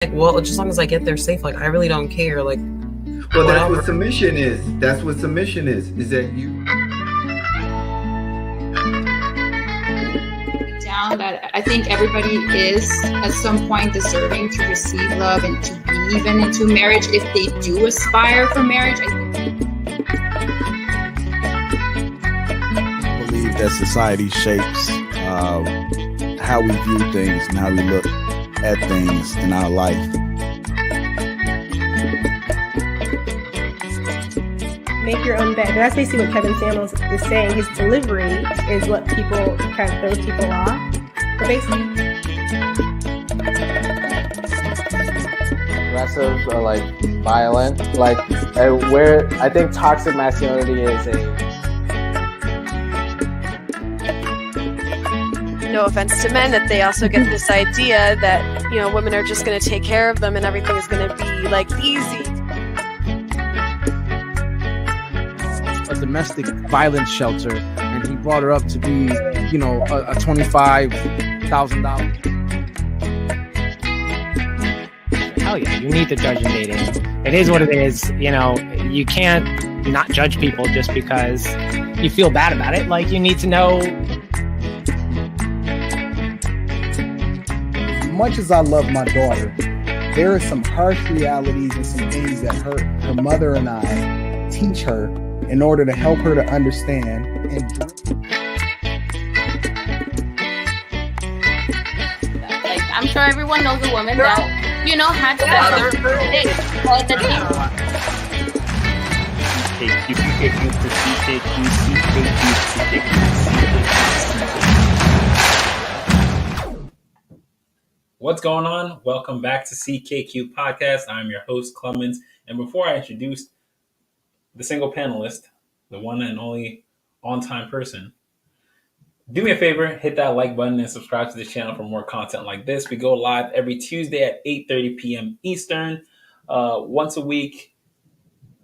like, well, just as long as I get there safe, like I really don't care. Like, well, that's whatever. what submission is. That's what submission is that you. Down that I think everybody is at some point deserving to receive love and to be even into marriage if they do aspire for marriage. I believe that society shapes how we view things and how we look at things in our life. Make your own bed. And that's basically what Kevin Samuels is saying. His delivery is what people kind of throws people off. But basically, aggressive or like violent, like where I think toxic masculinity is no offense to men, that they also get this idea that, you know, women are just going to take care of them and everything is going to be like easy. A domestic violence shelter, and he brought her up to be, you know, a $25,000. Hell yeah, you need to judge in dating. It is what it is. You know, you can't not judge people just because you feel bad about it. Like, you need to know. As much as I love my daughter, there are some harsh realities and some things that her mother and I teach her in order to help her to understand. And like, I'm sure everyone knows a woman that, you know, had sex with her dick all the time. What's going on? Welcome back to CKQ Podcast. I'm your host, Clement. And before I introduce the single panelist, the one and only on-time person, do me a favor, hit that like button and subscribe to the channel for more content like this. We go live every Tuesday at 8:30 p.m. Eastern, once a week.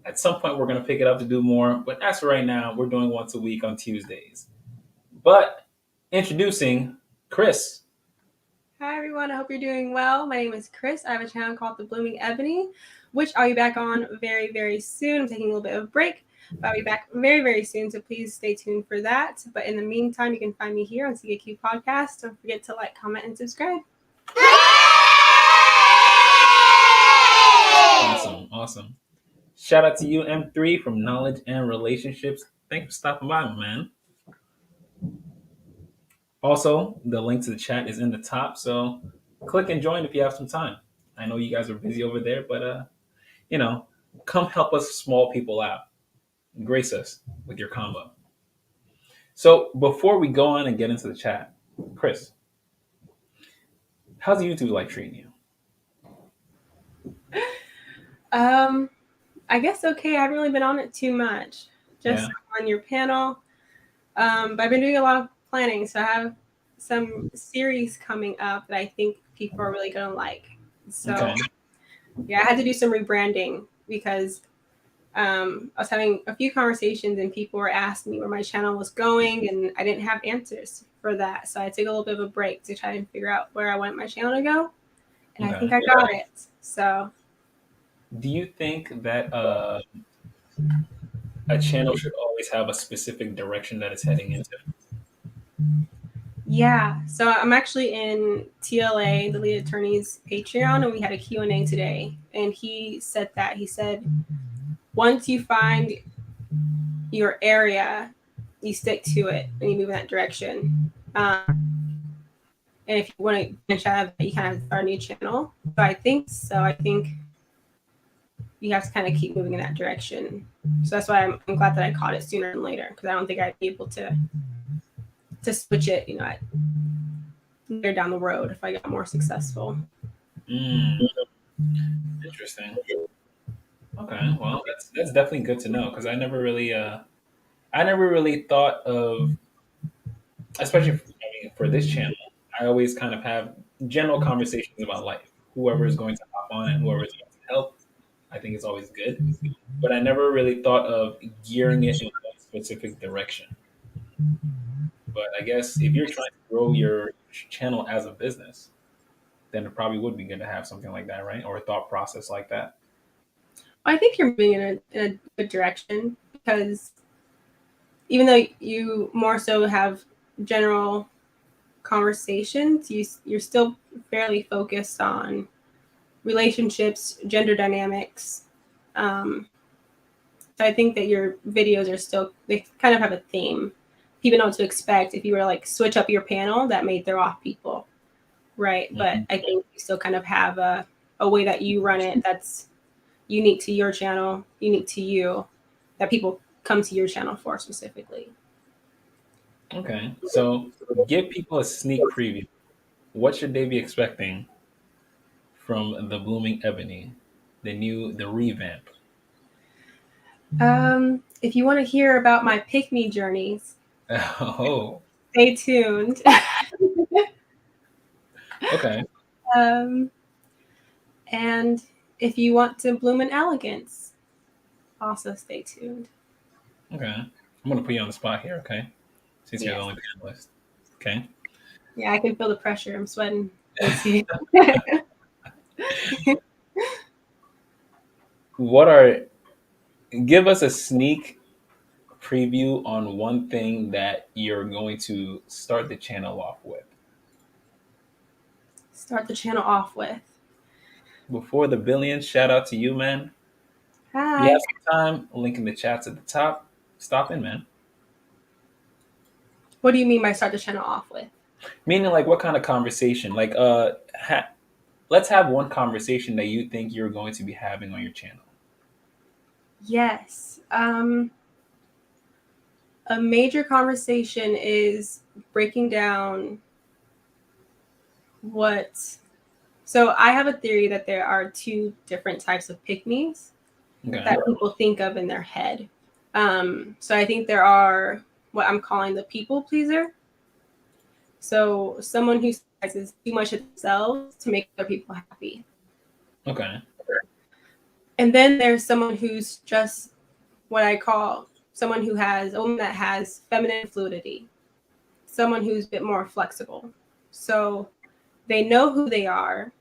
At some point, we're going to pick it up to do more. But as for right now, we're doing once a week on Tuesdays. But introducing Chris. hi everyone, I hope you're doing well. My name is Chris. I have a channel called The Blooming Ebony, which I'll be back on very, very soon. I'm taking a little bit of a break, but I'll be back very, very soon, so please stay tuned for that. But in the meantime, you can find me here on CKQ Podcast. Don't forget to like, comment, and subscribe. Awesome. Shout out to you, M3 from Knowledge and Relationships. Thanks for stopping by, my man. Also, the link to the chat is in the top, so click and join if you have some time. I know you guys are busy over there, but you know, come help us small people out. Grace us with your combo. So before we go on and get into the chat, Chris, how's YouTube like treating you? I guess okay. I haven't really been on it too much. Just on your panel. But I've been doing a lot of planning, so I have some series coming up that I think people are really gonna like. So yeah, I had to do some rebranding because I was having a few conversations and people were asking me where my channel was going, and I didn't have answers for that. So I took a little bit of a break to try and figure out where I want my channel to go, and I think I got it. So. Do you think that a channel should always have a specific direction that it's heading into? Yeah, so I'm actually in TLA, the lead attorney's Patreon, and we had a Q&A today. And he said that. He said, once you find your area, you stick to it and you move in that direction. And if you want to branch out of that, you kind of have to start a new channel. So I think you have to kind of keep moving in that direction. So that's why I'm glad that I caught it sooner than later, because I don't think I'd be able to switch it, you know, later down the road if I got more successful. Interesting. Okay, well, that's definitely good to know, because I never really thought of, especially for this channel, I always kind of have general conversations about life. Whoever is going to hop on and whoever is going to help, I think it's always good. But I never really thought of gearing it in one specific direction. But I guess if you're trying to grow your channel as a business, then it probably would be good to have something like that, right? Or a thought process like that. I think you're moving in a good direction, because even though you more so have general conversations, you're still fairly focused on relationships, gender dynamics. So I think that your videos are still, they kind of have a theme. People know what to expect. If you were to like switch up your panel, that may throw off people, right? Mm-hmm. But I think you still kind of have a way that you run it that's unique to your channel, unique to you, that people come to your channel for specifically. Okay, so give people a sneak preview. What should they be expecting from the Blooming Ebony, the revamp? If you want to hear about my pick-me journeys, Oh, stay tuned. okay. And if you want to bloom in elegance, also stay tuned. Okay, I'm gonna put you on the spot here. Okay, since you're the Yes. only panelist. Okay. Yeah, I can feel the pressure. I'm sweating. Give us a sneak preview on one thing that you're going to start the channel off with. Start the channel off with. Before the billions, shout out to you, man. Hi. If you have some time, link in the chats at the top. Stop in, man. What do you mean by start the channel off with? Meaning, like, what kind of conversation? Like, let's have one conversation that you think you're going to be having on your channel. Yes. A major conversation is breaking down so I have a theory that there are two different types of pick-me's that people think of in their head. So I think there are what I'm calling the people pleaser. So someone who says too much of themselves to make other people happy. Okay. And then there's someone who's just what I call someone who has a woman that has feminine fluidity, someone who's a bit more flexible. So they know who they are,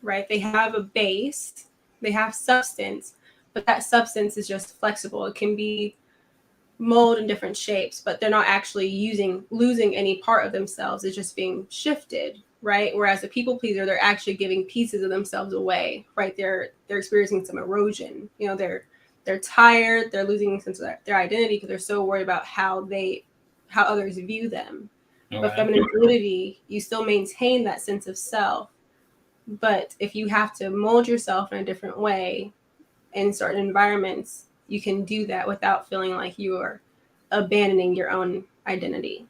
right? They have a base, they have substance, but that substance is just flexible. It can be mold in different shapes, but they're not actually losing any part of themselves. It's just being shifted, right? Whereas a people pleaser, they're actually giving pieces of themselves away, right? They're experiencing some erosion. You know, they're tired, they're losing a sense of their identity because they're so worried about how others view them. Okay. But feminine fluidity, you still maintain that sense of self. But if you have to mold yourself in a different way in certain environments, you can do that without feeling like you are abandoning your own identity.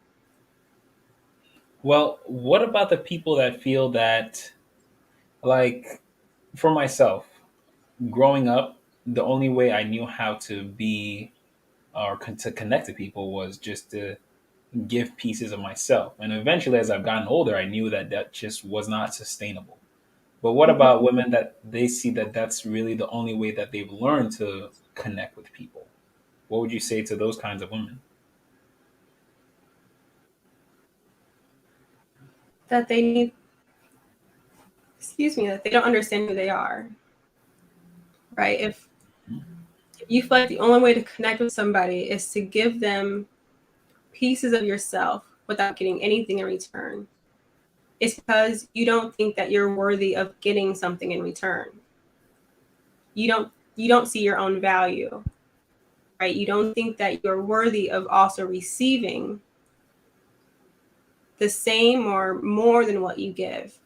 Well, what about the people that feel that, like, for myself, growing up, the only way I knew how to be or to connect to people was just to give pieces of myself. And eventually, as I've gotten older, I knew that just was not sustainable. But what about women that they see that that's really the only way that they've learned to connect with people? What would you say to those kinds of women? That they need, that they don't understand who they are, right? If you feel like the only way to connect with somebody is to give them pieces of yourself without getting anything in return, it's because you don't think that you're worthy of getting something in return. You don't see your own value, right? You don't think that you're worthy of also receiving the same or more than what you give.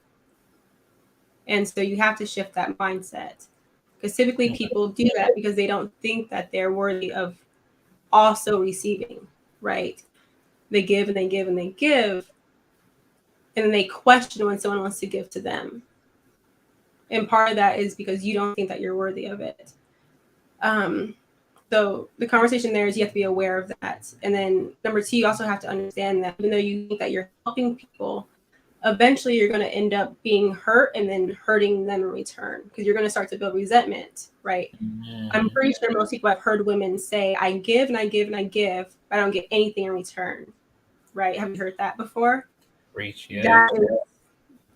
And so you have to shift that mindset, because typically people do that because they don't think that they're worthy of also receiving, right? They give and they give and they give, and then they question when someone wants to give to them. And part of that is because you don't think that you're worthy of it. So the conversation there is you have to be aware of that. And then number two, you also have to understand that even though you think that you're helping people, eventually you're going to end up being hurt and then hurting them in return, because you're going to start to build resentment, right? I'm pretty sure most people have heard women say, I give and I give and I give, but I don't get anything in return, right? Have you heard that before? Preach, yeah.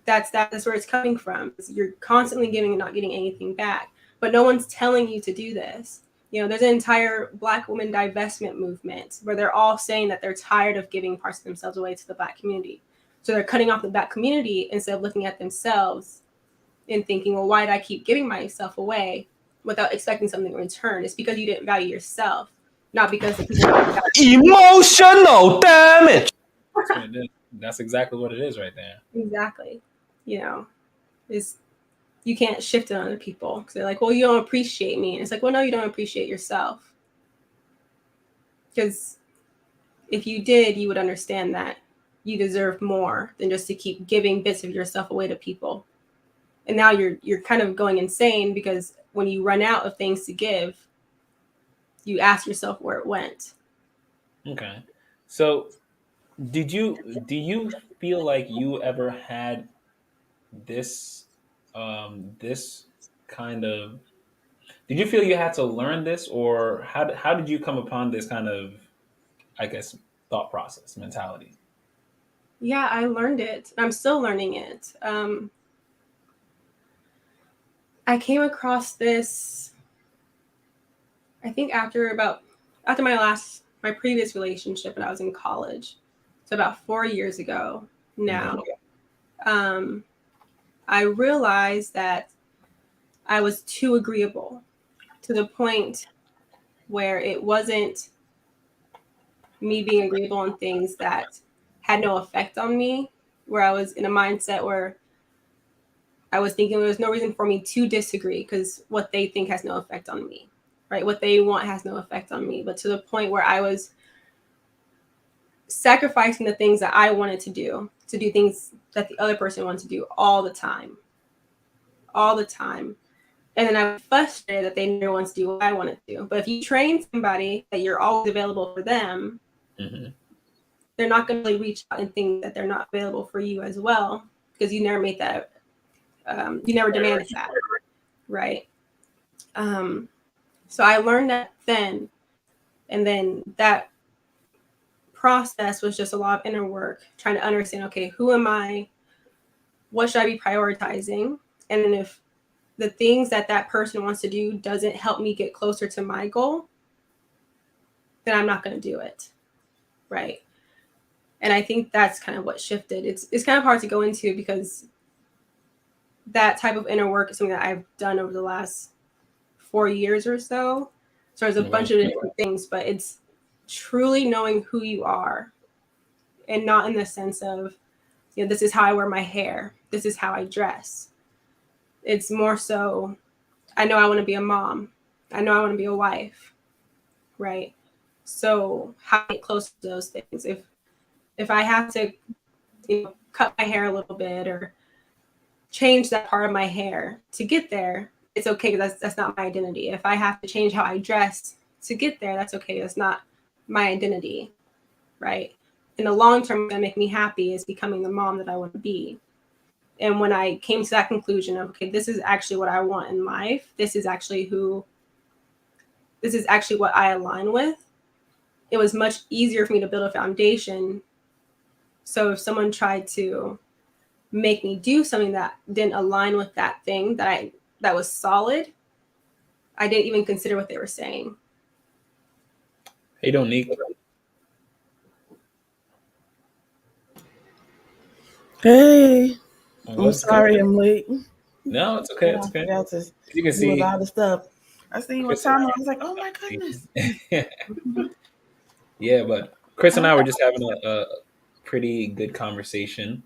That's where it's coming from. You're constantly giving and not getting anything back, but no one's telling you to do this. There's an entire Black women divestment movement where they're all saying that they're tired of giving parts of themselves away to the Black community. So they're cutting off the Black community instead of looking at themselves and thinking, well, why did I keep giving myself away without expecting something in return? It's because you didn't value yourself, not because the people emotional damage. That's exactly what it is right there. Exactly. Is you can't shift it on other people because they're like, well, you don't appreciate me. And it's like, well, no, you don't appreciate yourself. Because if you did, you would understand that you deserve more than just to keep giving bits of yourself away to people. And now you're kind of going insane because when you run out of things to give, you ask yourself where it went. Okay. So do you feel like you ever had this kind of, did you feel you had to learn this, or how did you come upon this kind of, I guess, thought process, mentality? Yeah, I learned it. I'm still learning it. I came across this, I think after my previous relationship when I was in college. So about 4 years ago now. I realized that I was too agreeable to the point where it wasn't me being agreeable on things that had no effect on me, where I was in a mindset where I was thinking there was no reason for me to disagree because what they think has no effect on me, right? What they want has no effect on me, but to the point where I was sacrificing the things that I wanted to do things that the other person wanted to do all the time. And then I was frustrated that they never want to do what I want to do. But if you train somebody that you're always available for them, they're not going to really reach out and think that they're not available for you as well, because you never made that, you never demanded that, right? So I learned that then, and then that process was just a lot of inner work, trying to understand, okay, who am I? What should I be prioritizing? And then if the things that person wants to do doesn't help me get closer to my goal, then I'm not going to do it, right? And I think that's kind of what shifted. It's kind of hard to go into because that type of inner work is something that I've done over the last 4 years or so. So there's a bunch of different things, but it's truly knowing who you are, and not in the sense of, this is how I wear my hair, this is how I dress. It's more so, I know I want to be a mom, I know I want to be a wife, right? So how to get close to those things? If I have to, cut my hair a little bit or change that part of my hair to get there, it's okay, because that's not my identity. If I have to change how I dress to get there, that's okay. That's not my identity, right? In the long term, what's gonna make me happy is becoming the mom that I want to be. And when I came to that conclusion of, okay, this is actually what I want in life, this is actually what I align with, it was much easier for me to build a foundation. So if someone tried to make me do something that didn't align with that thing that was solid, I didn't even consider what they were saying. Hey, Donique. Hey, I'm sorry I'm late. No, it's okay. It's okay. You can see a lot of stuff. I seen what time I was like, oh my goodness. Yeah, but Chris and I were just having a pretty good conversation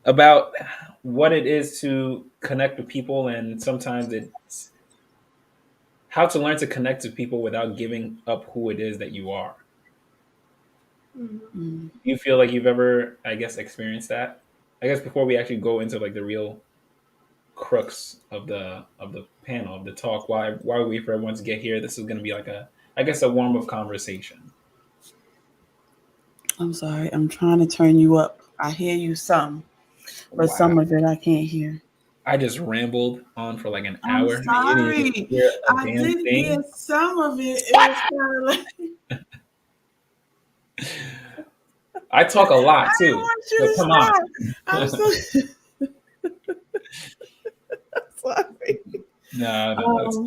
about what it is to connect with people, and sometimes it's how to learn to connect to people without giving up who it is that you are. Mm-hmm. You feel like you've ever, I guess, experienced that? I guess before we actually go into like the real crux of the panel, of the talk, while we wait for everyone to get here, this is going to be like a warm up conversation. I'm sorry, I'm trying to turn you up. I hear you some, but some of it I can't hear. I just rambled on for like an hour. I'm sorry. I did hear some of it. It was kind of like... I talk a lot I too. want you So to come on. stop. I'm so sorry. No, that's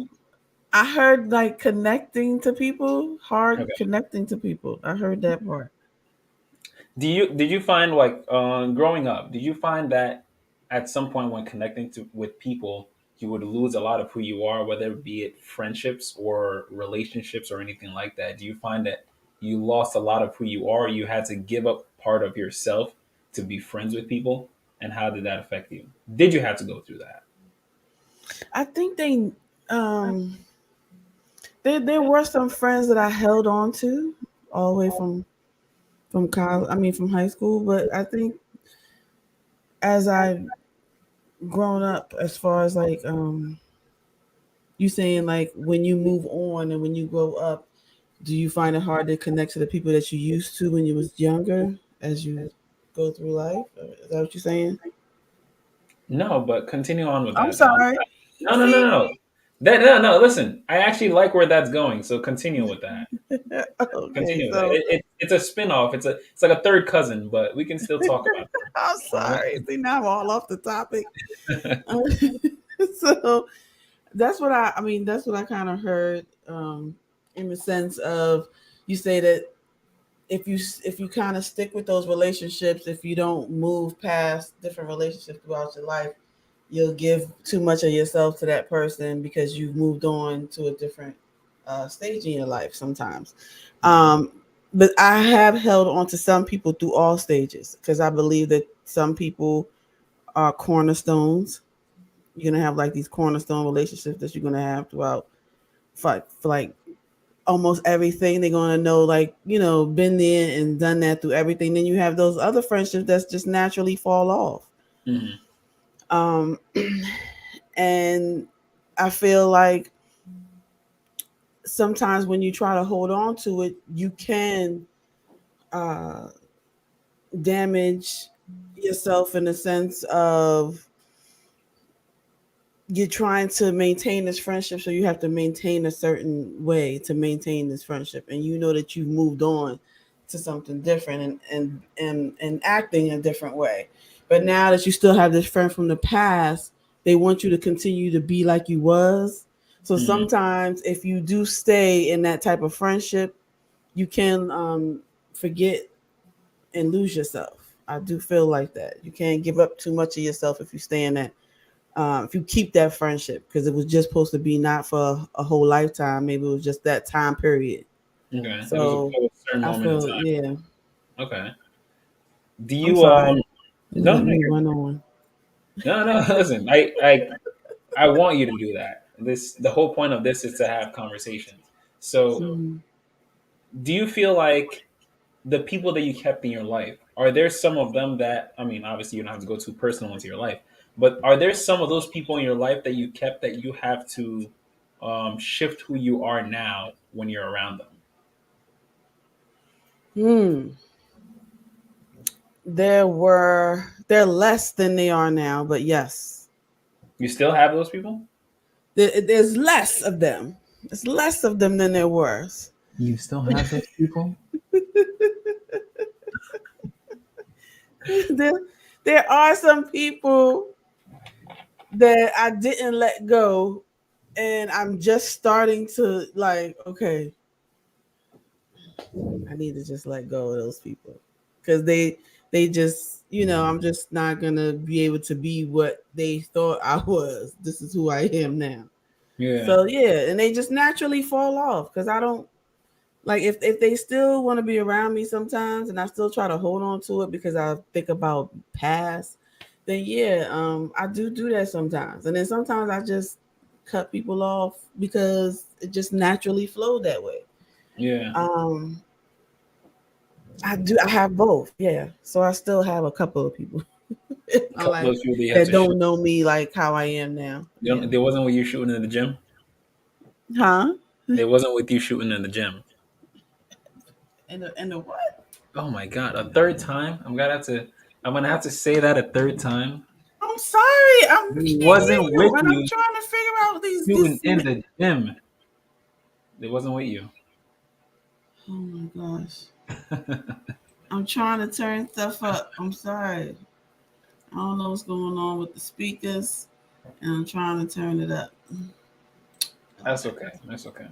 I heard like connecting to people, hard okay. connecting to people. I heard that part. Did you find like growing up? Did you find that at some point when connecting with people, you would lose a lot of who you are, whether it be it friendships or relationships or anything like that? Do you find that you lost a lot of who you are? You had to give up part of yourself to be friends with people, and how did that affect you? Did you have to go through that? I think um there were some friends that I held on to all the way from college. I mean from high school, but I think as I grown up, as far as like you saying like when you move on and when you grow up, do you find it hard to connect to the people that you used to when you was younger as you go through life? Is that what you're saying? No, but continue on with I'm that though. sorry. No, no, no, See? no. No. Listen, I actually like where that's going, so continue with that. Okay, Continue with that. so It's a spin-off. It's like a third cousin, but we can still talk about I'm it. sorry. See, now I'm all off the topic. So that's what I mean, that's what I kind of heard in the sense of you say that if you kind of stick with those relationships, if you don't move past different relationships throughout your life, you'll give too much of yourself to that person because you've moved on to a different stage in your life sometimes. But I have held on to some people through all stages because I believe that some people are cornerstones. You're gonna have like these cornerstone relationships that you're gonna have throughout for like almost everything. They're gonna know, like, you know, been there and done that through everything. Then you have those other friendships that's just naturally fall off. Mhm. And I feel like sometimes when you try to hold on to it, you can uh, damage yourself in the sense of you're trying to maintain this friendship, so you have to maintain a certain way to maintain this friendship, and you know that you've moved on to something different and acting a different way. But now that you still have this friend from the past, they want you to continue to be like you was. So Mhm. sometimes if you do stay in that type of friendship, you can forget and lose yourself. I do feel like that. You can't give up too much of yourself if you stay in that if you keep that friendship, because it was just supposed to be not for a whole lifetime. Maybe it was just that time period. Okay. So It was a certain I moment in feel, time. yeah. Okay. Do I'm you sorry. no, Let no, me run on. no, listen, I want you to do that. The whole point of this is to have conversations. So Mhm. do you feel like the people that you kept in your life, are there some of them that, I mean, obviously you don't have to go too personal into your life, but are there some of those people in your life that you kept that you have to shift who you are now when you're around them? They're less than they are now, but yes. You still have those people? There's less of them. There's less of them than there was. You still have those people? there, there are some people that I didn't let go, and I'm just starting to like, okay, I need to just let go of those people because they just, you know, I'm just not gonna be able to be what they thought I was. This is who I am now. Yeah. So yeah, and they just naturally fall off because I don't like if they still want to be around me sometimes, and I still try to hold on to it because I think about past. Then yeah, I do that sometimes, and then sometimes I just cut people off because it just naturally flowed that way. Yeah. I have both, yeah. So I still have a couple of people in A my couple life of people that you have that to shoot. don't know me like how I am now. Yeah. There wasn't with you shooting in the gym? Huh? There wasn't with you shooting in the gym. And the what? Oh my god, a third time? I'm gonna have to say that a third time. I'm sorry. I can't He hear wasn't with you, and I'm you trying to figure out these. shooting This. in the gym. It wasn't with you. Oh my gosh. I'm trying to turn stuff up. I'm sorry. I don't know what's going on with the speakers, and I'm trying to turn it up. That's okay. That's okay.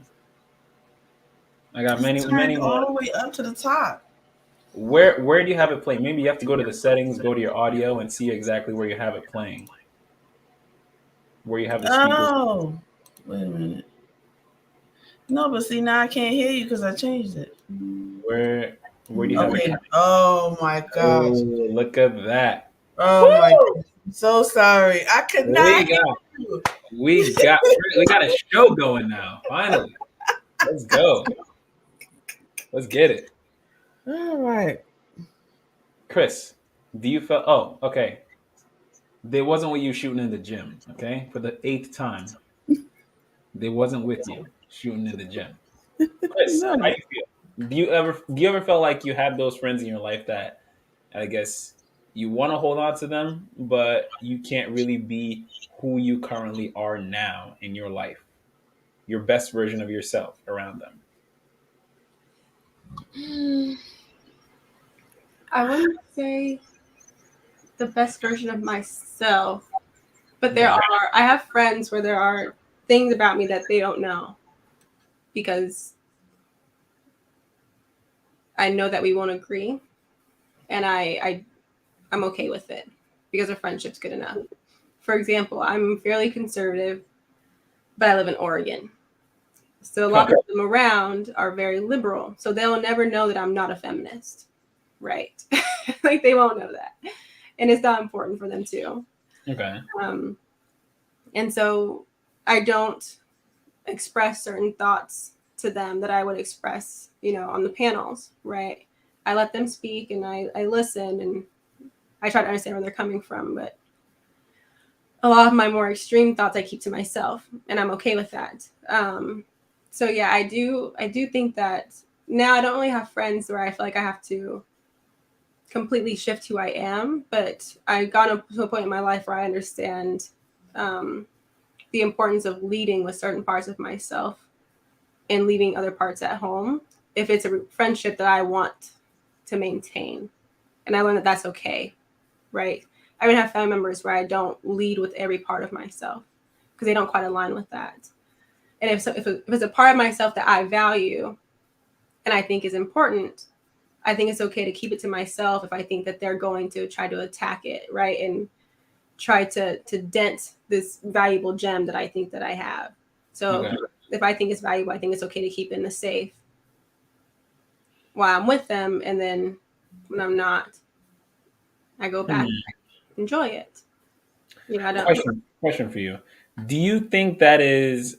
I got It's many all more. the way up to the top. Where do you have it playing? Maybe you have to go to the settings, go to your audio, and see exactly where you have it playing. Where you have the speakers. Oh, wait a minute. No, but see, now I can't hear you because I changed it. Where do you have it? Oh my gosh. Oh, look at that. Oh my goodness. I'm so sorry. I could not hear you. We got a show going now. Finally. Let's go. Let's get it. All right. Chris, do you feel okay. They wasn't with you shooting in the gym, okay? For the 8th time. They wasn't with you shooting in the gym. Chris, No. how you feel? Do you ever feel like you have those friends in your life that I guess you want to hold on to them, but you can't really be who you currently are now in your life? Your best version of yourself around them. I wouldn't say the best version of myself, but I have friends where there are things about me that they don't know because I know that we won't agree, and I'm okay with it because our friendship's good enough. For example, I'm fairly conservative, but I live in Oregon. So a lot of them around are very liberal. So they'll never know that I'm not a feminist. Right. Like they won't know that. And it's not important for them to. Okay. And so I don't express certain thoughts to them that I would express, on the panels, right? I let them speak and I listen and I try to understand where they're coming from, but a lot of my more extreme thoughts I keep to myself, and I'm okay with that. So yeah, I do think that now I don't really have friends where I feel like I have to completely shift who I am, but I got to a point in my life where I understand the importance of leading with certain parts of myself and leaving other parts at home if it's a friendship that I want to maintain. And I learned that that's okay, right? I would have family members where I don't lead with every part of myself because they don't quite align with that. And if it's a part of myself that I value and I think is important, I think it's okay to keep it to myself if I think that they're going to try to attack it, right? And try to dent this valuable gem that I think that I have. So if I think it's valuable, I think it's okay to keep it in the safe while I'm with them. And then when I'm not, I go back and enjoy it. I don't. Question for you. Do you think that's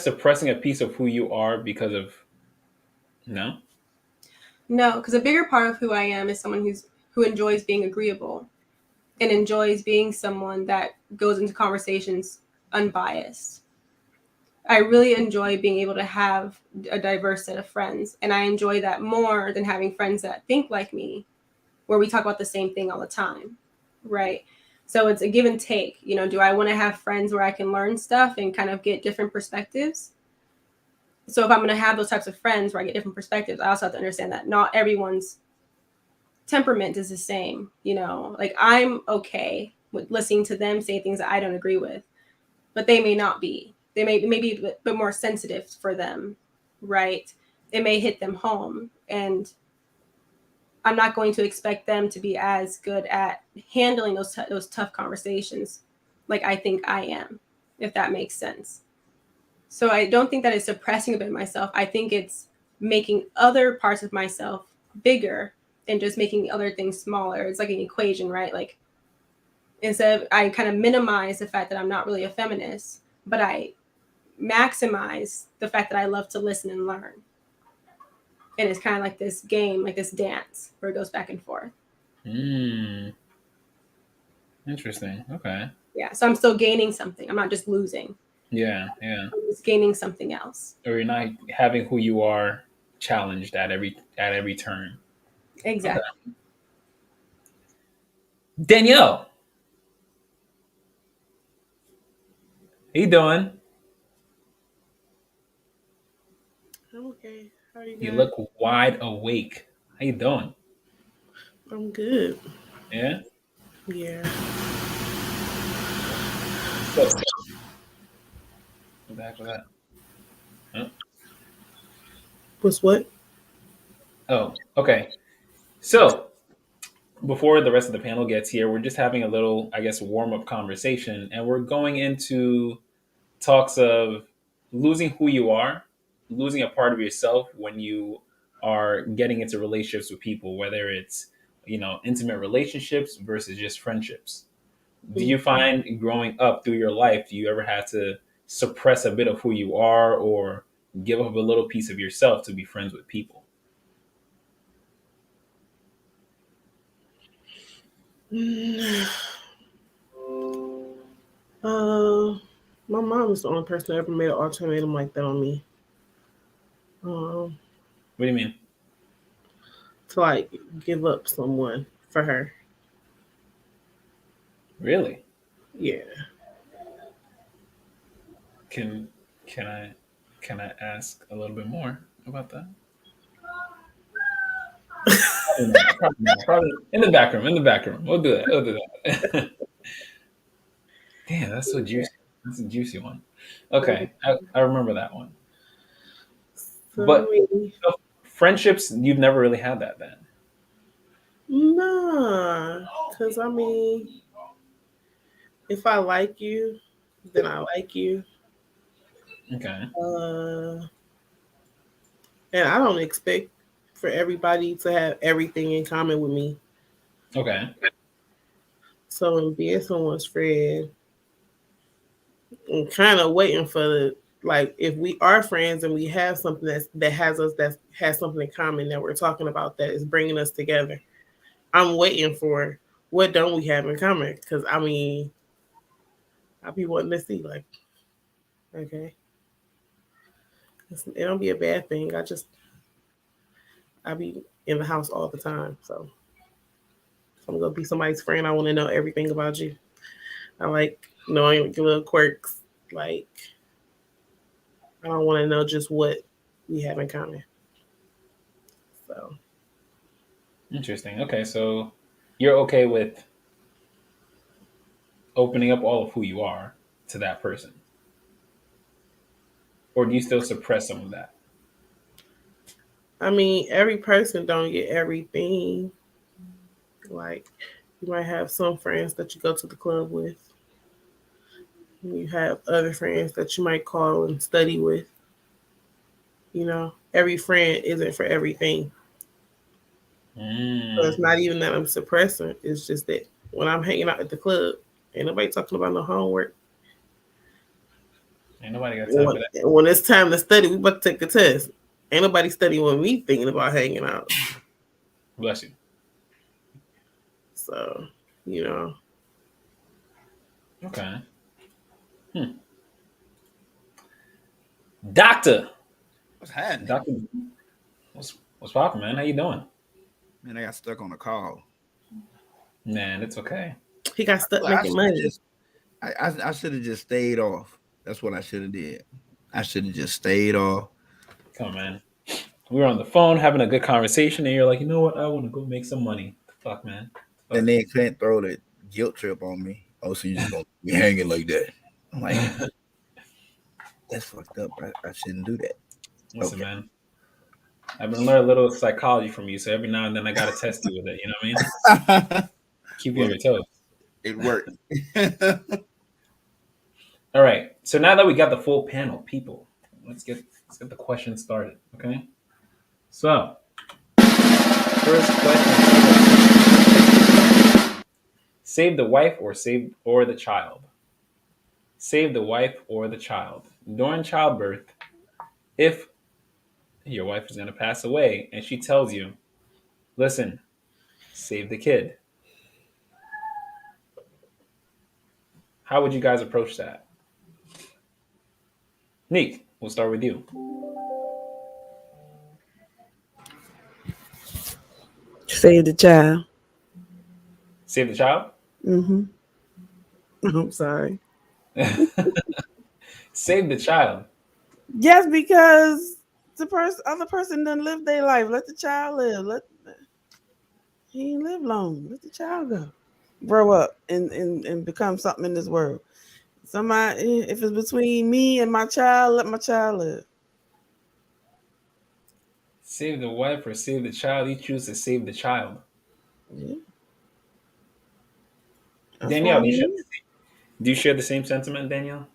suppressing a piece of who you are because of no? No, because a bigger part of who I am is someone who enjoys being agreeable and enjoys being someone that goes into conversations unbiased. I really enjoy being able to have a diverse set of friends, and I enjoy that more than having friends that think like me, where we talk about the same thing all the time, right? So it's a give and take. Do I want to have friends where I can learn stuff and kind of get different perspectives? So if I'm going to have those types of friends where I get different perspectives, I also have to understand that not everyone's temperament is the same. Like I'm okay with listening to them say things that I don't agree with, but they may not be. They may be a bit more sensitive for them, right? It may hit them home, and I'm not going to expect them to be as good at handling those tough conversations like I think I am, if that makes sense. So I don't think that it's suppressing a bit of myself. I think it's making other parts of myself bigger and just making the other things smaller. It's like an equation, right? Like instead of, I kind of minimize the fact that I'm not really a feminist, but I maximize the fact that I love to listen and learn. And it's kind of like this game, like this dance where it goes back and forth. Interesting. Okay. Yeah. So I'm still gaining something. I'm not just losing. Yeah. I'm just gaining something else. Or you're not having who you are challenged at every turn. Exactly. Okay. Danielle. How you doing? I'm okay. How are you You doing? look wide awake. How you doing? I'm good. Yeah? Yeah. So, what the heck was that? Huh? What's what? Oh, okay. So, before the rest of the panel gets here, we're just having a little, I guess, warm-up conversation, and we're going into talks of losing who you are, losing a part of yourself when you are getting into relationships with people, whether it's, intimate relationships versus just friendships. Do you find growing up through your life, do you ever have to suppress a bit of who you are or give up a little piece of yourself to be friends with people? My mom is the only person that ever made an ultimatum like that on me. What do you mean? To like give up someone for her. Really? Yeah. Can I ask a little bit more about that? Probably in the back room. In the back room. We'll do that. Damn, that's so juicy. That's a juicy one. Okay, I remember that one. But so friendships, you've never really had that then. Nah, because I mean, if I like you, then I like you. Okay. And I don't expect for everybody to have everything in common with me. Okay. So in being someone's friend, I'm kind of waiting for the like if we are friends and we have something that has something in common that we're talking about that is bringing us together. I'm waiting for what don't we have in common? Because I mean, I be wanting to see like, okay, it don't be a bad thing. I be in the house all the time, so if I'm gonna be somebody's friend, I want to know everything about you. I like knowing your little quirks. Like, I don't want to know just what we have in common. So Interesting. Okay, so you're okay with opening up all of who you are to that person, or do you still suppress some of that? I mean, every person don't get everything. Like, you might have some friends that you go to the club with. You have other friends that you might call and study with. Every friend isn't for everything. So it's not even that I'm suppressing. It's just that when I'm hanging out at the club, ain't nobody talking about no homework. Ain't nobody got time for that. When it's time to study, we about to take a test. Ain't nobody studying with me thinking about hanging out. Bless you. So, Okay. Doctor. What's happening? Doctor, what's poppin', man? How you doing? Man, I got stuck on a call. Man, it's okay. He got stuck making money. I should have just stayed off. That's what I should have did. I should have just stayed off. Come on, man. We were on the phone having a good conversation, and you're like, you know what? I want to go make some money. Fuck, man. Fuck. And then Clint throw the guilt trip on me. Oh, so you just gonna be hanging like that? I'm like, that's fucked up. I shouldn't do that. Listen, man. I've been learning a little psychology from you, so every now and then I gotta test you with it. You know what I mean? Keep you on your toes. It worked. All right. So now that we got the full panel, people, let's get the questions started. Okay. So, first question: save the wife or the child? Save the wife or the child during childbirth. If your wife is going to pass away and she tells you, listen, save the kid. How would you guys approach that? Nick, we'll start with you. Save the child. Save the child? Mm-hmm. I'm sorry. Save the child. Yes, because other person done live their life. Let the child live. He ain't live long. Let the child go. Grow up and become something in this world. Somebody, if it's between me and my child, let my child live. Save the wife or save the child? You choose to save the child. Yeah. Danielle, do you share the same sentiment, Danielle?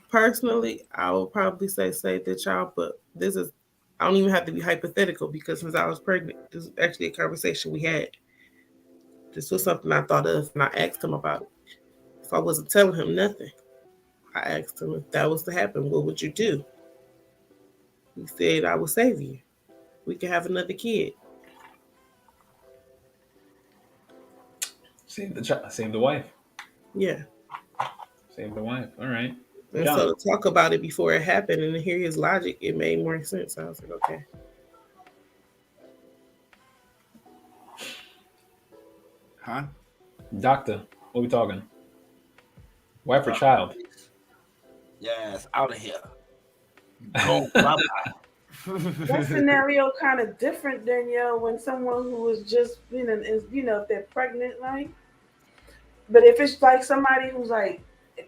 Personally, I would probably say save the child, but I don't even have to be hypothetical because since I was pregnant, this is actually a conversation we had. This was something I thought of, and I asked him about it. So I wasn't telling him nothing. I asked him if that was to happen, what would you do? He said, I would save you. We can have another kid. Save the child. Save the wife. Yeah. Save the wife. All right. And John. so to talk about it before it happened and to hear his logic, it made more sense. I was like, okay. Huh? Doctor, what we talking? Wife or child? Yes, out of here. Go, bye-bye. That scenario kind of different, Danielle, when someone who is just, is, if they're pregnant, like. But if it's like somebody who's like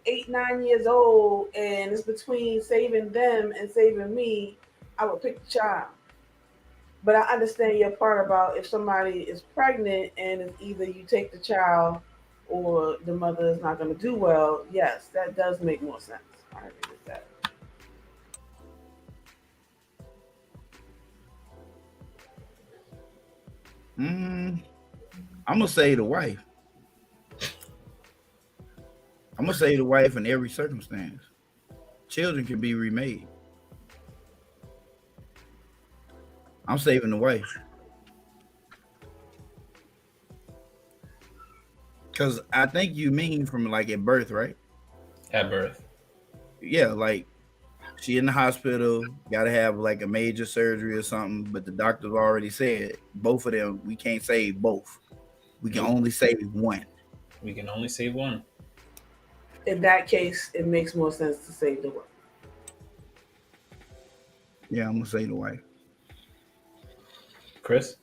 8, 9 years old and it's between saving them and saving me, I would pick the child. But I understand your part about if somebody is pregnant and it's either you take the child or the mother is not going to do well. Yes, that does make more sense. I agree with that. I'm gonna say the wife. I'm gonna say the wife in every circumstance. Children can be remade. I'm saving the wife. Because I think you mean from like at birth, right? At birth. Yeah, like she in the hospital, got to have like a major surgery or something, but the doctor's already said both of them, we can't save both. We can only save one. We can only save one. In that case, it makes more sense to save the wife. Yeah, I'm going to say the wife. Chris?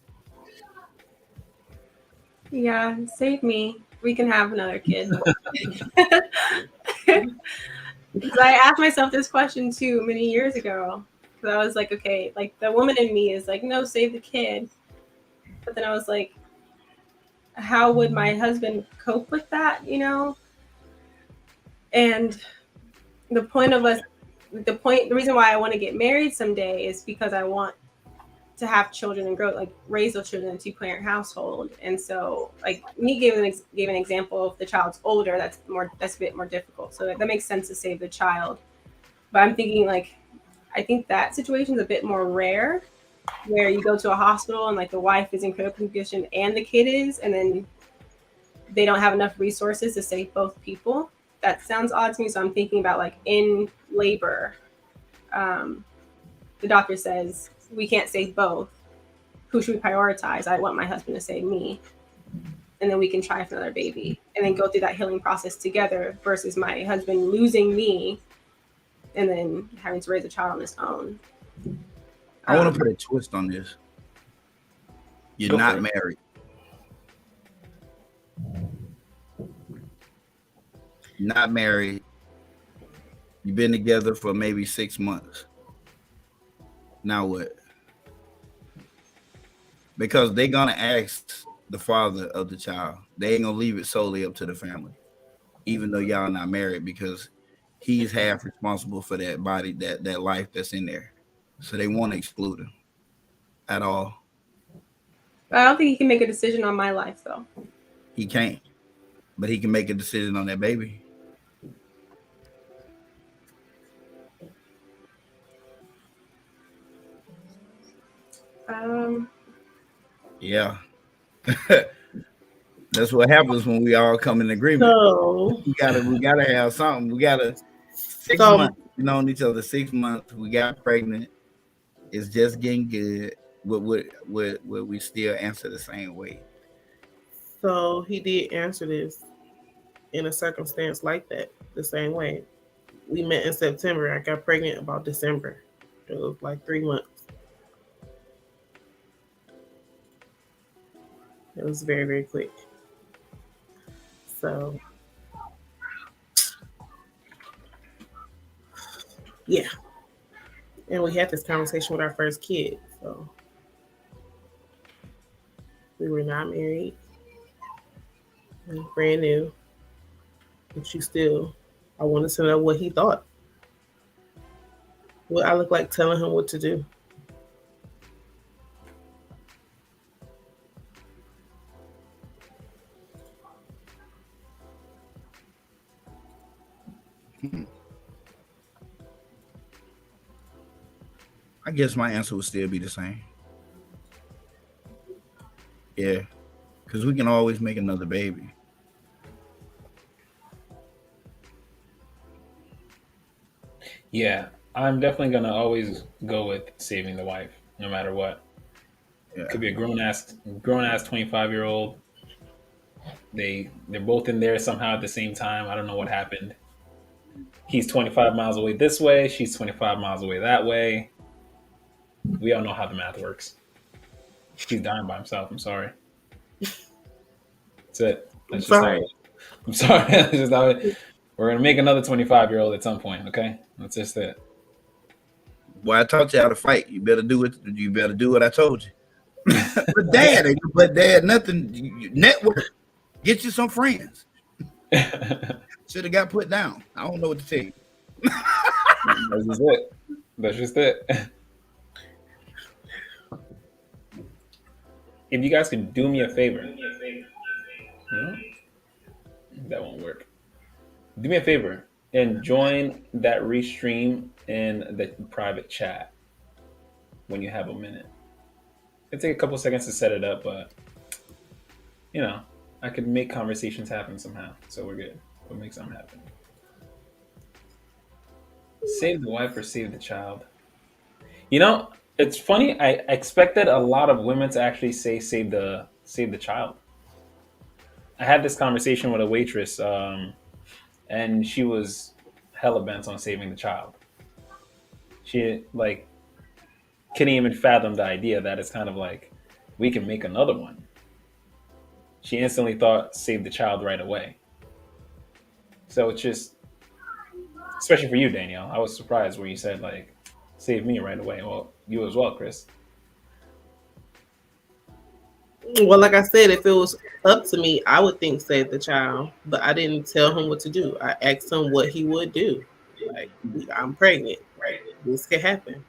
Yeah, save me. We can have another kid. Because I asked myself this question too many years ago. Because I was like, okay, like the woman in me is like, no, save the kid. But then I was like, how would my husband cope with that, And the reason why I want to get married someday is because I want to have children and raise those children in a 2-parent household. And so like me gave an example if the child's older, that's a bit more difficult. So that makes sense to save the child. But I'm thinking like, I think that situation is a bit more rare where you go to a hospital and like the wife is in critical condition and the kid is, and then they don't have enough resources to save both people. That sounds odd to me. So I'm thinking about like in labor, the doctor says, we can't save both. Who should we prioritize? I want my husband to save me. And then we can try for another baby and then go through that healing process together versus my husband losing me and then having to raise a child on his own. I want to put a twist on this. You're not married. You're not married. You've been together for maybe 6 months. Now what? Because they're going to ask the father of the child. They ain't going to leave it solely up to the family, even though y'all not married, because he's half responsible for that body, that life that's in there. So they want to exclude him at all. But I don't think he can make a decision on my life, though. He can't. But he can make a decision on that baby. Yeah. That's what happens when we all come in agreement. No. We gotta have something. We gotta 6 months. We known each other 6 months. We got pregnant. It's just getting good. Would we still answer the same way? So he did answer this in a circumstance like that, the same way. we met in September. I got pregnant about December. It was like 3 months. It was very, very quick. So, yeah. And we had this conversation with our first kid. So, we were not married. Brand new. And I wanted to know what he thought. What I look like telling him what to do. I guess my answer would still be the same. Yeah, because we can always make another baby. Yeah, I'm definitely gonna always go with saving the wife, no matter what. Yeah. Could be a grown ass 25-year-old. They're both in there somehow at the same time. I don't know what happened. He's 25 miles away this way. She's 25 miles away that way. We all know how the math works. He's dying by himself. I'm sorry. That's it. That's just sorry. I'm sorry. That's just how it. We're gonna make another 25-year-old at some point. Okay, that's just it. Well, I taught you how to fight. You better do it. You better do what I told you. but dad, nothing. Network. Get you some friends. Should have got put down. I don't know what to tell you. That's just it. That's just it. If you guys could do me a favor, that won't work. Do me a favor and join that Restream in the private chat when you have a minute. It'll take a couple seconds to set it up, but I could make conversations happen somehow. So we're good. We'll make something happen. Save the wife or save the child? It's funny. I expected a lot of women to actually say save the child. I had this conversation with a waitress, and she was hella bent on saving the child. She couldn't even fathom the idea that it's kind of like we can make another one. She instantly thought save the child right away. So it's just, especially for you, Danielle, I was surprised where you said save me right away. Well, you as well, Chris. Well, like I said, if it was up to me, I would think save the child, but I didn't tell him what to do. I asked him what he would do. Like, I'm pregnant. Right? This could happen.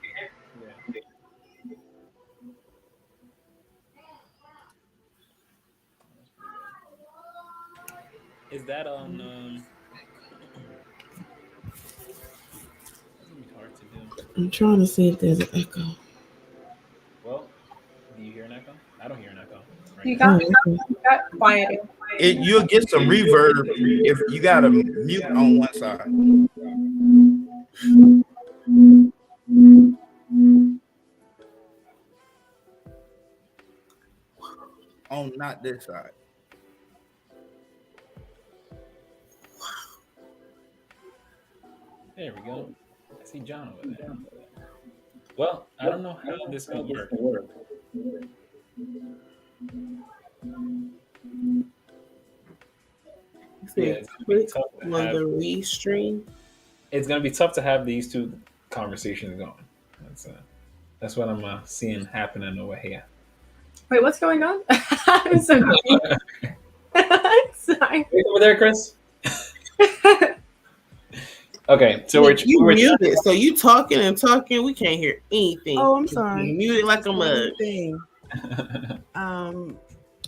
Is that on? Hard to do. I'm trying to see if there's an echo. Well, do you hear an echo? I don't hear an echo. Right? You got quiet. You'll get some reverb if you got a mute on one side. On not this side. There we go. I see John over there. Well, I don't know how this will work. Yeah, click on the Restream. It's gonna be tough to have these two conversations going. That's what I'm seeing happening over here. Wait, what's going on? I'm so sorry. Over there, Chris. Okay, so we're muted. So you talking and talking, we can't hear anything. Oh, I'm sorry. You're muted like a mug.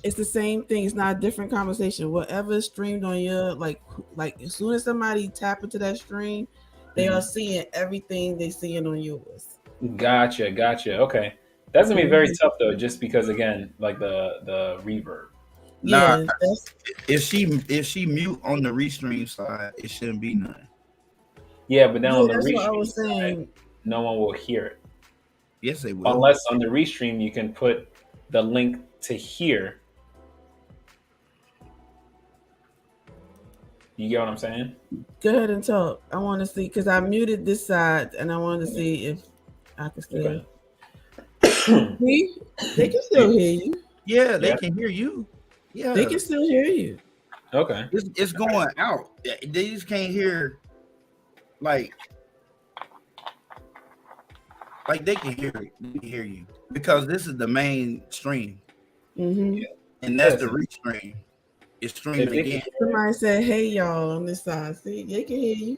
It's the same thing. It's not a different conversation. Whatever is streamed on your like as soon as somebody tap into that stream, they are seeing everything they seeing on yours. Gotcha. Okay, that's gonna be very tough though, just because again, like the reverb. Nah, if she mute on the Restream side, it shouldn't be none. Yeah, but then on the that's what I Restream was saying. side, no one will hear it. Yes, they will. Unless on the Restream you can put the link to here. You get what I'm saying? Go ahead and talk. I want to see because I muted this side and I wanted to see if I can still. See? They can still hear you. Yeah, they can hear you. Yeah, they can still hear you. Okay, it's going out. They just can't hear. Like they can hear it. They can hear you because this is the main stream, Mm-hmm. and that's the restream. It's streaming again. Somebody said, "Hey, y'all," on this side. See, they can hear you.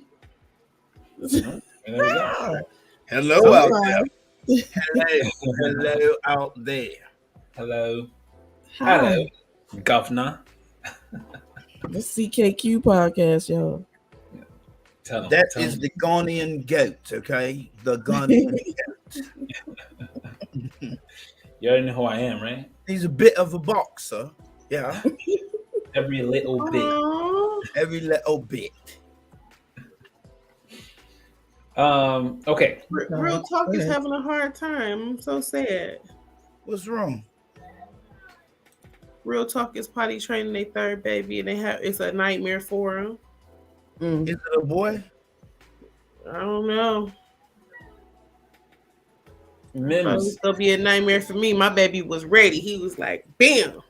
There we go. Hello out there. Hello out there. Hello. Hi. Hello, Governor. The CKQ podcast, y'all. Tell them. That is the Ghanaian goat, okay? The Ghanaian goat. You already know who I am, right? He's a bit of a boxer. Yeah. Every little bit. Every little bit. Okay. Real Talk is having a hard time. I'm so sad. What's wrong? Real Talk is potty training their third baby, and it's a nightmare for them. Is it a boy? I don't know. Mims. It'll be a nightmare for me. My baby was ready. He was like, bam.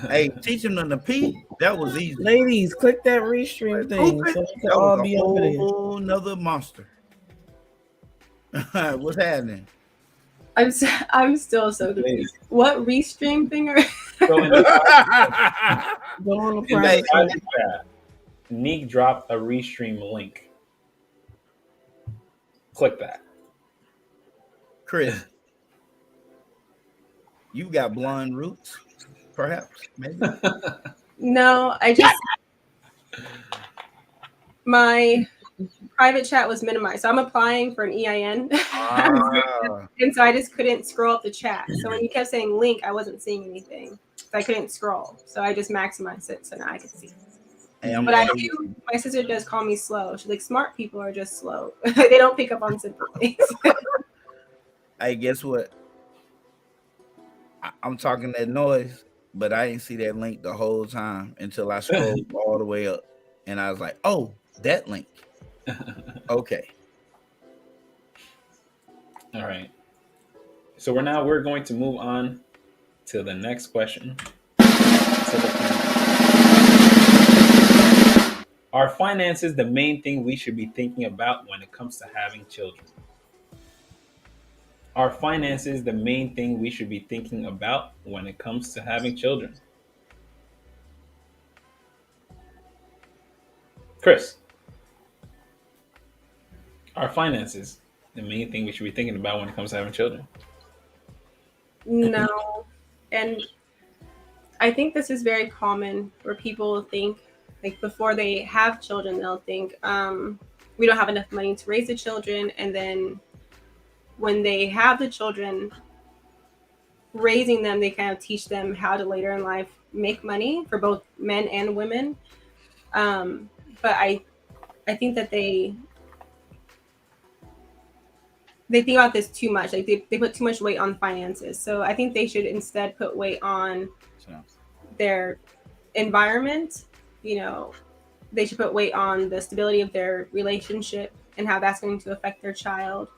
Hey, teach him on the P. That was easy. Ladies, click that restream thing so we can all be over there. Whole nother monster. What's happening? I'm still so confused. What restream thing are? Go on the private chat. Neek dropped a restream link. Click that. Chris, you got blonde roots, perhaps, maybe? No, I just my private chat was minimized. So I'm applying for an EIN. And so I just couldn't scroll up the chat. So when you kept saying link, I wasn't seeing anything. So I couldn't scroll. So I just maximized it so now I can see. But I do, my sister does call me slow. She's like, smart people are just slow. They don't pick up on simple things. Hey, guess what? I'm talking that noise, but I didn't see that link the whole time until I scrolled all the way up. And I was like, oh, that link. Okay. All right. So we're going to move on to the next question. Are finances the main thing we should be thinking about when it comes to having children? Are finances the main thing we should be thinking about when it comes to having children? Chris, are finances the main thing we should be thinking about when it comes to having children? No. And I think this is very common where people think, like, before they have children, they'll think, we don't have enough money to raise the children. And then when they have the children, raising them, they kind of teach them how to later in life make money for both men and women. But I think that they think about this too much. Like they put too much weight on finances. So I think they should instead put weight on their environment. You know, they should put weight on the stability of their relationship and how that's going to affect their child.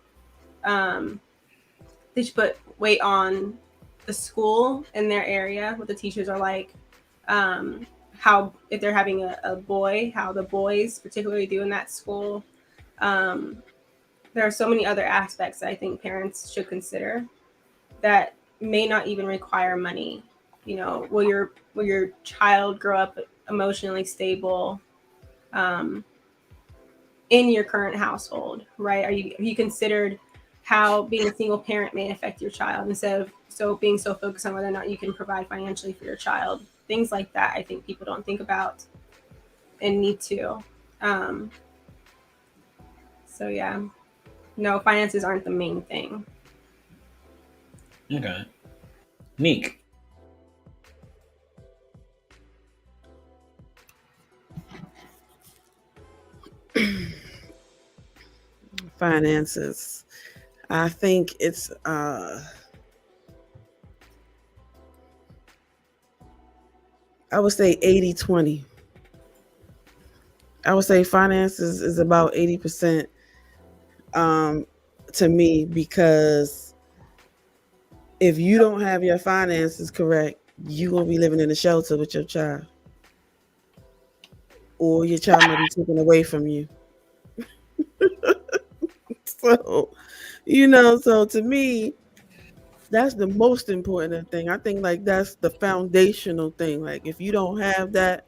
They should put weight on the school in their area, what the teachers are like, how, if they're having a boy, how the boys particularly do in that school. There are so many other aspects that I think parents should consider that may not even require money. You know, will your child grow up emotionally stable in your current household, right? Have you considered how being a single parent may affect your child instead of being so focused on whether or not you can provide financially for your child? Things like that, I think people don't think about and need to. So yeah, no, finances aren't the main thing. Okay. Neek. Finances. I think it's I would say 80-20. I would say finances is about 80% to me, because if you don't have your finances correct, you're gonna be living in a shelter with your child. Or your child might be taken away from you. So, so to me, that's the most important thing. I think like that's the foundational thing. Like if you don't have that,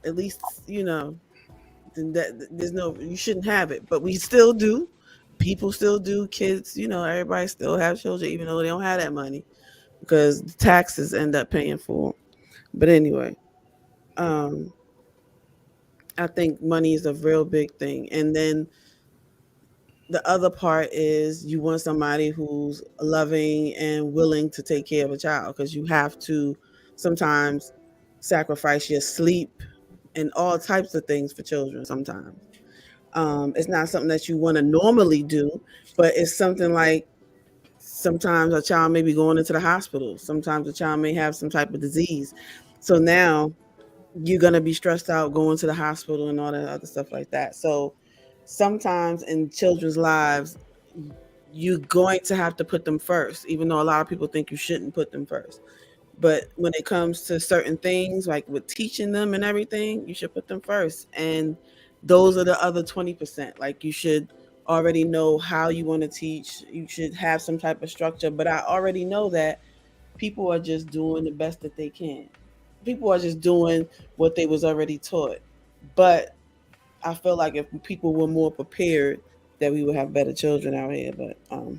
at least, then that there's no, you shouldn't have it. But we still do. People still do. Kids, everybody still have children, even though they don't have that money, because the taxes end up paying for them. But anyway, I think money is a real big thing. And then the other part is you want somebody who's loving and willing to take care of a child, because you have to sometimes sacrifice your sleep and all types of things for children sometimes. It's not something that you want to normally do, but it's something like sometimes a child may be going into the hospital. Sometimes a child may have some type of disease. So now you're going to be stressed out going to the hospital and all that other stuff like that. So sometimes in children's lives, you're going to have to put them first, even though a lot of people think you shouldn't put them first. But when it comes to certain things, like with teaching them and everything, you should put them first. And those are the other 20%. Like you should already know how you want to teach. You should have some type of structure. But I already know that people are just doing the best that they can. People are just doing what they was already taught. But I feel like if people were more prepared, that we would have better children out here. But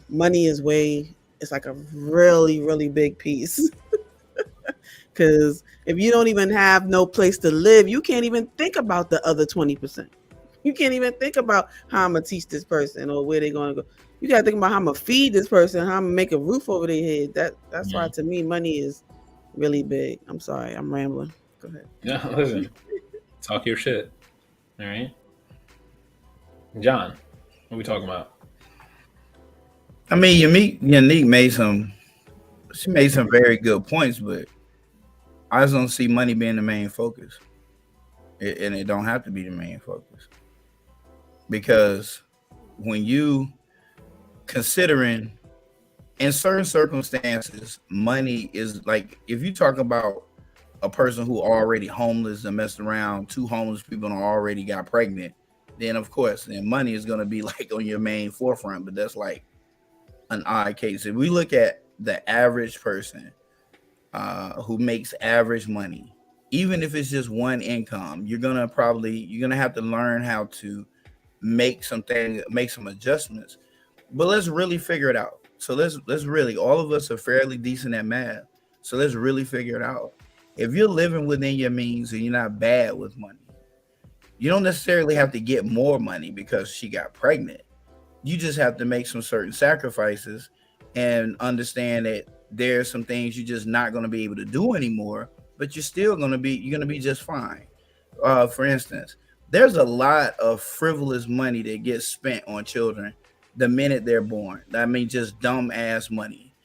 money is it's like a really, really big piece. Because if you don't even have no place to live, you can't even think about the other 20%. You can't even think about how I'm going to teach this person or where they're going to go. You got to think about how I'm going to feed this person, how I'm going to make a roof over their head. That's why, to me, money is really big. I'm sorry, I'm rambling. Go ahead. No, listen. Talk your shit. All right. John, what are we talking about? I mean, Unique made some very good points, but I just don't see money being the main focus. And it don't have to be the main focus. Because when you considering in certain circumstances, money is like, if you talk about a person who already homeless and messed around, 2 homeless people and already got pregnant, then of course, then money is going to be like on your main forefront. But that's like an odd case. If we look at the average person who makes average money, even if it's just one income, you're gonna have to learn how to make some adjustments. But let's really figure it out. So let's really, all of us are fairly decent at math. So let's really figure it out. If you're living within your means and you're not bad with money, you don't necessarily have to get more money because she got pregnant. You just have to make some certain sacrifices and understand that there's some things you're just not going to be able to do anymore, but you're going to be just fine. For instance, there's a lot of frivolous money that gets spent on children the minute they're born. I mean, just dumb ass money.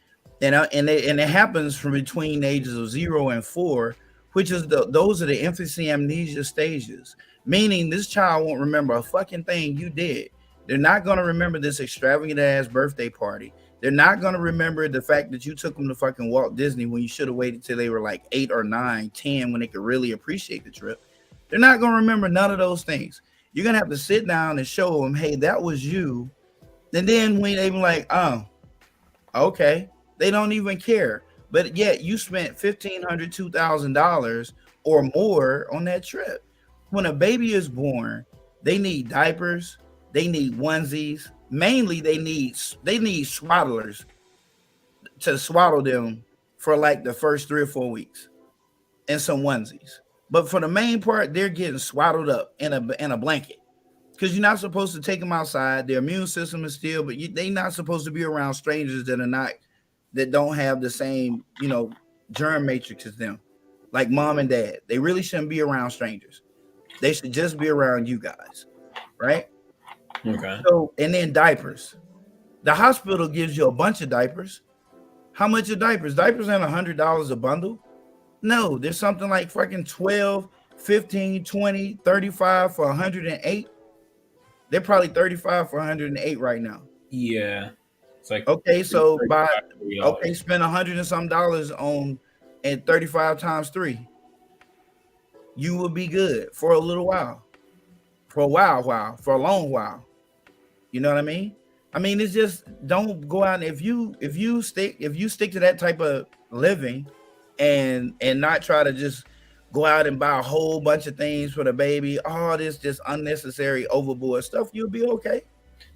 And it happens from between the ages of 0 and 4, which is those are the infancy amnesia stages, meaning this child won't remember a fucking thing you did. They're not going to remember this extravagant ass birthday party. They're not going to remember the fact that you took them to fucking Walt Disney when you should have waited till they were like 8 or 9, 10, when they could really appreciate the trip. They're not going to remember none of those things. You're going to have to sit down and show them, hey, that was you. And then when they be like, oh, okay, they don't even care. But yet you spent $1,500, $2,000 or more on that trip. When a baby is born, they need diapers, they need onesies. Mainly, they need swaddlers to swaddle them for like the first 3 or 4 weeks, and some onesies. But for the main part, they're getting swaddled up in a blanket, because you're not supposed to take them outside. Their immune system is still, but they're not supposed to be around strangers that don't have the same germ matrix as them, like mom and dad. They really shouldn't be around strangers. They should just be around you guys, right? Okay. So, and then diapers. The hospital gives you a bunch of diapers. How much are diapers? Diapers ain't $100 a bundle. No, there's something like fucking 12, 15, 20, 35 for 108. They're probably 35 for 108 right now. Yeah. It's like okay, so by $30. spend $100 and some dollars on and 35 times 3. You will be good for a little while. For a long while. You know what I mean? I mean, it's just don't go out and if you stick to that type of living and not try to just go out and buy a whole bunch of things for the baby, all this just unnecessary overboard stuff, you'll be okay.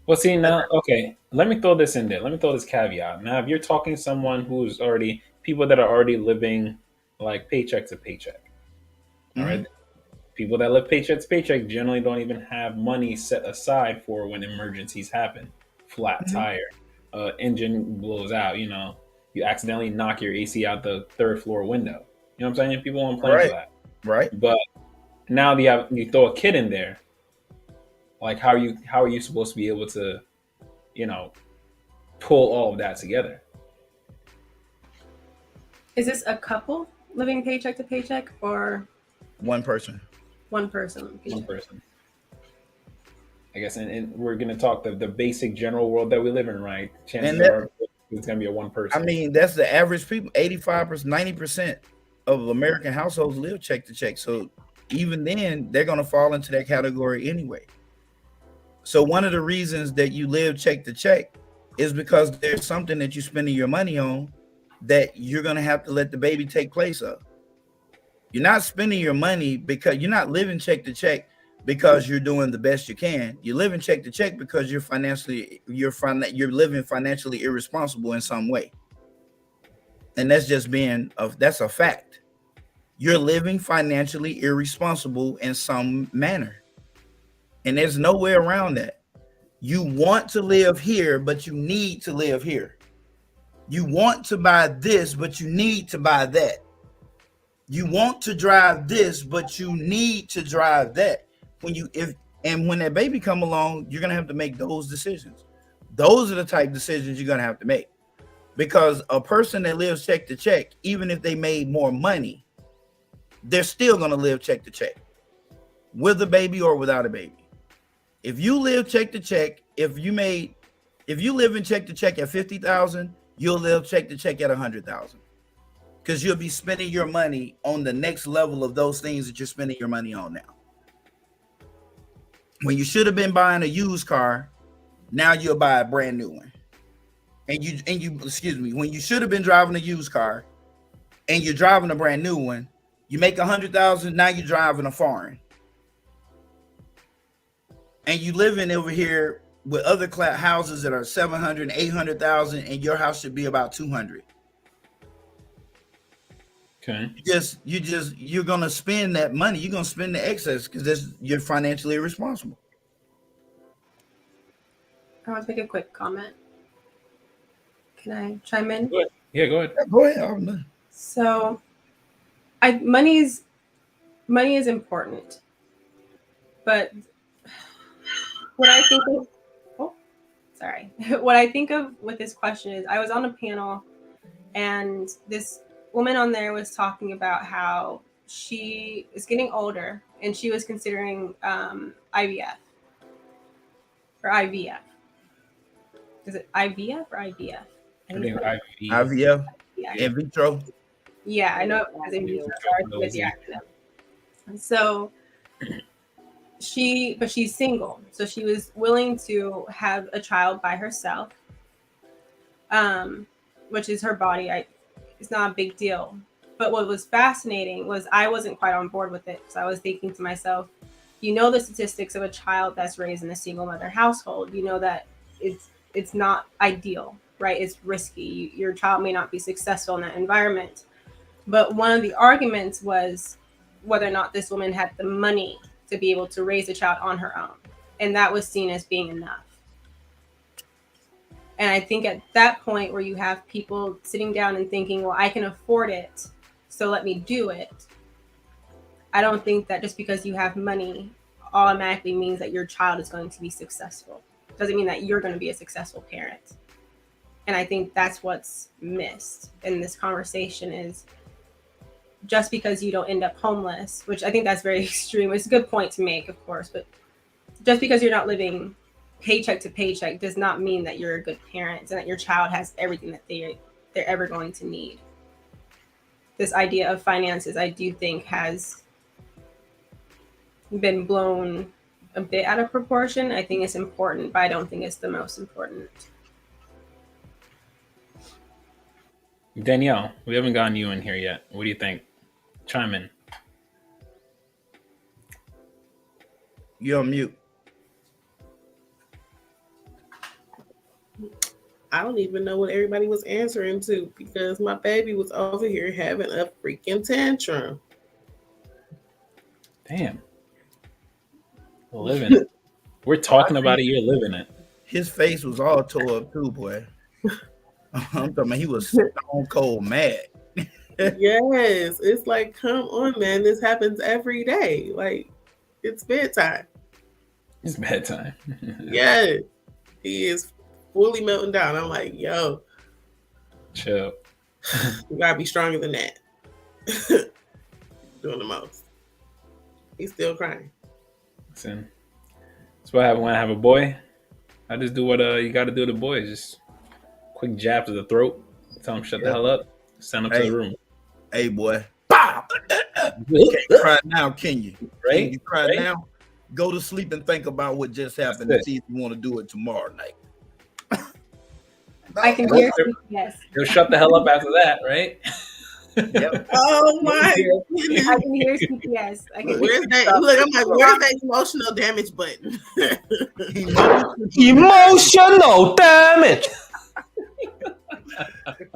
Well, see now, okay, let me throw this in there. Let me throw this caveat. Now, if you're talking to someone who's already, people that are already living like paycheck to paycheck, all right? People that live paycheck to paycheck generally don't even have money set aside for when emergencies happen. Flat tire, engine blows out, you know, you accidentally knock your AC out the 3rd floor window. You know what I'm saying? People won't plan for that. Right. But now you throw a kid in there, like how are you supposed to be able to, you know, pull all of that together? Is this a couple living paycheck to paycheck or one person? One person. One person. I guess, and we're going to talk the basic general world that we live in, right? Chances are it's going to be a one person. I mean, that's the average people. 85%, 90% of American households live check to check. So even then, they're going to fall into that category anyway. So one of the reasons that you live check to check is because there's something that you're spending your money on that you're going to have to let the baby take place of. You're not spending your money because you're not living check to check because you're doing the best you can. You're living check to check because you're living financially irresponsible in some way. And that's just that's a fact. You're living financially irresponsible in some manner. And there's no way around that. You want to live here, but you need to live here. You want to buy this, but you need to buy that. You want to drive this, but you need to drive that. When that baby come along, you're gonna have to make those decisions. Those are the type of decisions you're gonna have to make. Because a person that lives check to check, even if they made more money, they're still gonna live check to check, with a baby or without a baby. If you live check to check, if you live in check to check at 50,000, you'll live check to check at 100,000. Because you'll be spending your money on the next level of those things that you're spending your money on now. When you should have been buying a used car, now you'll buy a brand new one. When you should have been driving a used car and you're driving a brand new one, you make 100,000, now you're driving a foreign. And you living over here with other houses that are 700, 800,000, and your house should be about 200. Okay. You're gonna spend that money. You're gonna spend the excess because you're financially irresponsible. I want to make a quick comment. Can I chime in? Go ahead. Yeah, go ahead. Yeah, go ahead. So, money is important, but what I think of, what I think of with this question is, I was on a panel, and this woman on there was talking about how she is getting older and she was considering IVF or IVF. Is it IVF or IVF? IVF. Yeah. In vitro. Yeah, I know it was in vitro. Sorry with the acronym. And so she's single, so she was willing to have a child by herself, which is her body. It's not a big deal. But what was fascinating was I wasn't quite on board with it, because I was thinking to myself, you know, the statistics of a child that's raised in a single mother household, you know that it's not ideal, right? It's risky. Your child may not be successful in that environment. But one of the arguments was whether or not this woman had the money to be able to raise a child on her own. And that was seen as being enough. And I think at that point where you have people sitting down and thinking, well, I can afford it, so let me do it. I don't think that just because you have money automatically means that your child is going to be successful. It doesn't mean that you're going to be a successful parent. And I think that's what's missed in this conversation is just because you don't end up homeless, which I think that's very extreme. It's a good point to make, of course, but just because you're not living paycheck to paycheck does not mean that you're a good parent and that your child has everything that they're ever going to need. This idea of finances, I do think, has been blown a bit out of proportion. I think it's important, but I don't think it's the most important. Danielle, we haven't gotten you in here yet. What do you think? Chime in. You're on mute. I don't even know what everybody was answering to because my baby was over here having a freaking tantrum. Damn. Living it. We're talking about it. You're living it. His face was all tore up too, boy. I'm talking about he was stone cold mad. Yes, it's like, come on, man. This happens every day. Like, it's bedtime. It's bedtime. Yes, he is fully melting down. I'm like, yo, chill. You gotta be stronger than that. Doing the most. He's still crying. Listen, that's what happens when I have a boy. I just do what you got to do to boys. Just quick jab to the throat. Tell him shut the hell up. Send him to the room. Hey, boy. Bow! Can't cry now, can you? Right? Can you cry now? Go to sleep and think about what just happened and see if you want to do it tomorrow night. I can hear yes. He'll shut the hell up after that, right? Yep. Oh my goodness. I can hear CPS. Where's that? Look, I'm like, where's that emotional damage button? Emotional damage.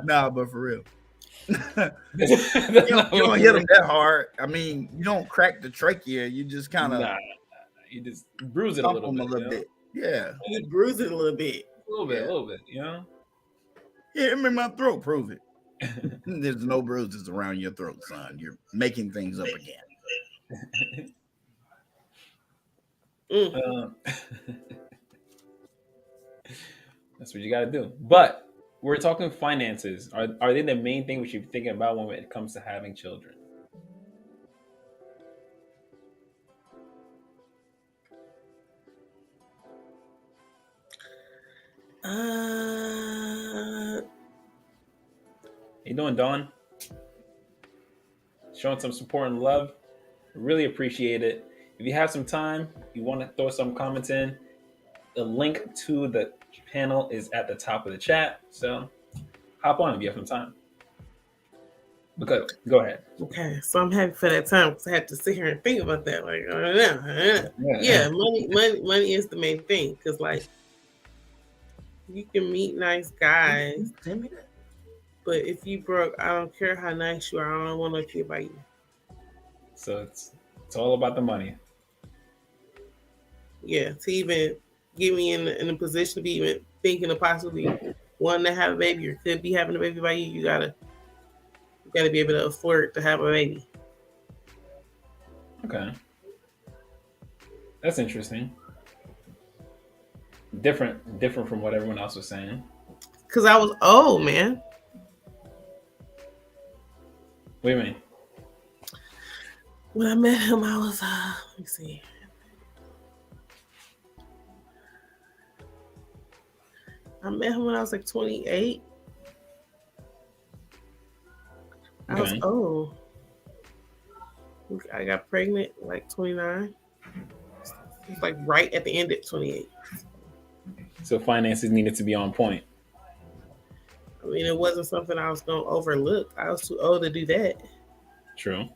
Nah, but for real. you don't hit them that hard. I mean, you don't crack the trachea. You just kind of you just bruise it a little bit. Yeah, you bruise it a little bit. A little bit, you know. Yeah, I'm in my throat. Prove it. There's no bruises around your throat, son. You're making things up again. That's what you got to do. But we're talking finances. Are they the main thing we should be thinking about when it comes to having children? How you doing, Dawn? Showing some support and love. Really appreciate it. If you have some time, you want to throw some comments in, the link to the panel is at the top of the chat. So hop on if you have some time. Because go ahead. Okay, so I'm happy for that time because I had to sit here and think about that. Like, yeah, money is the main thing. Because like, you can meet nice guys, but if you broke, I don't care how nice you are. I don't want to care about you. So it's all about the money. Yeah, to even get me in a position to be even thinking of possibly wanting to have a baby or could be having a baby by you, you gotta be able to afford to have a baby. Okay, that's interesting. Different from what everyone else was saying. Cause I was old, man. What do you mean? When I met him, I was let me see. I met him when I was like 28. I was old. I got pregnant like 29. It's like right at the end at 28. So finances needed to be on point. I mean, it wasn't something I was going to overlook. I was too old to do that. True.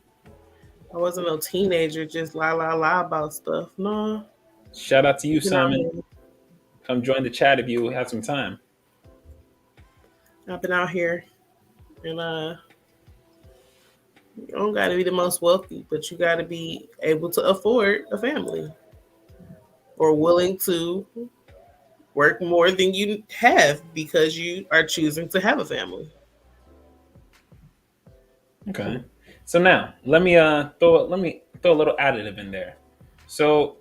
I wasn't no teenager just lie about stuff. No. Shout out to you, Simon. Come join the chat if you have some time. I've been out here and you don't got to be the most wealthy, but you got to be able to afford a family or willing to work more than you have because you are choosing to have a family. Okay. So now let me throw a little additive in there. So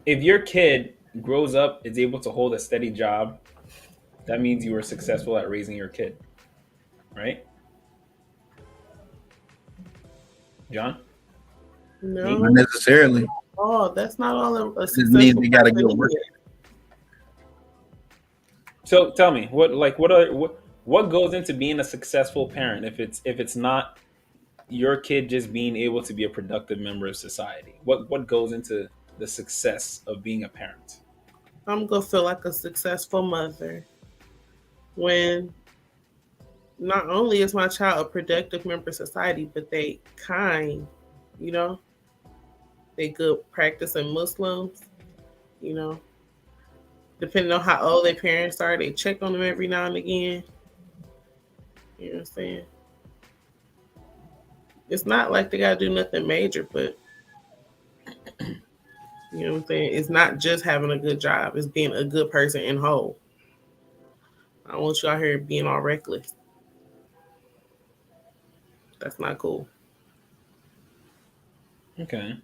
if your kid grows up, is able to hold a steady job that means you were successful at raising your kid, right? John? No, Not necessarily. oh, that's not all a It just means successful you got to person go work. is. So tell me, what goes into being a successful parent if it's not your kid just being able to be a productive member of society? What goes into the success of being a parent? I'm gonna feel like a successful mother when not only is my child a productive member of society, but they kind, you know, they good practicing Muslims, you know. Depending on how old their parents are, they check on them every now and again. You know what I'm saying? It's not like they gotta do nothing major, but you know what I'm saying? It's not just having a good job, it's being a good person in whole. I don't want you out here being all reckless. That's not cool. Okay.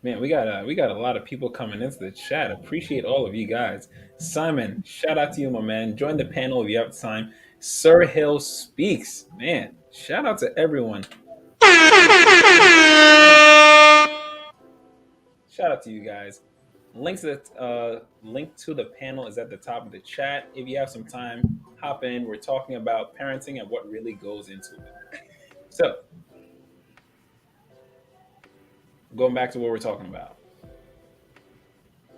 Man, we got a lot of people coming into the chat. Appreciate all of you guys. Simon, shout out to you, my man. Join the panel if you have time. Sir Hill speaks. Man, shout out to everyone. Shout out to you guys. Link to the panel is at the top of the chat. If you have some time, hop in. We're talking about parenting and what really goes into it. So, going back to what we're talking about.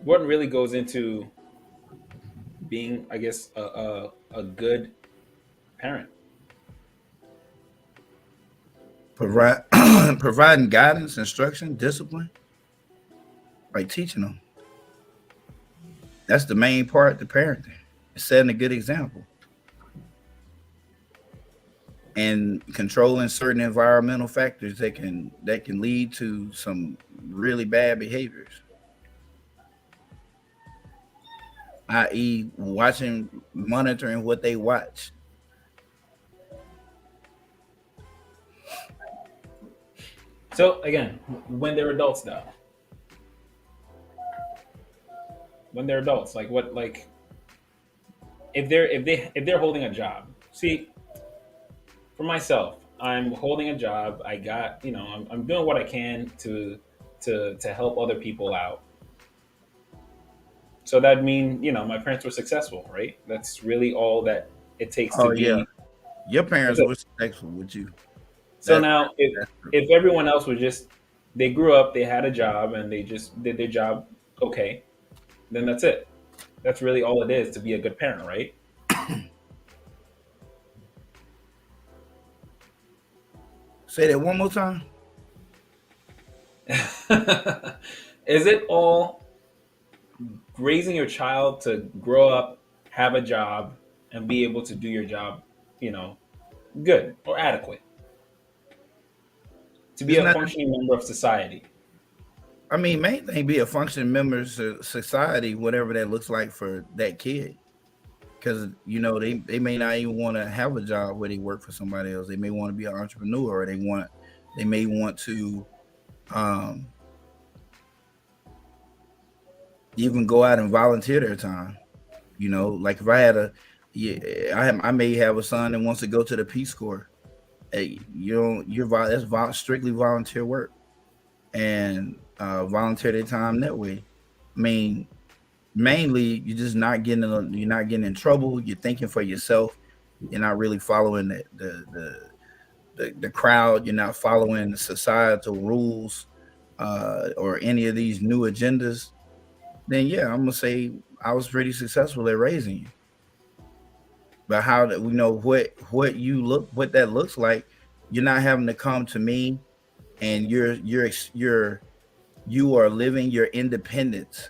What really goes into being, I guess, a good parent? Providing guidance, instruction, discipline, like teaching them. That's the main part to parenting. Setting a good example and controlling certain environmental factors that can lead to some really bad behaviors, i.e., monitoring what they watch. So again, when they're adults, though, like if they're holding a job. See, for myself, I'm holding a job. I got, I'm doing what I can to help other people out. So that means, my parents were successful, right? That's really all that it takes to be. Yeah. Your parents were successful with you. So now, if everyone else was just, they grew up, they had a job, and they just did their job okay, then that's it. That's really all it is to be a good parent, right? Say that one more time. Is it all raising your child to grow up, have a job, and be able to do your job, good or adequate? To be a functioning member of society. I mean, main thing, be a functioning member of society, whatever that looks like for that kid. Because, they may not even want to have a job where they work for somebody else. They may want to be an entrepreneur, or they may want to even go out and volunteer their time. Like if I had I may have a son that wants to go to the Peace Corps. Hey, that's strictly volunteer work, and volunteer their time that way. I mean, mainly you're just not getting in trouble. You're thinking for yourself. You're not really following the crowd. You're not following the societal rules or any of these new agendas. Then yeah, I'm gonna say I was pretty successful at raising you. But how that we know what that looks like, you're not having to come to me, and you are living your independence,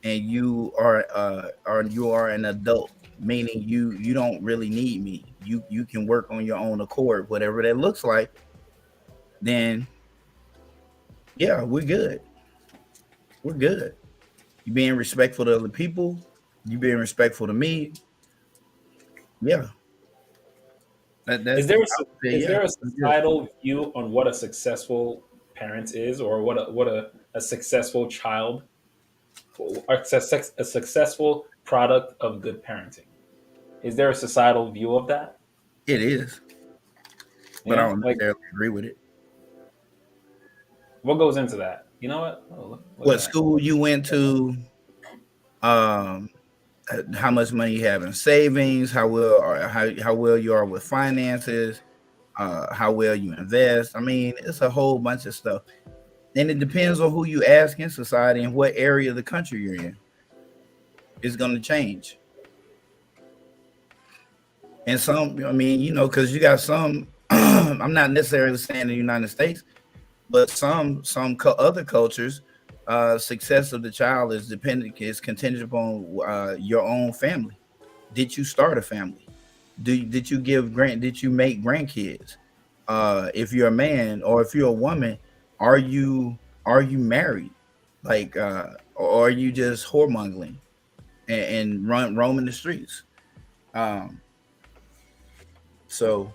and you are an adult, meaning you don't really need me. You can work on your own accord, whatever that looks like. Then yeah, we're good. We're good. You being respectful to other people, you being respectful to me. Yeah. Is there a societal view on what a successful parent is, or what a successful child, or a successful product of good parenting? Is there a societal view of that? It is, but I don't necessarily agree with it. What goes into that? You know what? Look What school you went to? How much money you have in savings? How well you are with finances? How well you invest? I mean, it's a whole bunch of stuff, and it depends on who you ask in society and what area of the country you're in. It's going to change. And some, I mean, you know, because you got some. I'm not necessarily saying the United States, but some other cultures, success of the child is contingent upon your own family. Did you start a family? Did you make grandkids? If you're a man or if you're a woman, are you married? Like, or are you just whoremongering and roaming the streets? So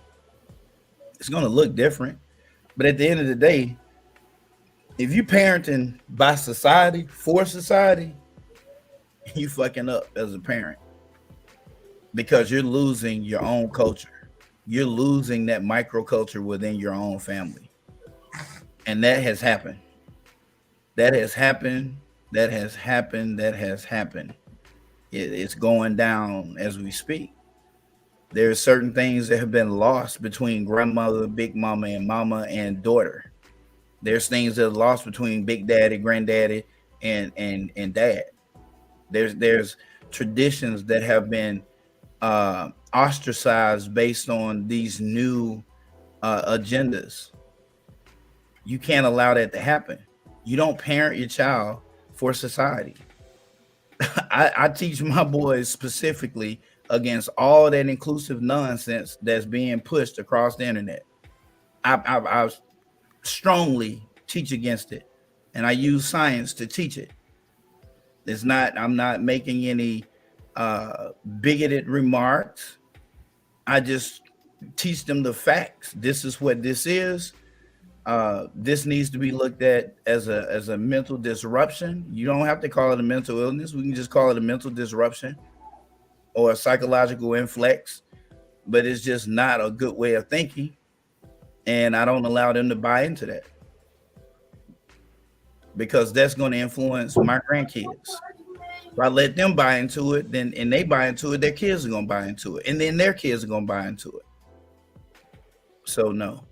it's gonna look different, but at the end of the day, if you parenting by society, for society, you fucking up as a parent because you're losing your own culture. You're losing that microculture within your own family. And that has happened. That has happened. It's going down as we speak. There are certain things that have been lost between grandmother, big mama, and mama and daughter. There's things that are lost between big daddy, granddaddy, and dad. There's traditions that have been ostracized based on these new agendas. You can't allow that to happen. You don't parent your child for society. I teach my boys specifically against all that inclusive nonsense that's being pushed across the internet. I strongly teach against it, and I use science to teach it. I'm not making any bigoted remarks. I just teach them the facts. This is what this is. This needs to be looked at as a mental disruption. You don't have to call it a mental illness. We can just call it a mental disruption or a psychological inflex, but it's just not a good way of thinking. And I don't allow them to buy into that because that's going to influence my grandkids. If I let them buy into it, and they buy into it, their kids are going to buy into it, and then their kids are going to buy into it. So no.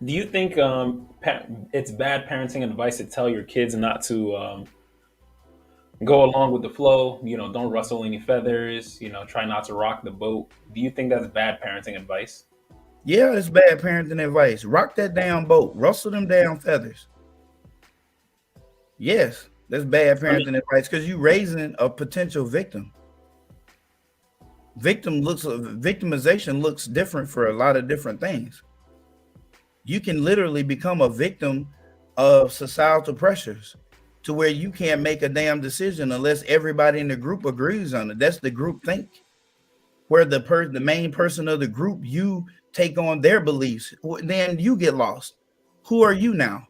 Do you think it's bad parenting advice to tell your kids not to go along with the flow? You know, don't rustle any feathers. You know, try not to rock the boat. Do you think that's bad parenting advice? Yeah, it's bad parenting advice. Rock that damn boat. Rustle them damn feathers. Yes, that's bad parenting advice because you're raising a potential victim. Victimization looks different for a lot of different things. You can literally become a victim of societal pressures to where you can't make a damn decision unless everybody in the group agrees on it. That's the group think, where the main person of the group, you take on their beliefs, then you get lost. Who are you now?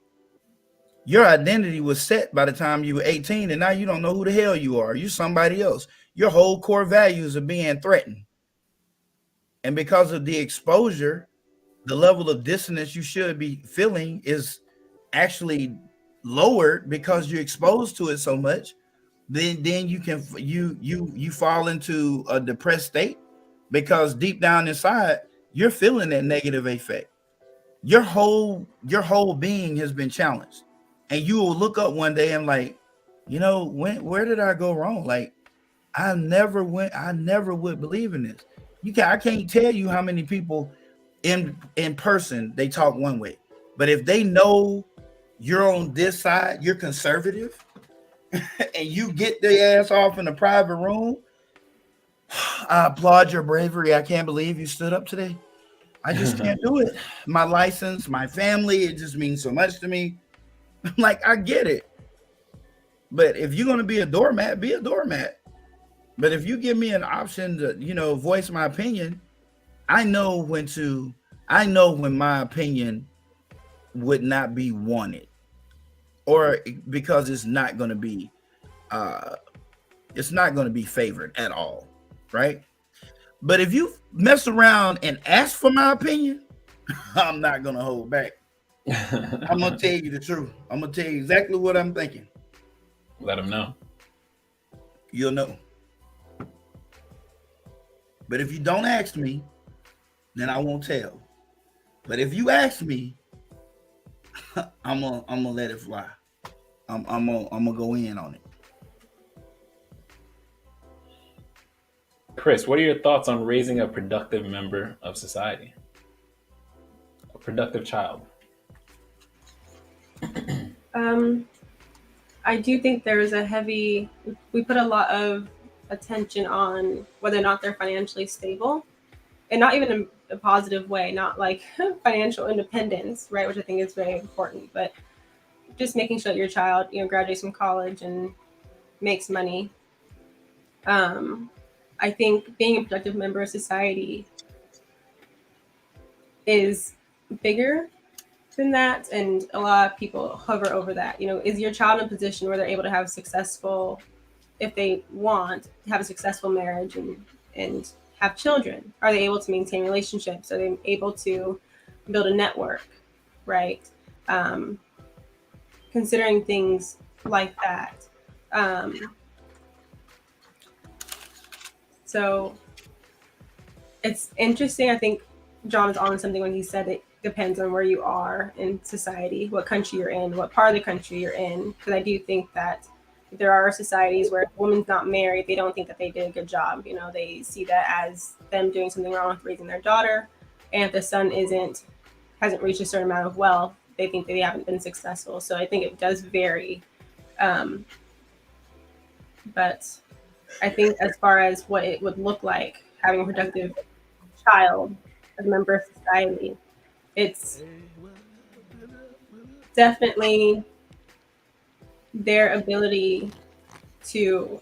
Your identity was set by the time you were 18, and now you don't know who the hell you are. You're somebody else. Your whole core values are being threatened. And because of the exposure, the level of dissonance you should be feeling is actually lowered because you're exposed to it so much. Then you fall into a depressed state because deep down inside you're feeling that negative effect. Your whole being has been challenged, and you will look up one day and like, you know, where did I go wrong? Like, I never would believe in this. I can't tell you how many people in person they talk one way, but if they know you're on this side, you're conservative, and you get their ass off in a private room, I applaud your bravery. I can't believe you stood up today. I just can't do it. My license, my family, it just means so much to me. Like, I get it, but if you're going to be a doormat, be a doormat. But if you give me an option to, you know, voice my opinion, I know when my opinion would not be wanted, or because it's not going to be favored at all, right? But if you mess around and ask for my opinion, I'm not gonna hold back. I'm gonna tell you the truth. I'm gonna tell you exactly what I'm thinking. Let them know. You'll know. But if you don't ask me, then I won't tell. But if you ask me, I'm gonna let it fly. I'm gonna go in on it. Chris, what are your thoughts on raising a productive member of society? A productive child. I do think there is we put a lot of attention on whether or not they're financially stable, and not even in a positive way, not like financial independence, right? Which I think is very important, but just making sure that your child, graduates from college and makes money. I think being a productive member of society is bigger than that, and a lot of people hover over that. Is your child in a position where they're able to have if they want to have a successful marriage and have children? Are they able to maintain relationships? Are they able to build a network, right? Considering things like that. So it's interesting. I think John is on something when he said it depends on where you are in society, what country you're in, what part of the country you're in. Because I do think that there are societies where if a woman's not married, they don't think that they did a good job. They see that as them doing something wrong with raising their daughter. And if the son hasn't reached a certain amount of wealth, they think that they haven't been successful. So I think it does vary. But I think as far as what it would look like having a productive child as a member of society, it's definitely their ability to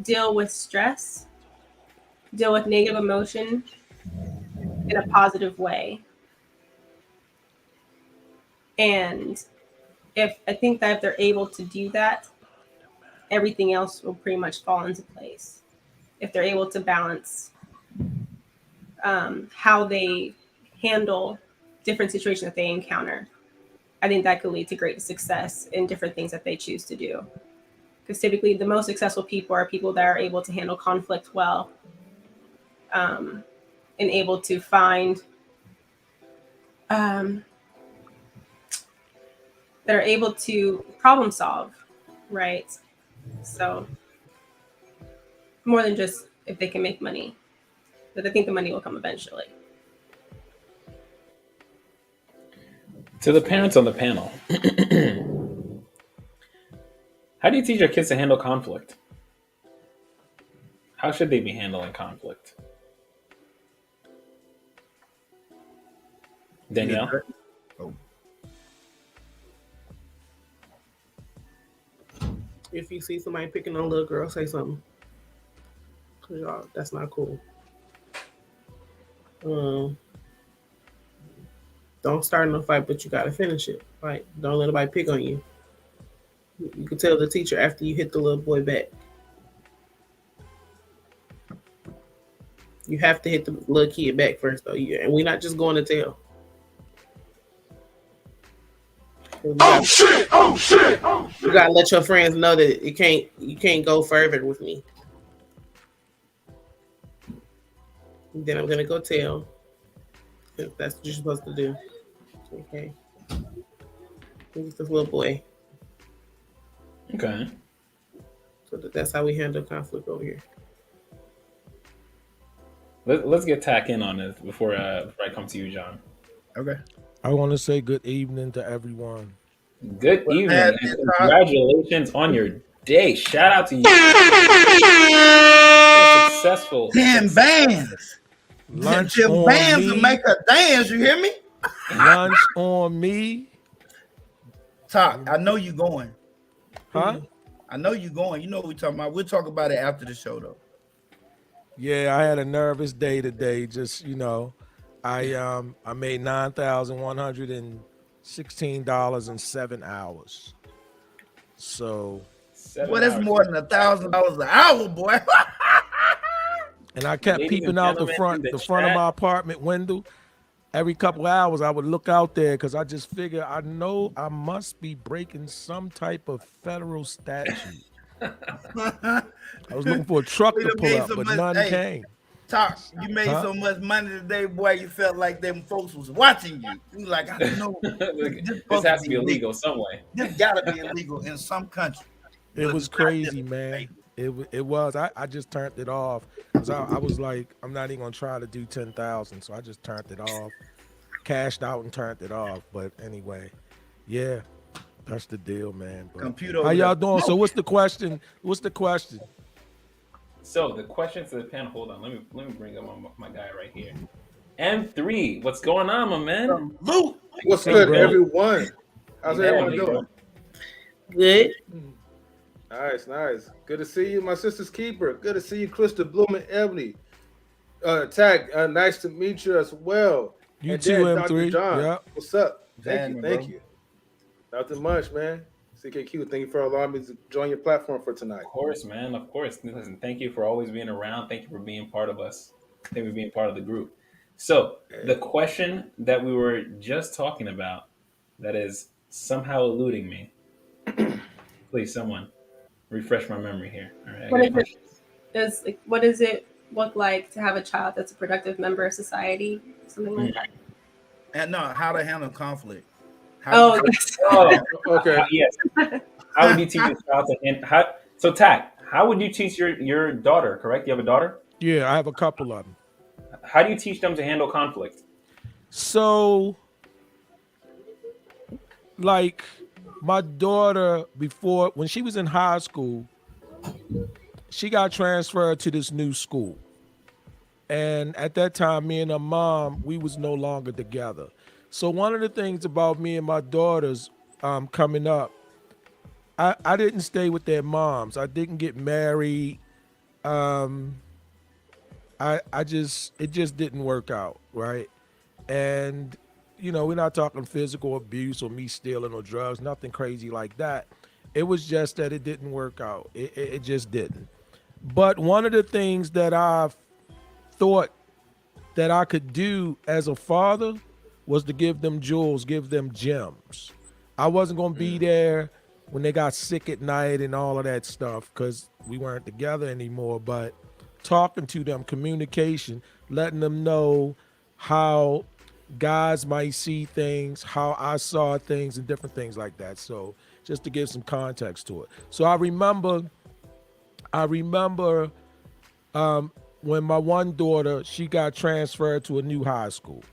deal with stress, deal with negative emotion in a positive way. And I think that if they're able to do that, everything else will pretty much fall into place. If they're able to balance how they handle different situations that they encounter, I think that could lead to great success in different things that they choose to do. Because typically the most successful people are people that are able to handle conflict well, and able to find that are able to problem solve, right? So more than just if they can make money, but I think the money will come eventually. To the parents on the panel, how do you teach your kids to handle conflict? How should they be handling conflict? Danielle? If you see somebody picking on a little girl, say something. Cause y'all, that's not cool. Don't start in a fight, but you gotta finish it. Right? Don't let nobody pick on you. You can tell the teacher after you hit the little boy back. You have to hit the little kid back first, though. And we're not just going to tell. Oh shit! Oh shit! Oh shit! You gotta let your friends know that you can't go further with me. And then I'm gonna go tell. If that's what you're supposed to do. Okay. He's this little boy. Okay. So that's how we handle conflict over here. Let's get tack in on this before I come to you, John. Okay. I want to say good evening to everyone. Good evening and congratulations on your day. Shout out to you. Successful. 10 bands. Lunch 10 on bands me. to make a dance. You hear me? Lunch on me. Talk. I know you going. Huh? I know you going. You know what we're talking about. We'll talk about it after the show, though. Yeah, I had a nervous day today. Just I made $9,116 in 7 hours. So, Well, that's more than $1,000 an hour, boy. And I kept Ladies peeping and out the gentlemen in front of chat, my apartment window. Every couple hours, I would look out there because I just figure I know I must be breaking some type of federal statute. I was looking for a truck to pull up, but none came. Talk, you made Huh? so much money today, boy. You felt like them folks was watching you. You like, I know this has to be illegal some way. This gotta be illegal in some country. It But was it's not crazy, this, man. baby. It was. I just turned it off because I was like, I'm not even gonna try to do 10,000, so I just turned it off, cashed out and turned it off. But anyway, yeah, that's the deal, man. But Computer how over y'all there. doing? So what's the question? What's the question? So the question to the panel. Hold on. Let me bring up my guy right here. M3, what's going on, my man? Luke. What's Hey, good, bro. everyone? How's Yeah, everyone hey, doing? Good. Nice. Good to see you, my sister's keeper. Good to see you, Krista Bloom and Ebony. Tag, nice to meet you as well. You and too, then M3. Dr. John, Yeah. what's up? Thank Thank you. Nothing much, man. CKQ, thank you for allowing me to join your platform for tonight. Of course, man. Of course. Listen, thank you for always being around. Thank you for being part of us. Thank you for being part of the group. So the question that we were just talking about that is somehow eluding me. Please, someone refresh my memory here. All right. What does it look like to have a child that's a productive member of society? Something like that. And no, how to handle conflict. Oh, yes. Okay. Yes. How would you teach your child to handle? So, Tack, how would you teach your daughter? Correct? You have a daughter. Yeah, I have a couple of them. How do you teach them to handle conflict? So, like my daughter, before when she was in high school, she got transferred to this new school. And at that time, me and her mom, we was no longer together. So one of the things about me and my daughters coming up, I didn't stay with their moms. I didn't get married. It just didn't work out, right? And we're not talking physical abuse or me stealing or drugs, nothing crazy like that. It was just that it didn't work out. It just didn't. But one of the things that I thought that I could do as a father was to give them jewels, give them gems. I wasn't going to be there when they got sick at night and all of that stuff because we weren't together anymore, but talking to them, communication, letting them know how guys might see things, how I saw things and different things like that. So just to give some context to it. So I remember when my one daughter, she got transferred to a new high school.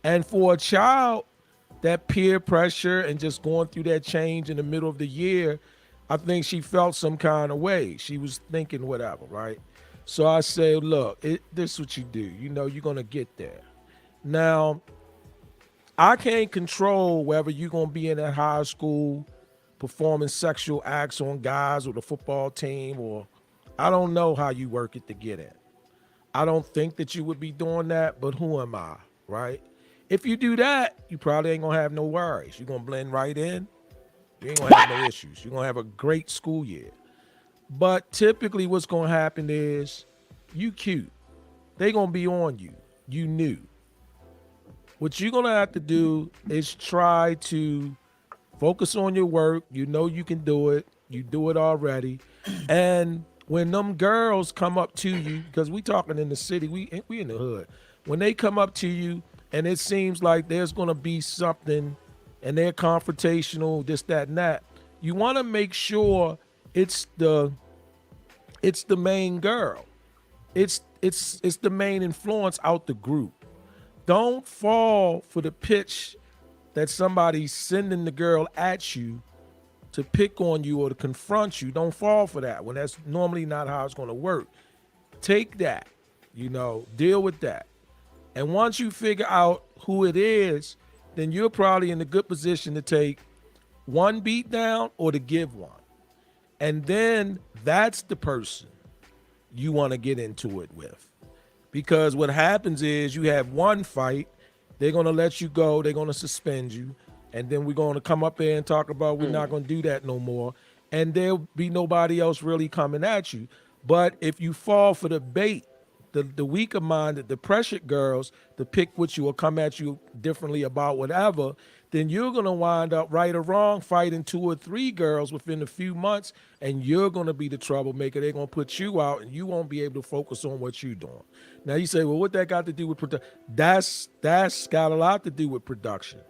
And for a child, that peer pressure and just going through that change in the middle of the year, I think she felt some kind of way. She was thinking whatever, right? So I say, look, this is what you do. You're going to get there. Now, I can't control whether you're going to be in that high school performing sexual acts on guys or the football team, or I don't know how you work it to get in. I don't think that you would be doing that, but who am I, right? If you do that, you probably ain't going to have no worries. You're going to blend right in. You ain't going to have no issues. You're going to have a great school year. But typically what's going to happen is you cute. They going to be on you. You new. What you're going to have to do is try to focus on your work. You know you can do it. You do it already. And when them girls come up to you, because we talking in the city, we in the hood. When they come up to you and it seems like there's going to be something and they're confrontational, this, that, and that, you want to make sure it's the main girl. It's the main influence out the group. Don't fall for the pitch that somebody's sending the girl at you to pick on you or to confront you. Don't fall for that when that's normally not how it's going to work. Take that, deal with that. And once you figure out who it is, then you're probably in a good position to take one beat down or to give one. And then that's the person you want to get into it with. Because what happens is you have one fight, they're going to let you go, they're going to suspend you, and then we're going to come up here and talk about we're not going to do that no more, and there'll be nobody else really coming at you. But if you fall for the bait the weaker minded, the pressured girls to pick with you or come at you differently about whatever, then you're going to wind up, right or wrong, fighting 2 or 3 girls within a few months, and you're going to be the troublemaker. They're going to put you out, and you won't be able to focus on what you're doing. Now you say, well, what that got to do with production? That's got a lot to do with production.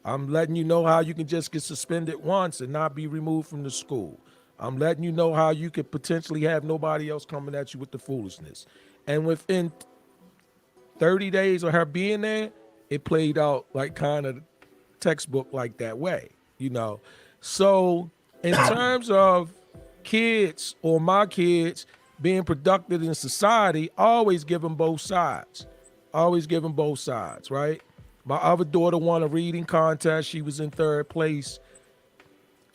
I'm letting you know how you can just get suspended once and not be removed from the school. I'm letting you know how you could potentially have nobody else coming at you with the foolishness. And within 30 days of her being there, it played out like kind of textbook like that way, you know. So in terms of kids or my kids being productive in society, I always give them both sides. Always give them both sides, right? My other daughter won a reading contest. She was in 3rd place.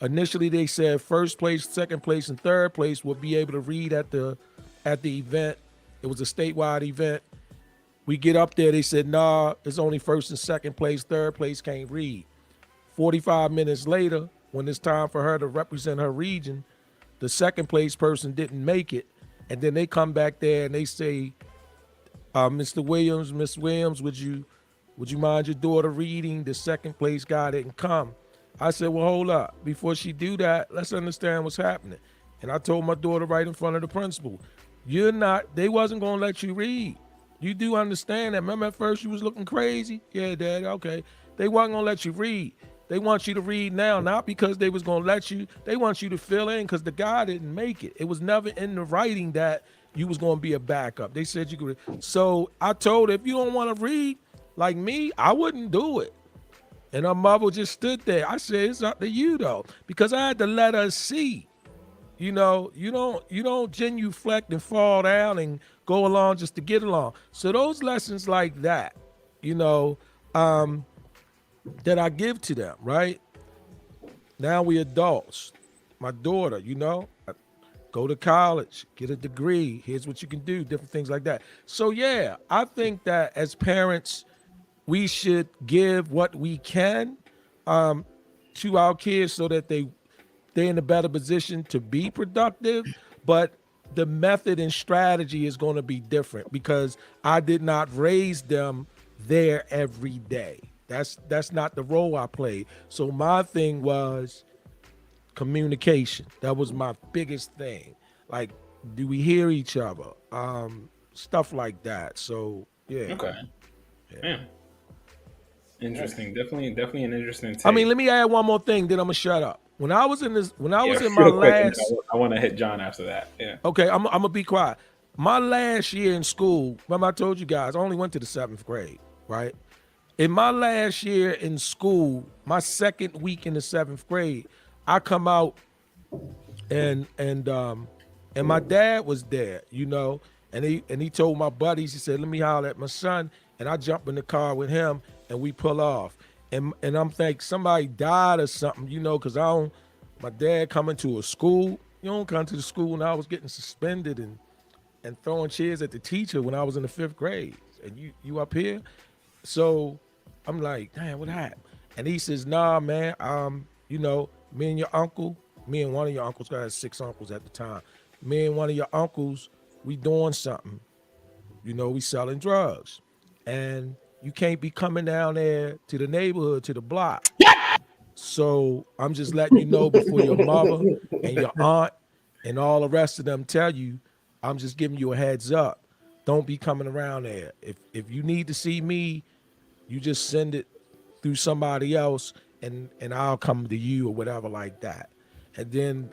Initially, they said 1st place, 2nd place, and 3rd place would be able to read at the event. It was a statewide event. We get up there, they said, nah, it's only 1st and 2nd place, 3rd place can't read. 45 minutes later, when it's time for her to represent her region, the 2nd place person didn't make it. And then they come back there and they say, Mr. Williams, Miss Williams, would you mind your daughter reading? The 2nd place guy didn't come. I said, well, hold up. Before she do that, let's understand what's happening. And I told my daughter right in front of the principal, they wasn't going to let you read. You do understand that. Remember at first you was looking crazy? Yeah, Dad, okay. They wasn't going to let you read. They want you to read now, not because they was going to let you. They want you to fill in because the guy didn't make it. It was never in the writing that you was going to be a backup. They said you could. So I told her, if you don't want to read like me, I wouldn't do it. And her mother just stood there. I said, it's up to you though, because I had to let her see. You know, you don't genuflect and fall down and go along just to get along. So those lessons like that, you know, that I give to them, right? Now we adults. My daughter, you know, go to college, get a degree. Here's what you can do, different things like that. So yeah, I think that as parents, we should give what we can to our kids so that they're in a better position to be productive. But the method and strategy is going to be different because I did not raise them there every day. That's not the role I played. So my thing was communication. That was my biggest thing. Like, do we hear each other? Stuff like that. So yeah. Okay. Yeah. Interesting. Definitely an interesting take. I mean, let me add one more thing, then I'm gonna shut up. When I was in my real quick, last, I want to hit John after that. Yeah. Okay, I'm gonna be quiet. My last year in school, remember I told you guys, I only went to the 7th grade, right? In my last year in school, my 2nd week in the 7th grade, I come out and my dad was there, you know, and he told my buddies, he said, let me holler at my son, and I jump in the car with him and we pull off. And I'm thinking somebody died or something, you know, because my dad coming to a school, you don't come to the school, and I was getting suspended and throwing chairs at the teacher when I was in the 5th grade. And you up here? So I'm like, damn, what happened? And he says, nah, man, you know, me and one of your uncles, I had 6 uncles at the time. Me and one of your uncles, we doing something. You know, we selling drugs. And you can't be coming down there to the neighborhood, to the block. So I'm just letting you know before your mother and your aunt and all the rest of them tell you, I'm just giving you a heads up. Don't be coming around there. If you need to see me, you just send it through somebody else and I'll come to you or whatever like that. And then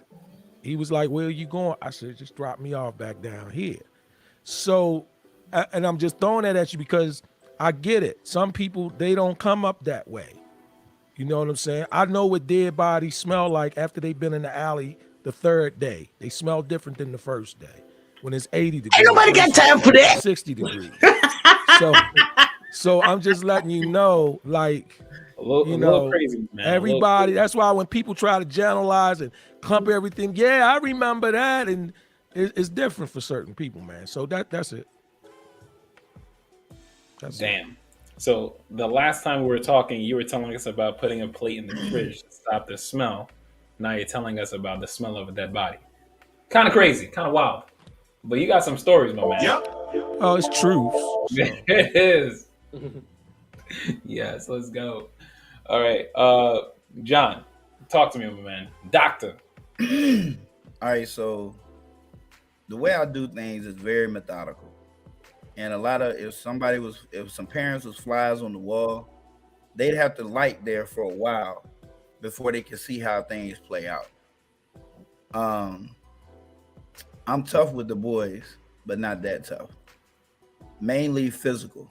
he was like, where are you going? I said, just drop me off back down here. So, and I'm just throwing that at you because I get it. Some people, they don't come up that way. You know what I'm saying? I know what dead bodies smell like after they've been in the alley the 3rd day. They smell different than the 1st day when it's 80 degrees. Ain't nobody got time for that. 60 degrees. So I'm just letting you know, like, a little crazy, man. Everybody, that's why when people try to generalize and clump everything, yeah, I remember that. And it's different for certain people, man. So that's it. Damn. So the last time we were talking, you were telling us about putting a plate in the fridge to stop the smell. Now you're telling us about the smell of a dead body. Kind of crazy, kind of wild. But you got some stories, my man. Yep. Oh, it's truth. It is. Yes, let's go. All right. John, talk to me, my man. Doctor. All right, so the way I do things is very methodical. And a lot of if some parents was flies on the wall, they'd have to light there for a while before they can see how things play out. I'm tough with the boys, but not that tough. Mainly physical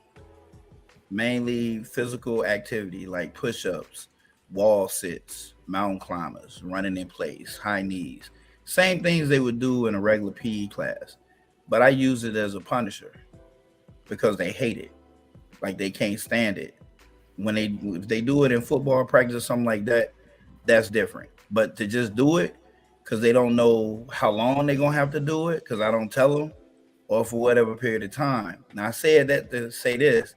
activity like push-ups, wall sits, mountain climbers, running in place, high knees. Same things they would do in a regular PE class, but I use it as a punisher because they hate it. Like they can't stand it. If they do it in football practice or something like that, that's different. But to just do it because they don't know how long they're gonna have to do it, because I don't tell them, or for whatever period of time. Now I said that to say this.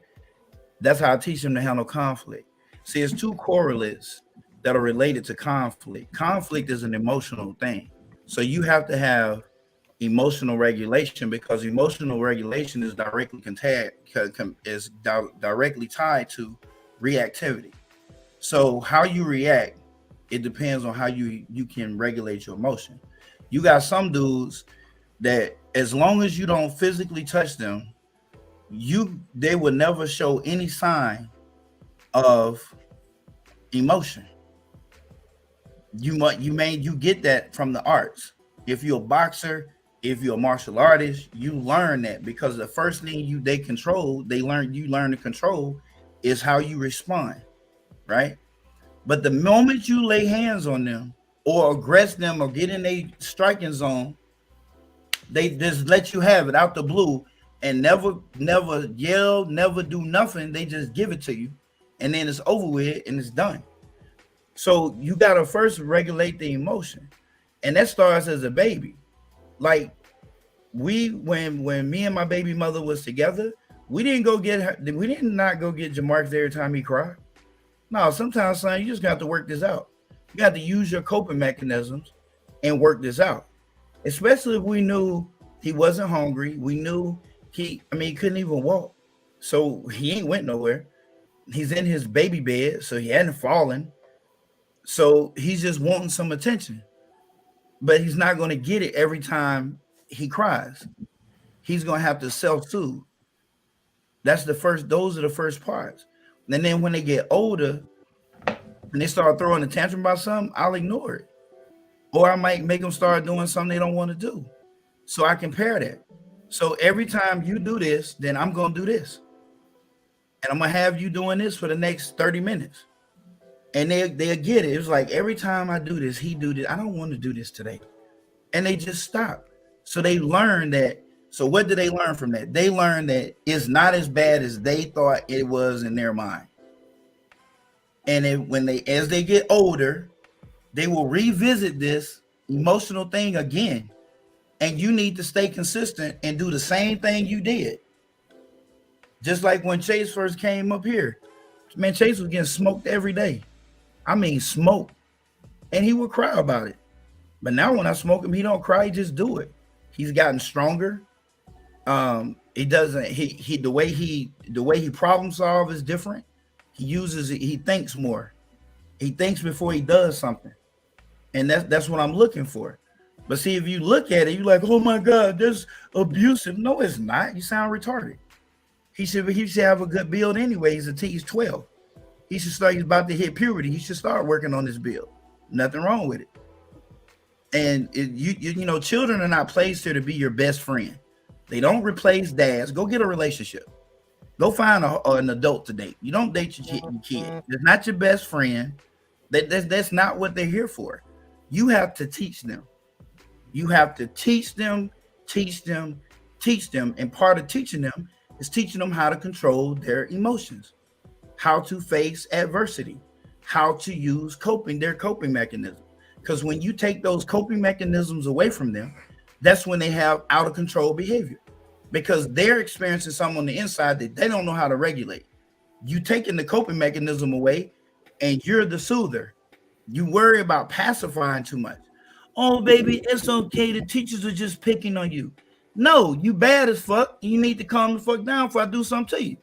That's how I teach them to handle conflict. See, it's two correlates that are related to conflict. Conflict is an emotional thing. So you have to have emotional regulation, because emotional regulation is directly tied to reactivity. So how you react, it depends on how you can regulate your emotion. You got some dudes that as long as you don't physically touch them, they will never show any sign of emotion. You get that from the arts. If you're a boxer, if you're a martial artist, you learn that, because the first thing you learn to control is how you respond, right? But the moment you lay hands on them or aggress them or get in their striking zone, they just let you have it out the blue and never yell, never do nothing. They just give it to you, and then it's over with and it's done. So you gotta first regulate the emotion, and that starts as a baby. Like when me and my baby mother was together, we didn't not go get Jamarcus every time he cried. No, sometimes, son, you just got to work this out. You got to use your coping mechanisms and work this out. Especially if we knew he wasn't hungry. We knew he couldn't even walk. So he ain't went nowhere. He's in his baby bed, so he hadn't fallen. So he's just wanting some attention. But he's not going to get it every time he cries. He's going to have to self-soothe. Those are the first parts. And then when they get older and they start throwing a tantrum about something, I'll ignore it. Or I might make them start doing something they don't want to do. So I compare that. So every time you do this, then I'm going to do this. And I'm going to have you doing this for the next 30 minutes. And they'll get it. It's like every time I do this, he do this. I don't want to do this today. And they just stop. So they learn that. So what do they learn from that? They learn that it's not as bad as they thought it was in their mind. And as they get older, they will revisit this emotional thing again. And you need to stay consistent and do the same thing you did. Just like when Chase first came up here. Man, Chase was getting smoked every day. I mean, smoke. And he would cry about it. But now when I smoke him, he don't cry, he just do it. He's gotten stronger. The way he problem solve is different. He thinks more. He thinks before he does something. And that's what I'm looking for. But see, if you look at it, you're like, oh my God, that's abusive. No, it's not. You sound retarded. He should have a good build anyway. He's 12. He's about to hit puberty. He should start working on his build. Nothing wrong with it. And children are not placed here to be your best friend. They don't replace dads. Go get a relationship. Go find an adult to date. You don't date your kid. It's not your best friend. That's not what they're here for. You have to teach them. You have to teach them. And part of teaching them is teaching them how to control their emotions, how to face adversity, how to use their coping mechanism. Because when you take those coping mechanisms away from them, that's when they have out of control behavior, because they're experiencing something on the inside that they don't know how to regulate. You taking the coping mechanism away and you're the soother. You worry about pacifying too much. Oh, baby, it's okay. The teachers are just picking on you. No, you bad as fuck. You need to calm the fuck down before I do something to you.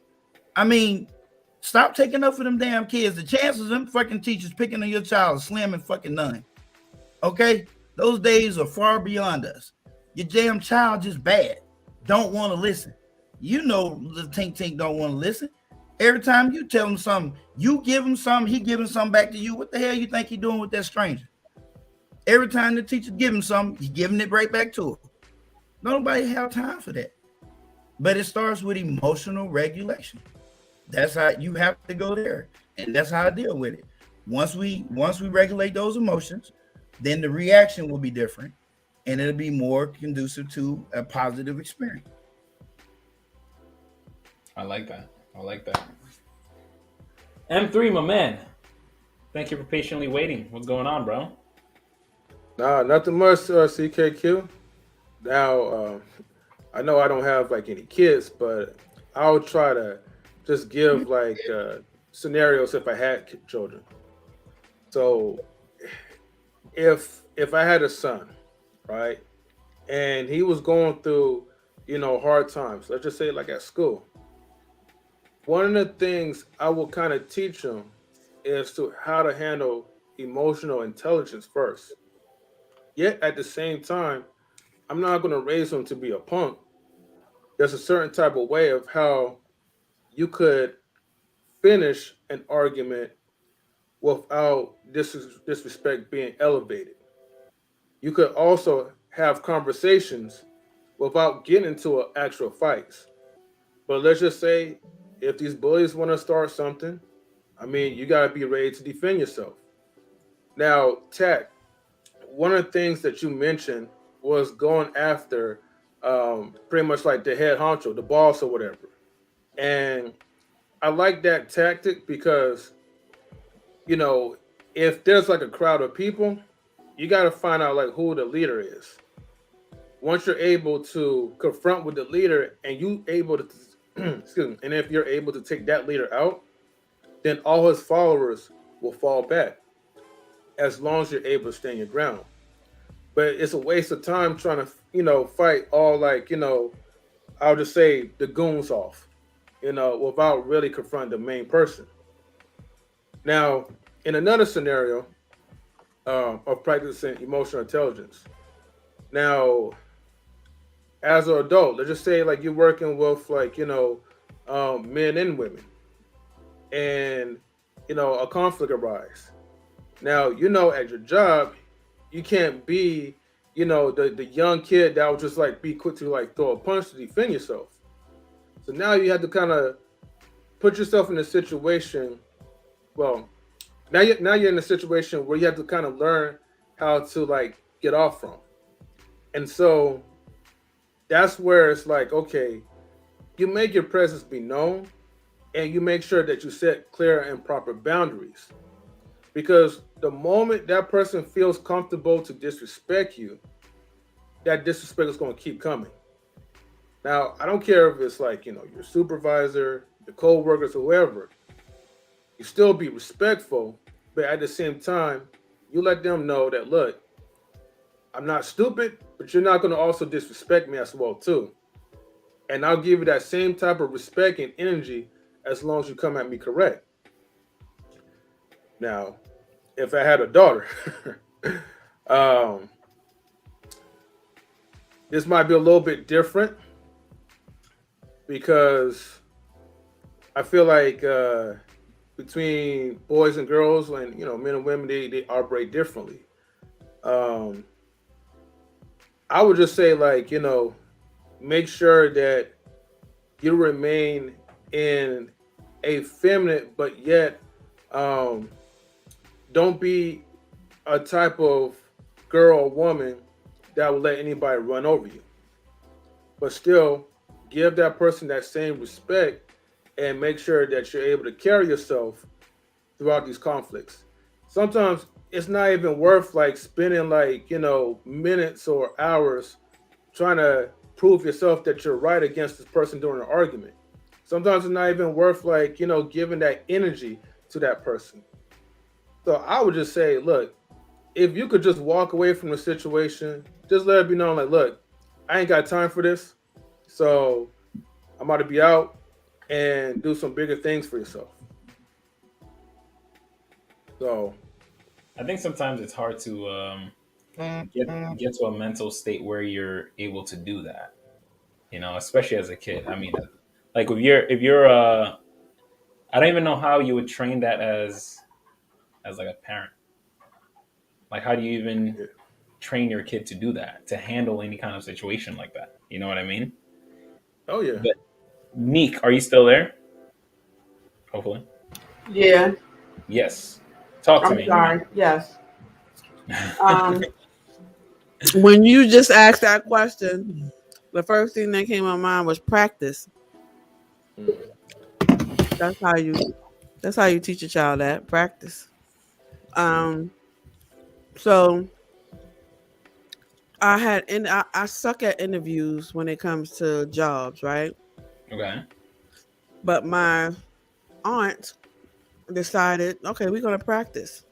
I mean, stop taking up for them damn kids. The chances of them fucking teachers picking on your child is slim and fucking none. Okay? Those days are far beyond us. Your damn child just bad. Don't want to listen. You know the tink don't want to listen. Every time you tell him something, you give him something, he giving something back to you. What the hell you think he doing with that stranger? Every time the teacher give him something, he's giving it right back to her. Nobody have time for that. But it starts with emotional regulation. That's how you have to go there. And that's how I deal with it. Once we regulate those emotions, then the reaction will be different and it'll be more conducive to a positive experience. I like that. M3, my man. Thank you for patiently waiting. What's going on, bro? Nah, nothing much, CKQ. Now, I know I don't have like any kids, but I'll try to just give like scenarios if I had children. So if I had a son, right, and he was going through, hard times, let's just say like at school, one of the things I will kind of teach him is to how to handle emotional intelligence first. Yet at the same time, I'm not going to raise him to be a punk. There's a certain type of way of how you could finish an argument without disrespect being elevated. You could also have conversations without getting into actual fights. But let's just say if these bullies want to start something, I mean, you got to be ready to defend yourself. Now, Tack, one of the things that you mentioned was going after pretty much like the head honcho, the boss or whatever. And I like that tactic because, if there's like a crowd of people, you got to find out like who the leader is. Once you're able to confront with the leader and you able to, excuse me, and if you're able to take that leader out, then all his followers will fall back as long as you're able to stand your ground. But it's a waste of time trying to, fight all like, I'll just say the goons off, without really confronting the main person. Now, in another scenario of practicing emotional intelligence, now, as an adult, let's just say like you're working with like, men and women and, a conflict arises. Now, at your job, you can't be, the young kid that will just like be quick to like throw a punch to defend yourself. So now you have to kind of put yourself in a situation. Well, now you're in a situation where you have to kind of learn how to like get off from. And so that's where it's like, okay, you make your presence be known and you make sure that you set clear and proper boundaries. Because the moment that person feels comfortable to disrespect you, that disrespect is going to keep coming. Now, I don't care if it's like, your supervisor, your co-workers, whoever. You still be respectful, but at the same time, you let them know that, look, I'm not stupid, but you're not going to also disrespect me as well, too. And I'll give you that same type of respect and energy as long as you come at me correct. Now, if I had a daughter, this might be a little bit different because I feel like between boys and girls and, men and women, they operate differently. I would just say like, make sure that you remain in a feminine, but yet don't be a type of girl or woman that will let anybody run over you. But still give that person that same respect and make sure that you're able to carry yourself throughout these conflicts. Sometimes it's not even worth like spending like, minutes or hours trying to prove yourself that you're right against this person during an argument. Sometimes it's not even worth like, giving that energy to that person. So I would just say, look, if you could just walk away from the situation, just let it be known like, look, I ain't got time for this. So I'm about to be out and do some bigger things for yourself. So I think sometimes it's hard to get to a mental state where you're able to do that. You know, especially as a kid. I mean, like if you're I don't even know how you would train that as like a parent. Like, how do you even train your kid to do that, to handle any kind of situation like that? You know what I mean? Oh yeah. But Neek, are you still there? Hopefully. Yeah. Yes. Talk to I'm me. sorry. Yes. When you just asked that question, the first thing that came to my mind was practice. That's how you teach a child that practice. So I suck at interviews when it comes to jobs, right? Okay. But my aunt decided, okay, we're gonna practice.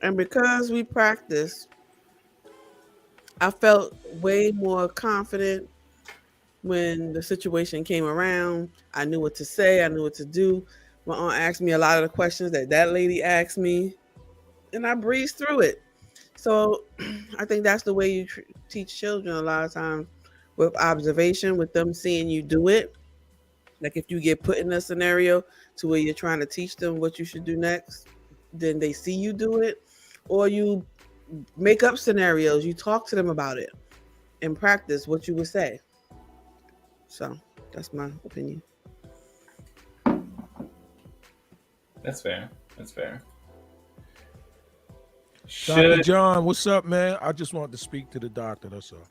And because we practiced, I felt way more confident when the situation came around. I knew what to say, I knew what to do. My aunt asked me a lot of the questions that lady asked me, and I breezed through it. So I think that's the way you teach children a lot of times, with observation, with them seeing you do it. Like if you get put in a scenario to where you're trying to teach them what you should do next, then they see you do it, or you make up scenarios, you talk to them about it and practice what you would say. So that's my opinion. That's fair. That's fair. Dr. John, what's up, man? I just wanted to speak to the doctor. That's all.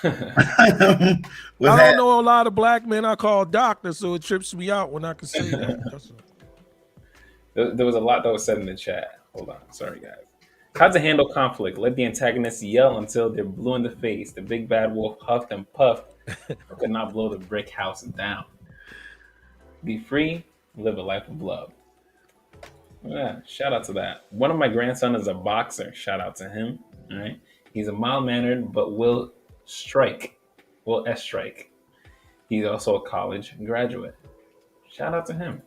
I don't know a lot of black men I call doctor, so it trips me out when I can say that. That's all. There was a lot that was said in the chat. Hold on. Sorry, guys. How to handle conflict. Let the antagonist yell until they're blue in the face. The big bad wolf huffed and puffed, but could not blow the brick house down. Be free. Live a life of love. Yeah, shout out to that. One of my grandsons is a boxer. Shout out to him. All right. He's a mild-mannered but will strike. Will strike. He's also a college graduate. Shout out to him.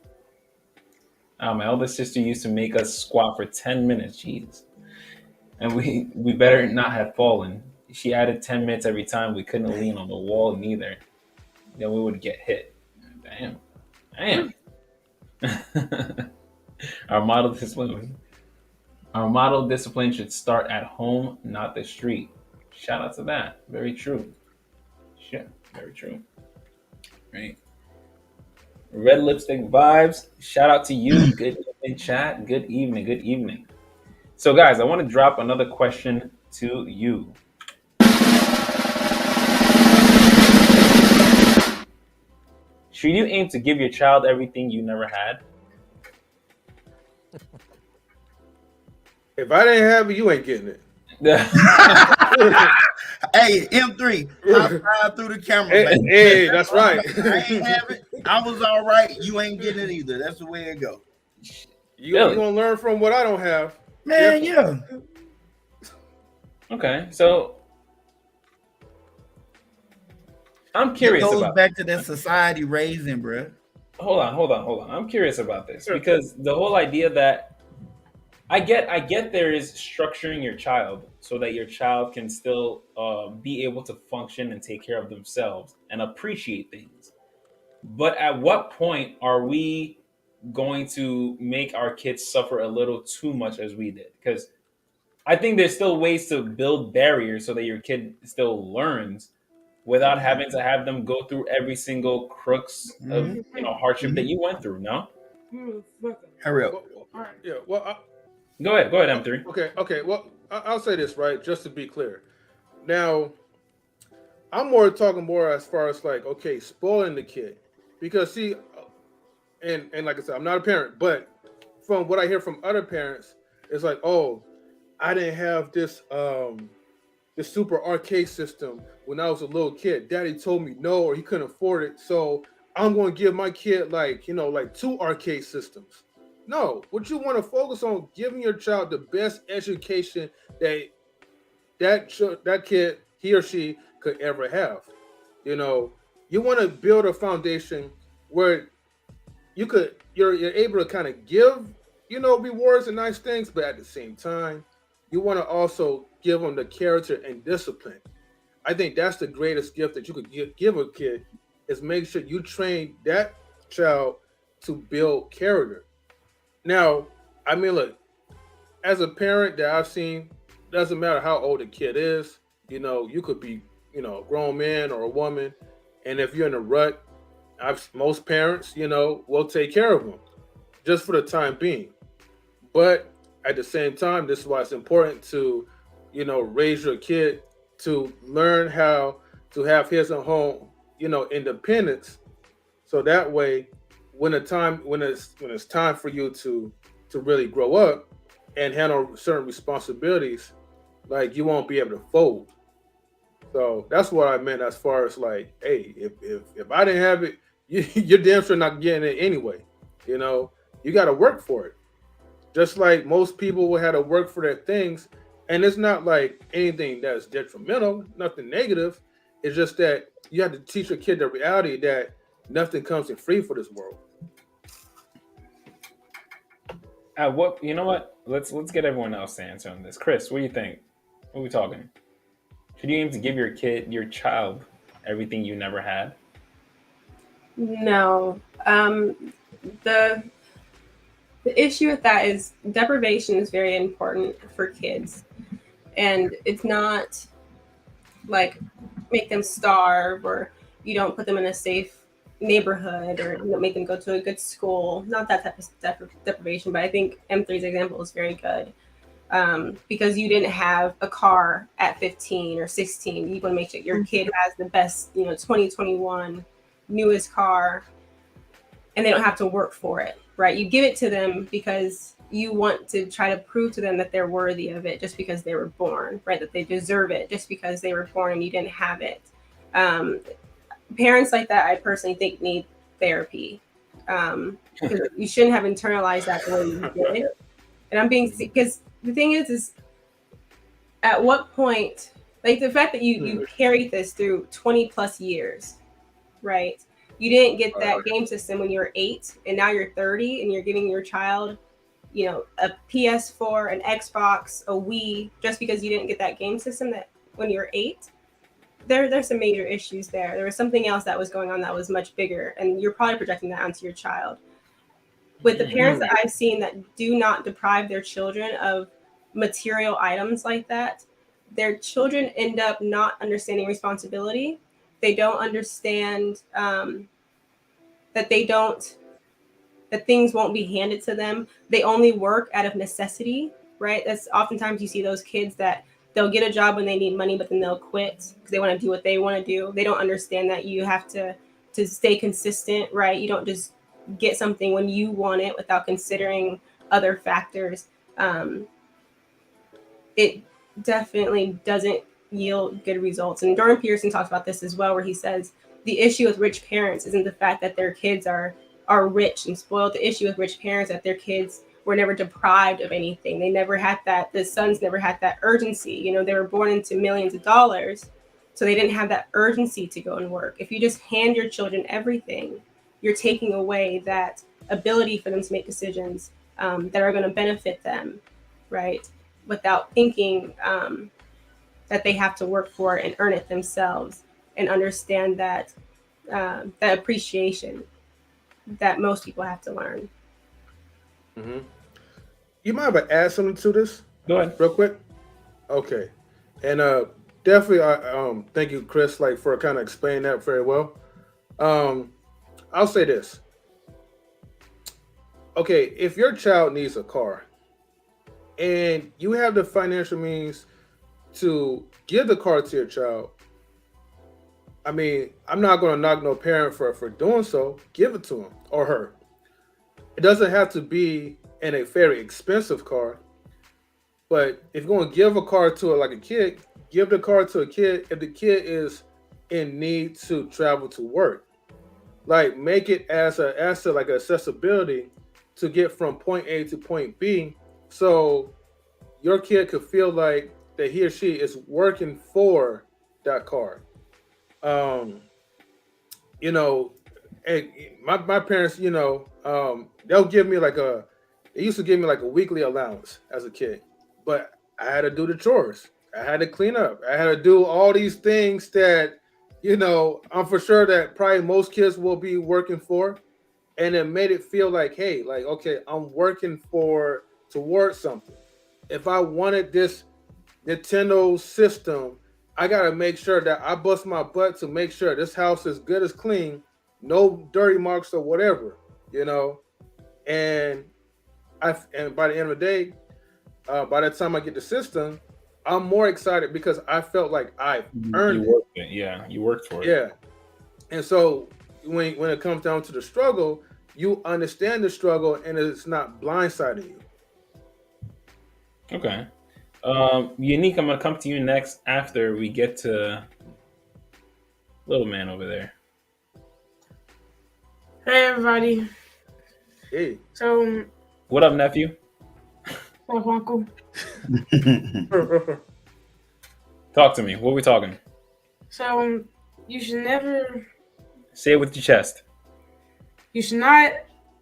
My eldest sister used to make us squat for 10 minutes. Jeez. And we better not have fallen. She added 10 minutes every time. We couldn't lean on the wall neither. Then we would get hit. Damn. Our model discipline should start at home, not the street. Shout out to that. Very true. Shit, very true. Right. Red lipstick vibes. Shout out to you. Good evening, chat. Good evening. Good evening. So, guys, I want to drop another question to you. Should you aim to give your child everything you never had? if I didn't have it, you ain't getting it. Hey, M3, high five through the camera. Hey, that's right. I ain't have it. I was all right. You ain't getting it either. That's the way it go. You gonna learn from what I don't have, man. Yeah. Okay, so I'm curious it goes about back to that society raising, bro. Hold on. I'm curious about this because the whole idea that I get there is structuring your child so that your child can still be able to function and take care of themselves and appreciate things. But at what point are we going to make our kids suffer a little too much as we did? Because I think there's still ways to build barriers so that your kid still learns without having to have them go through every single crux of hardship that you went through. No? Hurry up. All right. Yeah. Well, go ahead, M3. Okay. Well, I'll say this, right, just to be clear. Now, I'm talking more as far as like, okay, spoiling the kid, because see, and like I said, I'm not a parent, but from what I hear from other parents, it's like, oh, I didn't have this this super arcade system when I was a little kid. Daddy told me no, or he couldn't afford it, so I'm going to give my kid like 2 arcade systems. No, what you want to focus on, giving your child the best education that kid he or she could ever have. You know, you want to build a foundation where you're able to kind of give, rewards and nice things, but at the same time, you want to also give them the character and discipline. I think that's the greatest gift that you could give a kid, is make sure you train that child to build character. Now, I mean, look, as a parent that I've seen, doesn't matter how old a kid is, you could be, a grown man or a woman, and if you're in a rut, most parents, will take care of them just for the time being. But at the same time, this is why it's important to, raise your kid to learn how to have his own home, independence. So that way, when it's time for you to really grow up and handle certain responsibilities, like, you won't be able to fold. So that's what I meant as far as like, hey, if I didn't have it, you're damn sure not getting it anyway. You got to work for it. Just like most people will have to work for their things. And it's not like anything that's detrimental, nothing negative. It's just that you have to teach your kid the reality that nothing comes in free for this world. You know what? Let's get everyone else to answer on this. Chris, what do you think? What are we talking? Should you aim to give your child, everything you never had? No. The issue with that is deprivation is very important for kids. And it's not like make them starve, or you don't put them in a safe neighborhood, or make them go to a good school. Not that type of deprivation, but I think M3's example is very good. Because you didn't have a car at 15 or 16. You want to make sure your kid has the best, 2021 newest car, and they don't have to work for it, right? You give it to them because you want to try to prove to them that they're worthy of it just because they were born, right? That they deserve it just because they were born and you didn't have it. Parents like that, I personally think, need therapy. Because you shouldn't have internalized that the way you did. And because the thing is at what point, like the fact that you carried this through 20 plus years, right? You didn't get that game system when you were 8, and now you're 30 and you're giving your child, a PS4, an Xbox, a Wii, just because you didn't get that game system that when you were 8. There's some major issues there. There was something else that was going on that was much bigger, and you're probably projecting that onto your child. With the parents that I've seen that do not deprive their children of material items like that, their children end up not understanding responsibility. They don't understand that things won't be handed to them. They only work out of necessity, right? That's oftentimes you see those kids that they'll get a job when they need money, but then they'll quit because they want to do what they want to do. They don't understand that you have to stay consistent, right? You don't just get something when you want it without considering other factors. It definitely doesn't yield good results. And Jordan Peterson talks about this as well, where he says the issue with rich parents isn't the fact that their kids are rich and spoiled. The issue with rich parents is that their kids were never deprived of anything. They never had that. The sons never had that urgency. They were born into millions of dollars, so they didn't have that urgency to go and work. If you just hand your children everything, you're taking away that ability for them to make decisions that are going to benefit them, right? Without thinking that they have to work for it and earn it themselves, and understand that that appreciation that most people have to learn. Mm-hmm. You mind if I add something to this? Go ahead, real quick. Okay, and definitely, thank you, Chris, for kind of explaining that very well. I'll say this. Okay, if your child needs a car, and you have the financial means to give the car to your child, I mean, I'm not going to knock no parent for doing so. Give it to him or her. It doesn't have to be in a very expensive car, but if you're going to give a car to a kid, give the car to a kid if the kid is in need to travel to work. Make it as a accessibility to get from point A to point B, so your kid could feel like that he or she is working for that card. You know, and my parents, you know, they'll give me they used to give me like a weekly allowance as a kid, but I had to do the chores. I had to clean up. I had to do all these things that, you know, I'm for sure that probably most kids will be working for. And it made it feel like, hey, like, okay, I'm working towards something. If I wanted this Nintendo system, I gotta make sure that I bust my butt to make sure this house is good as clean, no dirty marks or whatever, you know. And by the end of the day, by the time I get the system, I'm more excited because I felt like I earned it. Yeah, you worked for it. Yeah. And so when it comes down to the struggle, you understand the struggle and it's not blindsiding you. Okay. Unique, I'm gonna come to you next after we get to little man over there. Hey everybody. Hey. So what up, nephew? What up, uncle? Talk to me. What are we talking? So you should never say it with your chest. You should not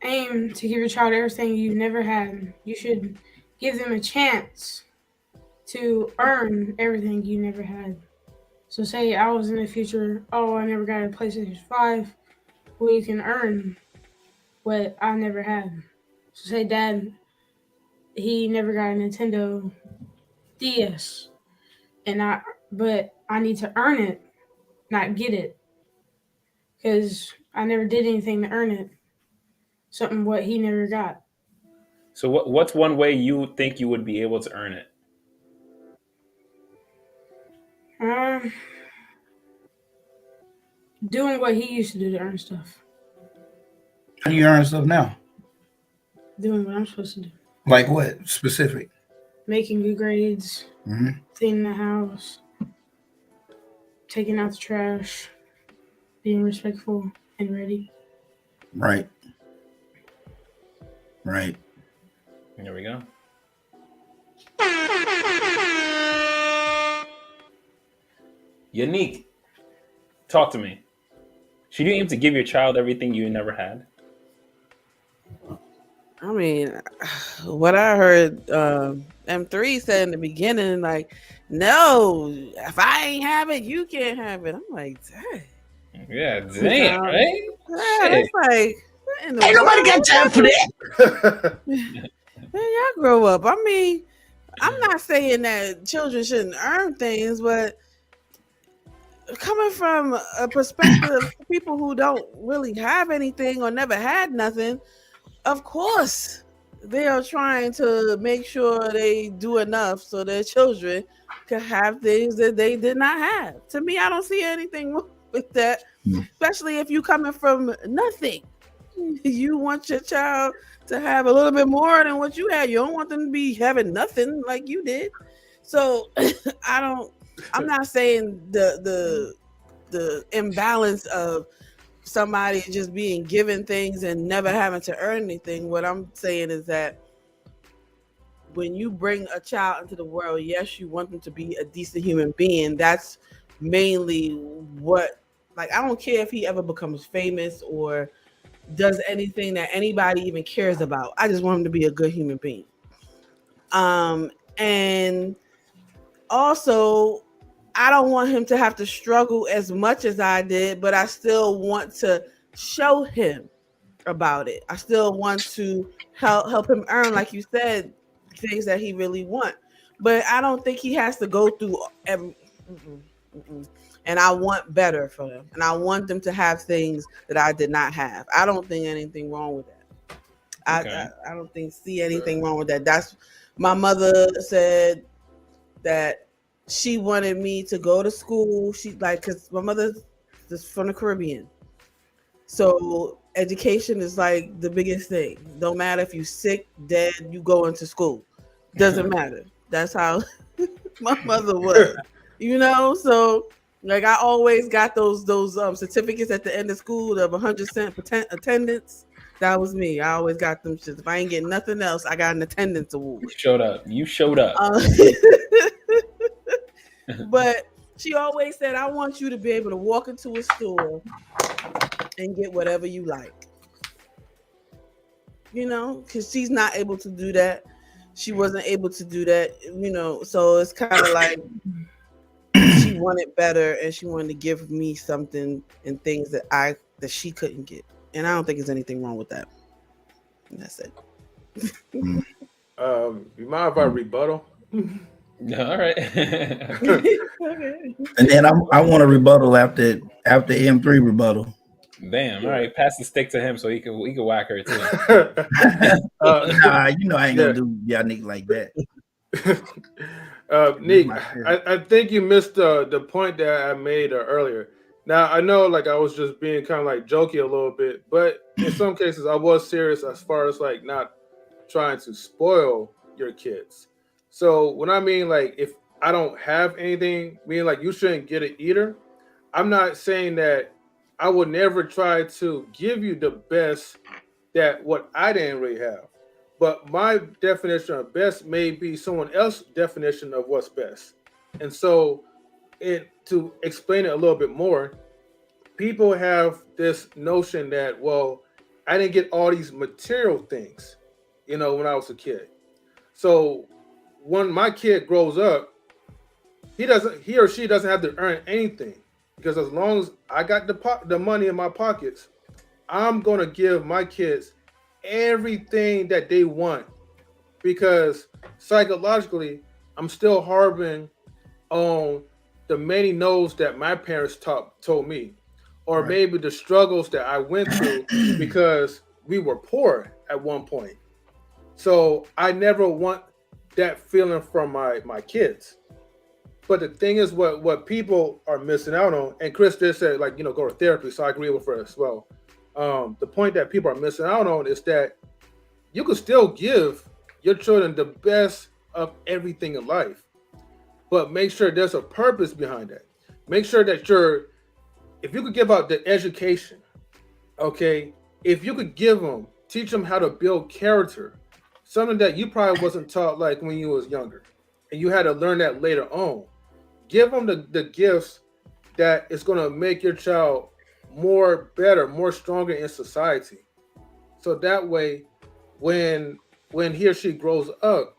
aim to give your child everything you've never had. You should give them a chance to earn everything you never had. So say I was in the future, I never got a PlayStation 5. Well, you can earn what I never had. So say Dad, he never got a Nintendo DS. But I need to earn it, not get it. Because I never did anything to earn it. Something what he never got. So what's one way you think you would be able to earn it? Doing what he used to do to earn stuff. How do you earn stuff now? Doing what I'm supposed to do. Like what? Specific? Making good grades. Mm-hmm. Cleaning the house. Taking out the trash. Being respectful and ready. Right. Right. There we go. Unique. Talk to me. Should you aim to give your child everything you never had? I mean, what I heard M3 said in the beginning, like, no, if I ain't have it, you can't have it. I'm like, dang. Yeah, dang, right? Yeah, it's like, ain't nobody got time for that. Man, y'all grow up. I mean, I'm not saying that children shouldn't earn things, but coming from a perspective of people who don't really have anything or never had nothing, of course they are trying to make sure they do enough so their children can have things that they did not have. To me, I don't see anything wrong with that, especially if you coming from nothing. You want your child to have a little bit more than what you had. You don't want them to be having nothing like you did. So I'm not saying the imbalance of somebody just being given things and never having to earn anything. What I'm saying is that when you bring a child into the world, yes, you want them to be a decent human being. That's mainly what, like, I don't care if he ever becomes famous or does anything that anybody even cares about. I just want him to be a good human being. And also, I don't want him to have to struggle as much as I did, but I still want to show him about it. I still want to help him earn, like you said, things that he really want. But I don't think he has to go through every. And I want better for them. And I want them to have things that I did not have. I don't think anything wrong with that. Okay. I don't see anything wrong with that. That's my mother said that she wanted me to go to school. She because my mother's just from the Caribbean. So education is like the biggest thing. Don't matter if you're sick, dead, you go into school. Doesn't matter. That's how my mother was. So like I always got those certificates at the end of school of 100% attendance. That was me. I always got them shit. If I ain't getting nothing else, I got an attendance award. You showed up. But She always said, I want you to be able to walk into a store and get whatever you like. You know, because she's not able to do that. She wasn't able to do that, you know, so it's kind of like she wanted better and she wanted to give me something and things that she couldn't get. And I don't think there's anything wrong with that. And that's it. You mind if I rebuttal? All right. And then I want to rebuttal after M3 rebuttal. Damn. All right. Pass the stick to him so he can whack her too. Nah, you know I ain't gonna do y'all niggas like that. Nick, I think you missed the point that I made earlier. Now I know, like, I was just being kind of like jokey a little bit, but in some cases I was serious as far as like not trying to spoil your kids. So when I mean like if I don't have anything, meaning like you shouldn't get it either, I'm not saying that I would never try to give you the best that what I didn't really have. But my definition of best may be someone else's definition of what's best. And so to explain it a little bit more, people have this notion that, well, I didn't get all these material things, you know, when I was a kid. So when my kid grows up, he or she doesn't have to earn anything. Because as long as I got the money in my pockets, I'm going to give my kids everything that they want. Because psychologically, I'm still harboring on the many no's that my parents told me. Or maybe the struggles that I went through because we were poor at one point. So I never want that feeling from my kids. But the thing is, what people are missing out on, and Chris did say, like, you know, go to therapy, so I agree with her as well. The point that people are missing out on is that you can still give your children the best of everything in life, but make sure there's a purpose behind that. Make sure that if you could give out the education, okay, if you could teach them how to build character, something that you probably wasn't taught like when you was younger, and you had to learn that later on. Give them the gifts that is going to make your child more stronger in society. So that way, when he or she grows up,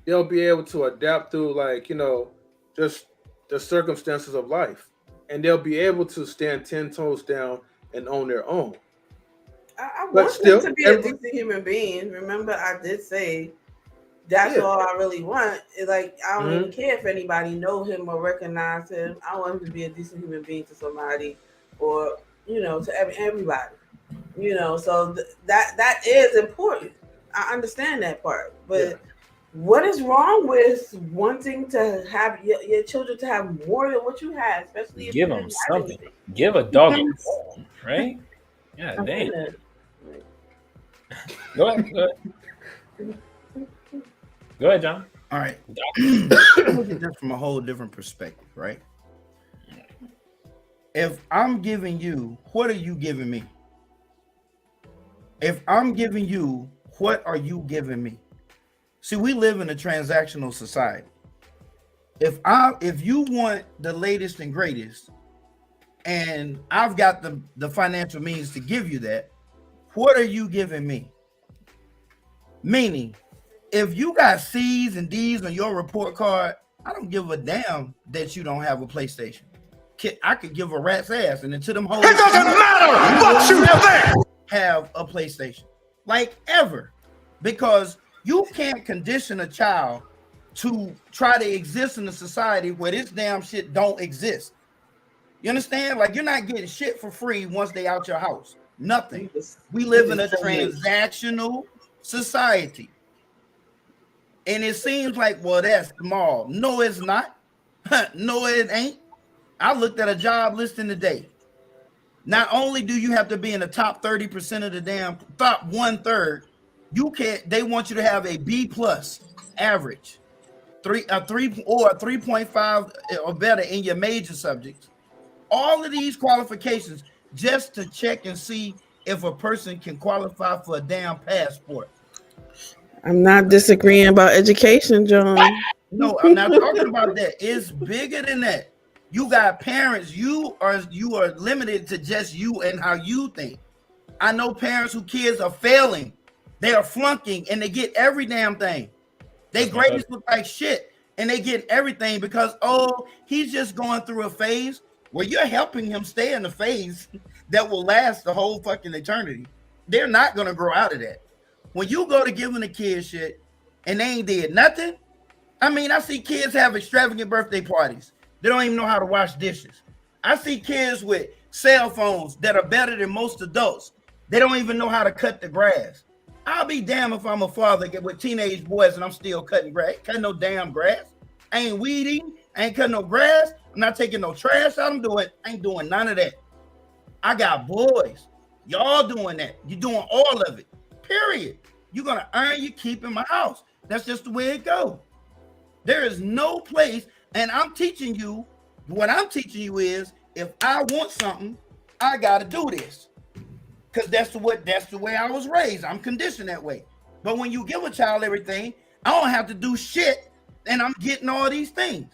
they'll be able to adapt through, like, you know, just the circumstances of life. And they'll be able to stand 10 toes down and own their own. I want them to be a decent human being. Remember, I did say that's all I really want. It's like, I don't even care if anybody know him or recognize him. I want him to be a decent human being to somebody, or, you know, to everybody. You know, so that is important. I understand that part. But what is wrong with wanting to have your children to have more than what you have, especially if give them something. Give a dog a bone, right? Yeah, damn. Go ahead. Go ahead, John. All right. Look at this from a whole different perspective, right? If I'm giving you, what are you giving me? If I'm giving you, what are you giving me? See, we live in a transactional society. If you want the latest and greatest, and I've got the financial means to give you that, what are you giving me? Meaning, if you got C's and D's on your report card, I don't give a damn that you don't have a PlayStation. I could give a rat's ass, and until them hoes, it doesn't matter what you have a PlayStation, like ever, because you can't condition a child to try to exist in a society where this damn shit don't exist. You understand? Like, you're not getting shit for free once they out your house. Nothing. We live in a transactional society. And it seems like, well, that's small. No, it's not. No, it ain't. I looked at a job listing today. Not only do you have to be in the top 30% of the damn top 1/3, they want you to have a B+ average, a 3.5 or better in your major subjects. All of these qualifications just to check and see if a person can qualify for a damn passport. I'm not disagreeing about education, John. No, I'm not talking about that. It's bigger than that. You got parents. You are limited to just you and how you think. I know parents whose kids are failing. They are flunking and they get every damn thing. They grades look like shit and they get everything because, oh, he's just going through a phase. Well, you're helping him stay in the phase that will last the whole fucking eternity. They're not going to grow out of that. When you go to giving the kids shit and they ain't did nothing, I mean, I see kids have extravagant birthday parties. They don't even know how to wash dishes. I see kids with cell phones that are better than most adults. They don't even know how to cut the grass. I'll be damned if I'm a father with teenage boys and I'm still cutting grass. Cutting no damn grass. I ain't weeding. I ain't cutting no grass. I'm not taking no trash out. I ain't doing none of that. I got boys. Y'all doing that. You're doing all of it. Period. You're gonna earn your keep in my house. That's just the way it goes. There is no place, and I'm teaching you. What I'm teaching you is, if I want something, I gotta do this. Because that's the way I was raised. I'm conditioned that way. But when you give a child everything, I don't have to do shit, and I'm getting all these things.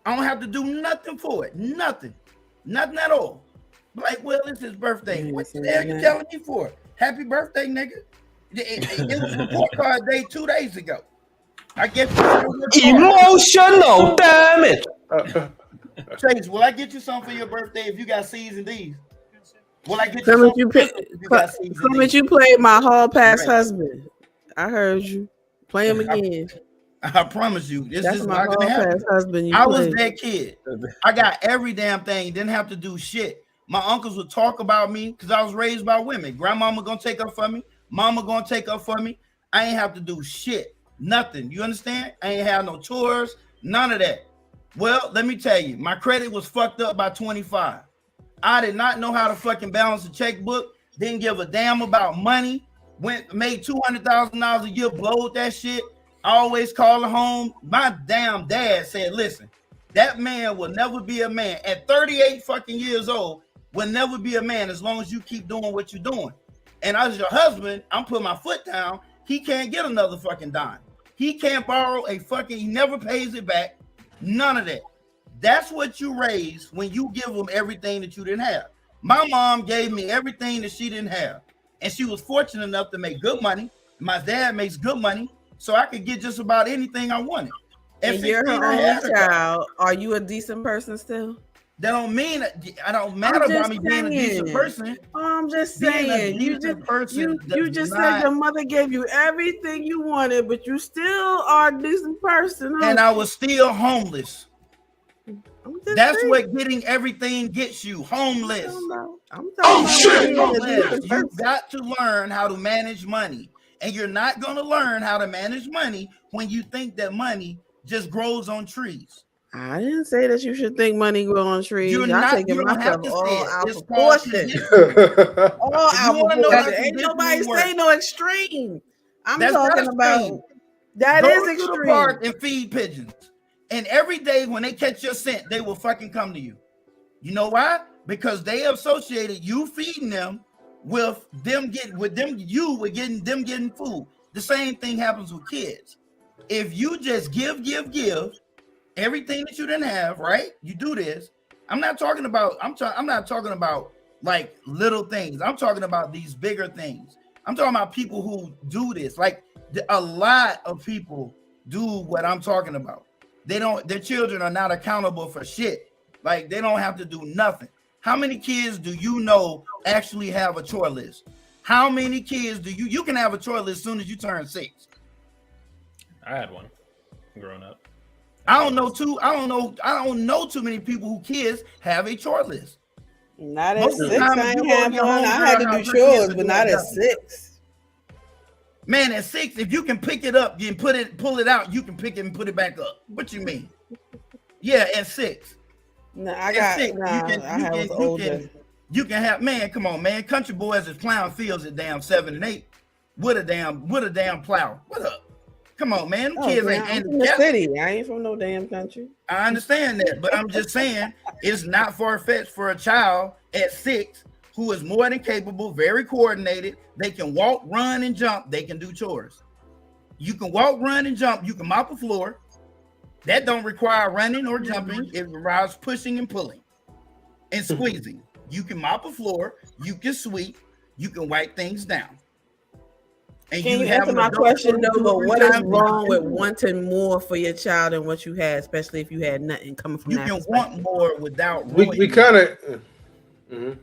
I don't have to do nothing for it. Nothing at all. Like, well, it's his birthday. What the hell are you telling me for? Happy birthday, nigga. It was report card day 2 days ago. I guess emotional damage. Chase, will I get you something for your birthday if you got C's and D's? Will I get you Clement, something? Clement, you played my hall pass husband. I heard you. Play him again. I promise you, this That's is my not gonna hall happen. pass husband. I was that kid. I got every damn thing. Didn't have to do shit. My uncles would talk about me because I was raised by women. Grandmama gonna take up for me. Mama gonna take up for me. I ain't have to do shit. Nothing. You understand? I ain't have no tours. None of that. Well, let me tell you, my credit was fucked up by 25. I did not know how to fucking balance a checkbook. Didn't give a damn about money. Made $200,000 a year. Blowed that shit. Always calling home. My damn dad said, listen, that man will never be a man. At 38 fucking years old, will never be a man as long as you keep doing what you're doing. And as your husband, I'm putting my foot down. He can't get another fucking dime. He can't borrow he never pays it back. None of that. That's what you raise when you give them everything that you didn't have. My mom gave me everything that she didn't have. And she was fortunate enough to make good money. My dad makes good money. So I could get just about anything I wanted. And you're her only child. Are you a decent person still? That don't mean I don't matter about me being a decent person. I'm just saying. You just said your mother gave you everything you wanted, but you still are a decent person. And I was still homeless. That's what getting everything gets you. Homeless. You got to learn how to manage money. And you're not going to learn how to manage money when you think that money just grows on trees. I didn't say that you should think money grow on trees. You're not taking myself all out of proportion. All out of proportion. Ain't nobody say no extreme. I'm talking about that is extreme. Go to the park and feed pigeons. And every day when they catch your scent, they will fucking come to you. You know why? Because they associated you feeding them with them getting food. The same thing happens with kids. If you just give everything that you didn't have, right? You do this. I'm not talking about like little things. I'm talking about these bigger things. I'm talking about people who do this. Like a lot of people do what I'm talking about. Their children are not accountable for shit. Like they don't have to do nothing. How many kids do you know actually have a chore list? How many kids do you can have a chore list as soon as you turn 6? I had one growing up. I don't know too many people who kids have a chore list. Not at 6. I ain't have one. I had to do chores, but not at 6. Man, at 6, if you can pick it up, you can pull it out, you can pick it and put it back up. What you mean? Yeah, at 6. No, I was older. You can have, man, come on, man. Country boys is plowing fields at damn 7 and 8 with a damn plow. What up? Come on, man. Kids ain't from the city. I ain't from no damn country. I understand that, but I'm just saying it's not far-fetched for a child at 6 who is more than capable, very coordinated. They can walk, run, and jump. They can do chores. You can walk, run, and jump. You can mop the floor. That don't require running or jumping. It requires pushing and pulling and squeezing. You can mop a floor, you can sweep, you can wipe things down. And Can you have answer an my adult question two though? or But three what is times a wrong year. with wanting more for your child than what you had, especially if you had nothing coming from You that can perspective? want more without We ruining. kind of.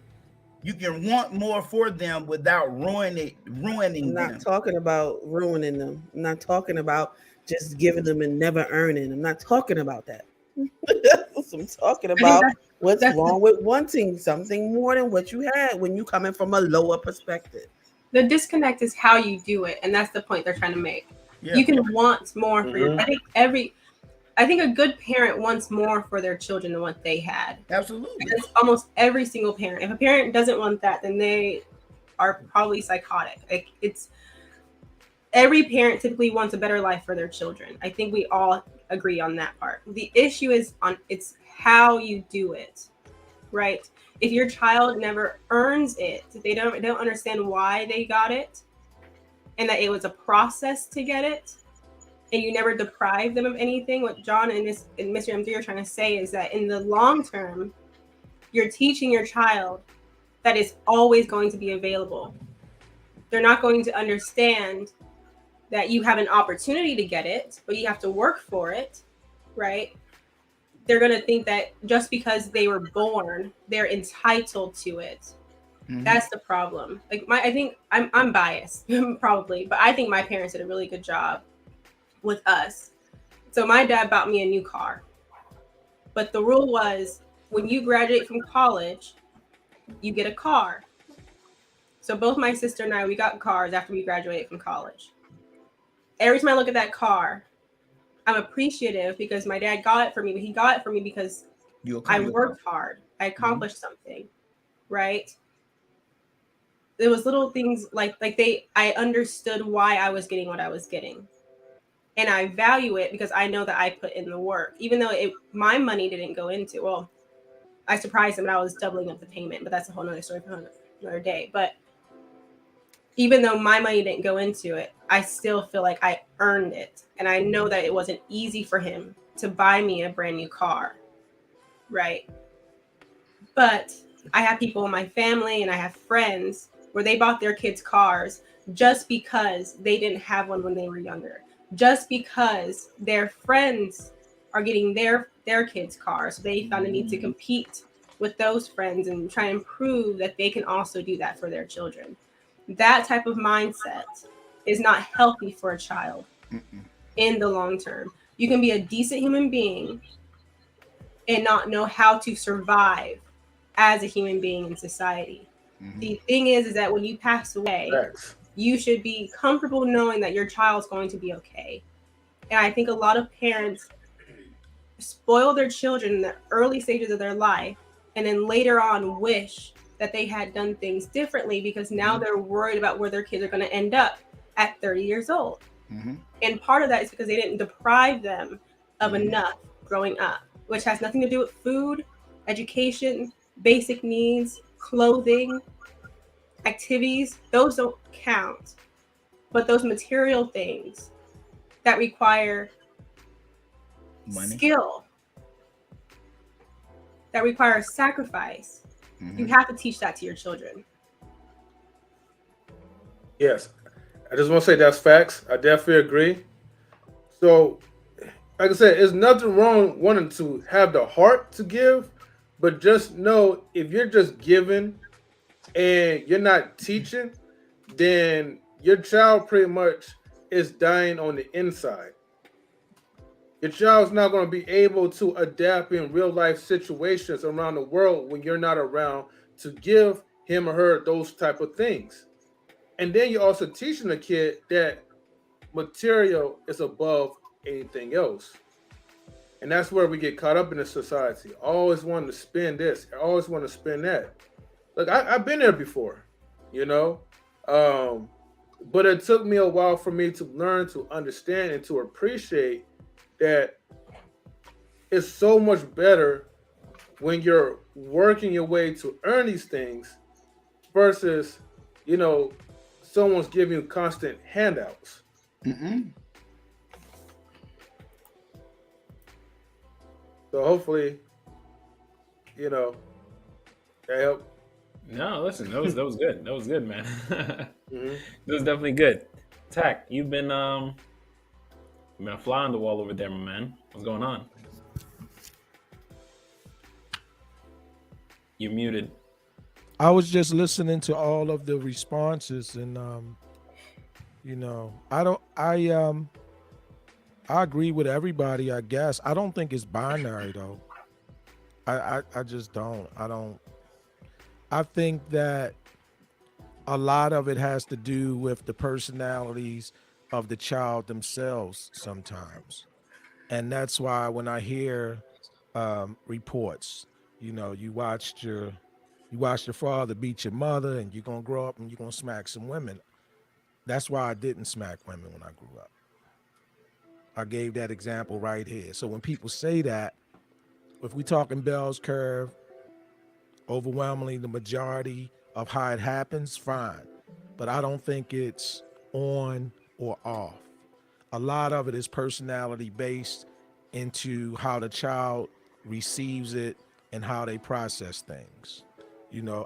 You can want more for them without ruining I'm not them. talking about ruining them. I'm not talking about just giving them and never earning. I'm not talking about that. I'm talking about what's wrong with wanting something more than what you had when you coming from a lower perspective. The disconnect is how you do it, and that's the point they're trying to make. Yeah. You can want more for your. Mhm. I think a good parent wants more for their children than what they had. Absolutely. Because almost every single parent. If a parent doesn't want that, then they are probably psychotic. Like it's every parent typically wants a better life for their children. I think we all agree on that part. The issue is it's how you do it, right? If your child never earns it, they don't understand why they got it, and that it was a process to get it, and you never deprive them of anything. What John and Mr. M3 are trying to say is that in the long term, you're teaching your child that it's always going to be available. They're not going to understand that you have an opportunity to get it, but you have to work for it, right? They're going to think that just because they were born, they're entitled to it. Mm-hmm. That's the problem. Like I think I'm biased probably, but I think my parents did a really good job with us. So my dad bought me a new car, but the rule was when you graduate from college, you get a car. So both my sister and I, we got cars after we graduated from college. Every time I look at that car, I'm appreciative because my dad got it for me, but he got it for me because I worked hard. I accomplished something, right? There was little things I understood why I was getting what I was getting. And I value it because I know that I put in the work, even though my money didn't go into, well, I surprised him and I was doubling up the payment, but that's a whole nother story for another day. But even though my money didn't go into it, I still feel like I earned it. And I know that it wasn't easy for him to buy me a brand new car, right? But I have people in my family and I have friends where they bought their kids cars just because they didn't have one when they were younger. Just because their friends are getting their kids cars. So they found a need to compete with those friends and try and prove that they can also do that for their children. That type of mindset is not healthy for a child in the long term. You can be a decent human being and not know how to survive as a human being in society. The thing is that when you pass away, you should be comfortable knowing that your child's going to be okay. And I think a lot of parents spoil their children in the early stages of their life and then later on wish that they had done things differently because now they're worried about where their kids are going to end up at 30 years old. And part of that is because they didn't deprive them of enough growing up, which has nothing to do with food, education, basic needs, clothing, activities. Those don't count. But those material things that require skill, that require sacrifice, you have to teach that to your children. Yes. I just want to say that's facts. I definitely agree. So, like I said, there's nothing wrong wanting to have the heart to give, but just know if you're just giving and you're not teaching, then your child pretty much is dying on the inside. Your child's not going to be able to adapt in real life situations around the world when you're not around to give him or her those type of things. And then you're also teaching the kid that material is above anything else. And that's where we get caught up in the society. Always wanting to spend this, always want to spend that. Look, I've been there before, you know, but it took me a while for me to learn to understand and to appreciate that it's so much better when you're working your way to earn these things versus, you know, someone's giving you constant handouts. So hopefully, that helped. No, listen, that was good. That was good, man. Mhm. That was definitely good. Tack, you've been a fly on the wall over there, my man. What's going on? You're muted. I was just listening to all of the responses, and I agree with everybody. I guess I don't think it's binary though. I just don't. I think that a lot of it has to do with the personalities of the child themselves sometimes, and that's why when I hear reports, you watched your father beat your mother, and you're gonna grow up and you're gonna smack some women. That's why I didn't smack women when I grew up. I gave that example right here. So when people say that, if we talking Bell's curve, overwhelmingly the majority of how it happens, fine. But I don't think it's on or off. A lot of it is personality based into how the child receives it and how they process things.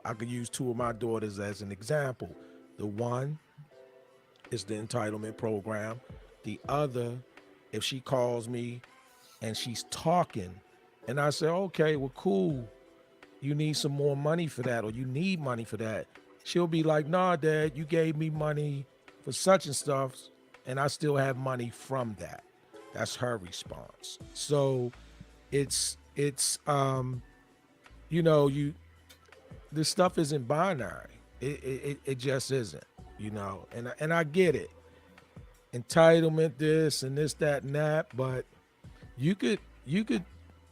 I could use two of my daughters as an example. The one is the entitlement program. The other, if she calls me and she's talking and I say, okay, well, cool, you need some more money for that, or you need money for that, she'll be like, nah, Dad, you gave me money for such and stuff, and I still have money from that. That's her response. So it's this stuff isn't binary. It just isn't, and I get it. Entitlement, this and this, that, and that, but you could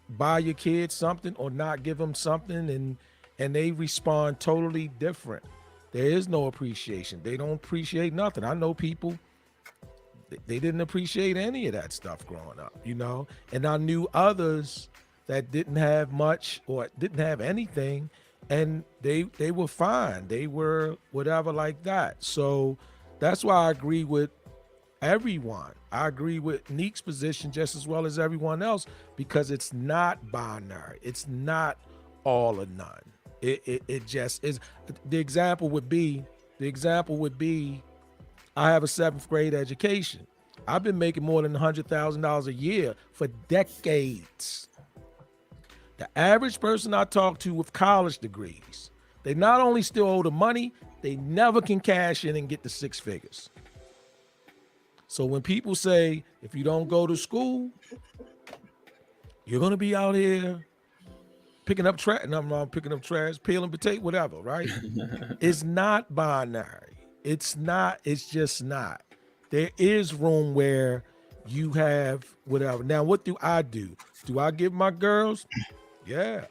buy your kids something or not give them something, and they respond totally different. There is no appreciation. They don't appreciate nothing. I know people, they didn't appreciate any of that stuff growing up, and I knew others that didn't have much or didn't have anything, and they were fine. They were whatever like that. So that's why I agree with everyone. I agree with Neek's position just as well as everyone else, because it's not binary. It's not all or none. It just is. The example would be I have a 7th grade education. I've been making more than $100,000 a year for decades. The average person I talk to with college degrees, they not only still owe the money, they never can cash in and get the 6 figures. So when people say, if you don't go to school, you're going to be out here picking up trash, and I'm not picking up trash, peeling potato, whatever, right? It's not binary. It's not, it's just not. There is room where you have whatever. Now, what do? Do I give my girls? Yeah.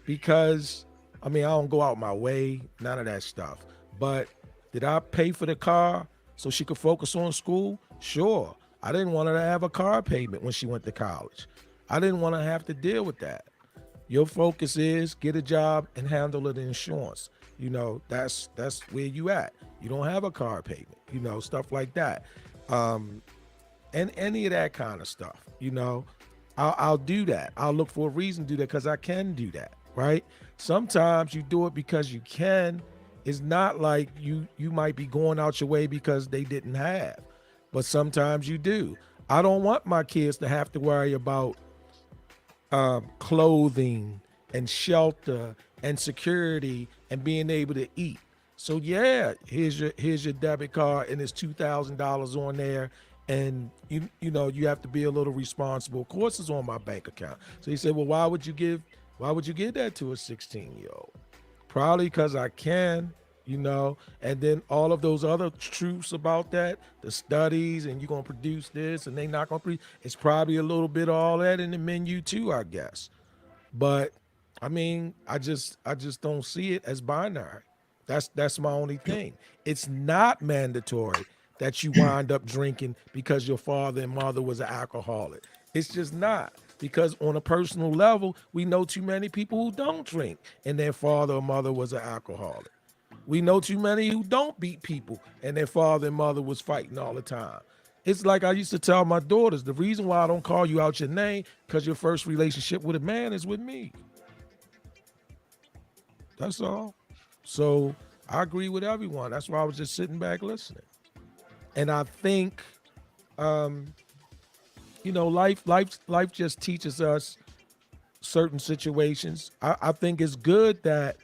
Because, I don't go out my way, none of that stuff. But did I pay for the car so she could focus on school? Sure. I didn't want her to have a car payment when she went to college. I didn't want to have to deal with that. Your focus is get a job and handle the insurance. That's where you at. You don't have a car payment, stuff like that. And any of that kind of stuff, I'll do that. I'll look for a reason to do that because I can do that, right? Sometimes you do it because you can. It's not like you might be going out your way because they didn't have, but sometimes you do. I don't want my kids to have to worry about clothing and shelter and security and being able to eat. So yeah, here's your debit card and it's $2,000 on there, and you have to be a little responsible. Of course, it's on my bank account. So he said, well, why would you give that to a 16-year-old? Probably because I can, and then all of those other truths about that, the studies, and you're going to produce this and they not going to produce, it's probably a little bit of all that in the menu too, I guess. But I just don't see it as binary. That's my only thing. It's not mandatory that you wind up drinking because your father and mother was an alcoholic. It's just not. Because on a personal level, we know too many people who don't drink and their father or mother was an alcoholic. We know too many who don't beat people and their father and mother was fighting all the time. It's like I used to tell my daughters, the reason why I don't call you out your name, because your first relationship with a man is with me. That's all. So I agree with everyone. That's why I was just sitting back listening. And I think, life just teaches us certain situations. I think it's good that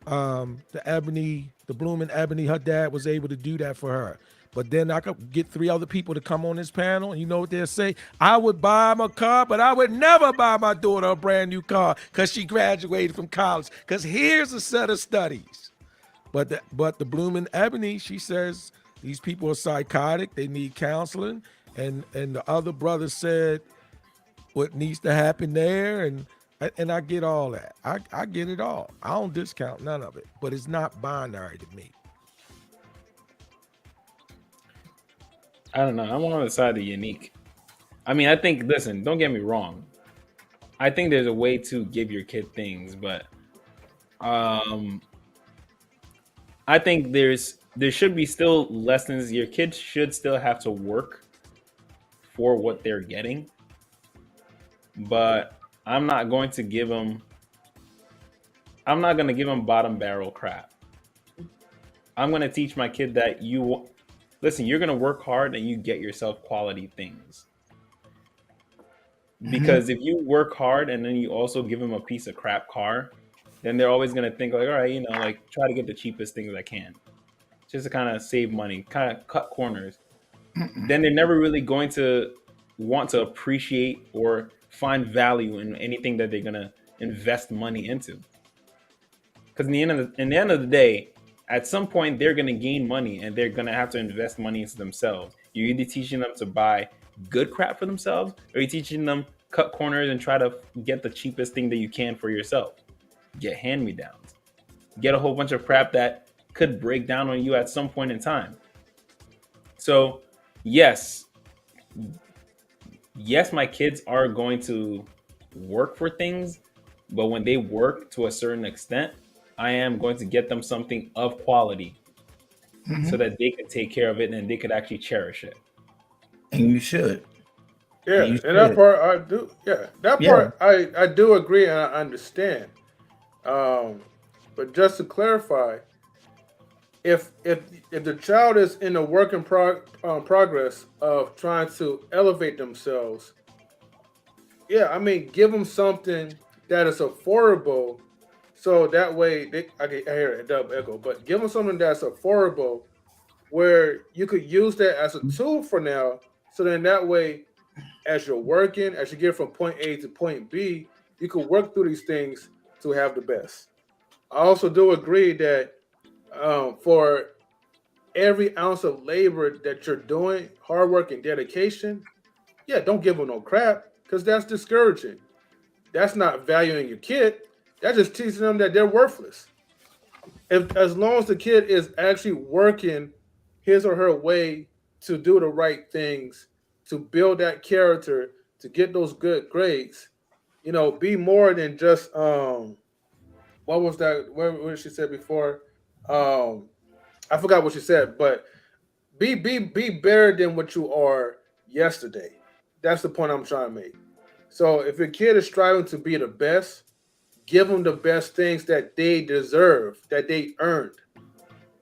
the blooming Ebony, her dad was able to do that for her. But then I could get 3 other people to come on this panel, and you know what they'll say? I would buy him a car, but I would never buy my daughter a brand new car because she graduated from college. Because here's a set of studies. But the blooming Ebony, she says these people are psychotic, they need counseling, and the other brother said what needs to happen there, and I get all that. I get it all. I don't discount none of it, but it's not binary to me. I don't know. I'm on the side of unique. I mean, I think, listen, don't get me wrong. I think there's a way to give your kid things, but I think there should be still lessons. Your kids should still have to work for what they're getting, but I'm not going to give them bottom barrel crap. I'm going to teach my kid that you're going to work hard and you get yourself quality things. Because if you work hard and then you also give them a piece of crap car, then they're always going to think like, all right, like try to get the cheapest things I can just to kind of save money, kind of cut corners. Then they're never really going to want to appreciate or find value in anything that they're going to invest money into. Because in the end of the day, at some point, they're going to gain money and they're going to have to invest money into themselves. You're either teaching them to buy good crap for themselves, or you're teaching them cut corners and try to get the cheapest thing that you can for yourself. Get hand-me-downs. Get a whole bunch of crap that could break down on you at some point in time. So, yes, my kids are going to work for things, but when they work to a certain extent, I am going to get them something of quality so that they can take care of it and they could actually cherish it. And you should. Yeah, and that part I do. Yeah, that part I do agree and I understand. But just to clarify, if the child is in a work in progress of trying to elevate themselves, yeah, I mean, give them something that is affordable. So that way, I hear a double echo, but give them something that's affordable where you could use that as a tool for now. So then that way, as you're working, as you get from point A to point B, you can work through these things to have the best. I also do agree that for every ounce of labor that you're doing, hard work and dedication, yeah, don't give them no crap because that's discouraging. That's not valuing your kid. That's just teaching them that they're worthless. As long as the kid is actually working his or her way to do the right things, to build that character, to get those good grades, be more than just what was that? What she said before? I forgot what she said, but be better than what you are yesterday. That's the point I'm trying to make. So if your kid is striving to be the best, give them the best things that they deserve, that they earned.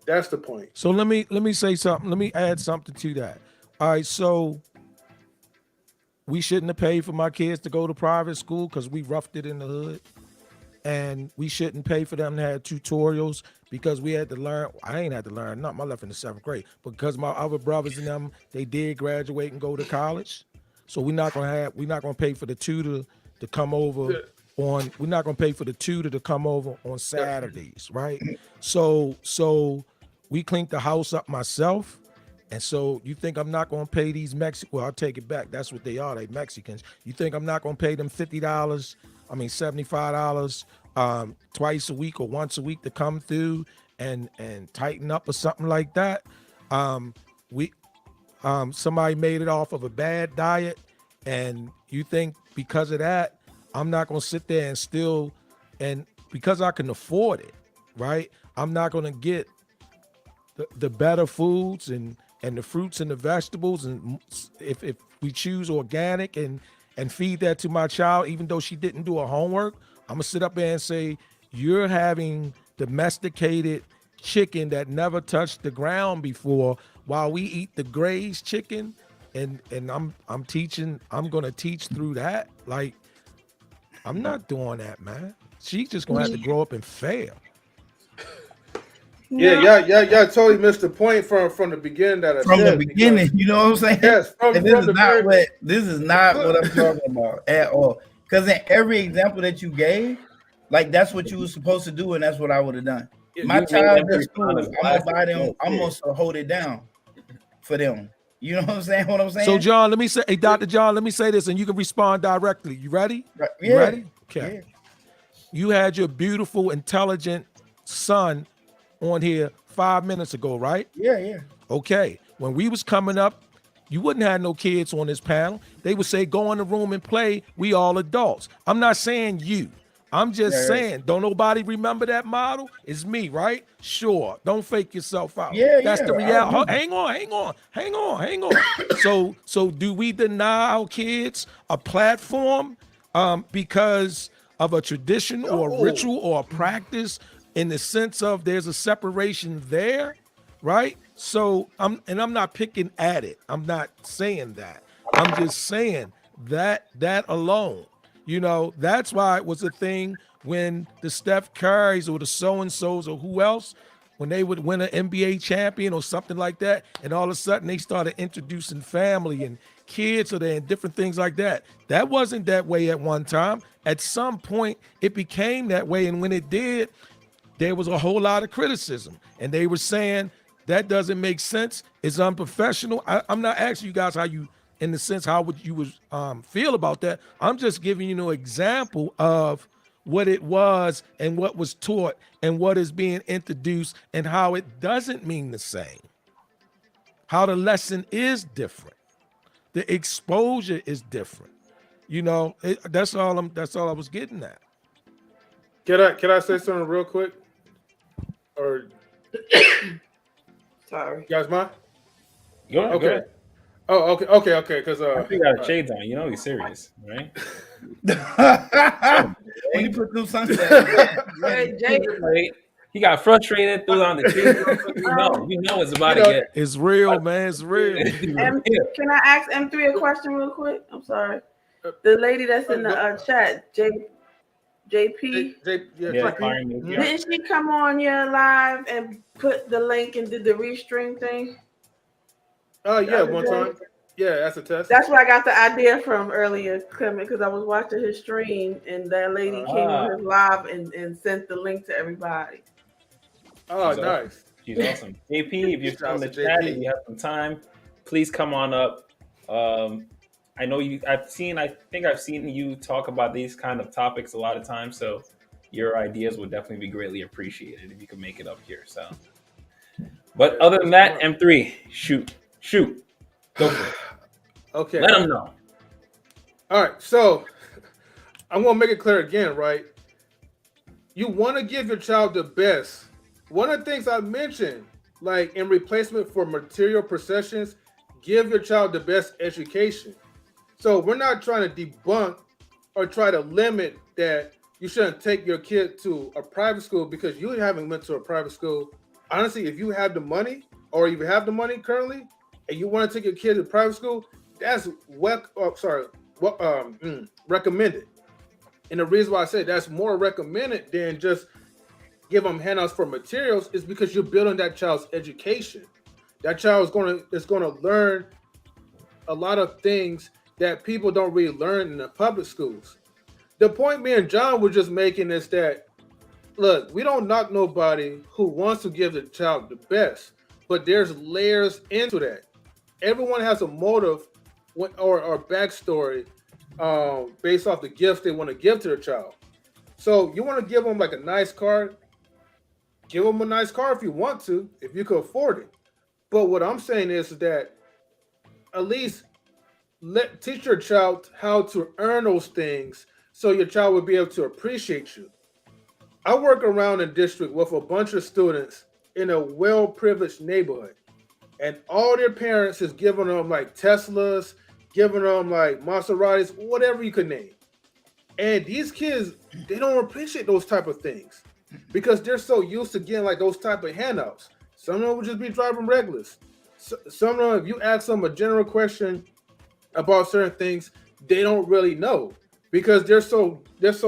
That's the point. So let me say something. Let me add something to that. All right, so we shouldn't have paid for my kids to go to private school because we roughed it in the hood. And we shouldn't pay for them to have tutorials because we had to learn. I ain't had to learn, not my left in the 7th grade, but because my other brothers and them, they did graduate and go to college. So we're not gonna pay for the tutor to come over on. We're not gonna pay for the tutor to come over on Saturdays, right? So we cleaned the house up myself. And so you think I'm not going to pay these Mexicans? Well, I'll take it back. That's what they are. They Mexicans. You think I'm not going to pay them $75 twice a week or once a week to come through and tighten up or something like that? Somebody made it off of a bad diet, and you think because of that, I'm not going to sit there and still, and because I can afford it, right? I'm not going to get the better foods and and the fruits and the vegetables, and if we choose organic and feed that to my child, even though she didn't do her homework, I'm gonna sit up there and say, you're having domesticated chicken that never touched the ground before, while we eat the grazed chicken, and I'm gonna teach through that. Like, I'm not doing that, man. She's just gonna have to grow up and fail. Yeah, y'all totally missed the point from the beginning that I From said. the beginning, you know what I'm saying? Yes, And this is not what I'm talking about at all. Because in every example that you gave, like, that's what you were supposed to do, and that's what I would have done. My child at school, I'm gonna buy them. I'm gonna hold it down for them. You know what I'm saying? What I'm saying? So, John, let me say, hey, Dr. John, let me say this, and you can respond directly. You ready? You ready? Okay. Yeah. You had your beautiful, intelligent son on here 5 minutes ago, right? Yeah. Okay. When we was coming up, you wouldn't have no kids on this panel. They would say, go in the room and play. We all adults. I'm not saying you. I'm just saying, don't nobody remember that model? It's me, right? Sure. Don't fake yourself out. That's the reality. Hang on. So do we deny our kids a platform because of a tradition or a ritual or a practice, in the sense of there's a separation there, right? So I'm not picking at it. I'm not saying that. I'm just saying that alone. You know, that's why it was a thing when the Steph Currys or the so-and-sos or who else, when they would win an NBA champion or something like that, and all of a sudden they started introducing family and kids or and different things like that. That wasn't that way at one time. At some point, it became that way. And when it did, there was a whole lot of criticism. And they were saying, that doesn't make sense. It's unprofessional. I'm not asking you guys how you, in the sense, how would you feel about that. I'm just giving you an example of what it was and what was taught and what is being introduced and how it doesn't mean the same. How the lesson is different. The exposure is different. You know, that's all I was getting at. Can I say something real quick? Or sorry, you guys mind? Go ahead. Okay. Oh, okay. Because I think I got shades on. You know he's serious, right? When you put them sunscreen, he got frustrated, threw on the shades. You know it's about to get. It's real, man. It's real. Can I ask M3 a question real quick? I'm sorry. The lady that's in the chat, JP. Didn't she come on your live and put the link and did the restream thing? Oh yeah, one time. Yeah, that's a test. That's where I got the idea from earlier, Clement, because I was watching his stream and that lady came on his live and sent the link to everybody. Oh, nice. Awesome. She's awesome. JP, if you're still in the chat and you have some time, please come on up. I know you. I think I've seen you talk about these kind of topics a lot of times. So your ideas would definitely be greatly appreciated if you could make it up here. So, but other than that, M3, shoot, go for it. Okay, let them know. All right, so I'm gonna make it clear again, right? You want to give your child the best. One of the things I mentioned, like in replacement for material possessions, give your child the best education. So we're not trying to debunk or try to limit that you shouldn't take your kid to a private school because you haven't went to a private school. Honestly, if you have the money or you have the money currently and you want to take your kid to private school, that's recommended. And the reason why I say that's more recommended than just give them handouts for materials is because you're building that child's education. That child is going to learn a lot of things that people don't really learn in the public schools. The point me and John were just making is that, look, we don't knock nobody who wants to give the child the best, but there's layers into that. Everyone has a motive or backstory based off the gifts they want to give to their child. So you want to give them like a nice car, give them a nice car if you want to, if you can afford it. But what I'm saying is that at least teach your child how to earn those things so your child will be able to appreciate you. I work around a district with a bunch of students in a well-privileged neighborhood. and all their parents is giving them like Teslas, giving them like Maseratis, whatever you could name. And these kids, they don't appreciate those type of things because they're so used to getting like those type of handouts. Some of them would just be driving reckless. Some of them, if you ask them a general question about certain things, they don't really know because they're so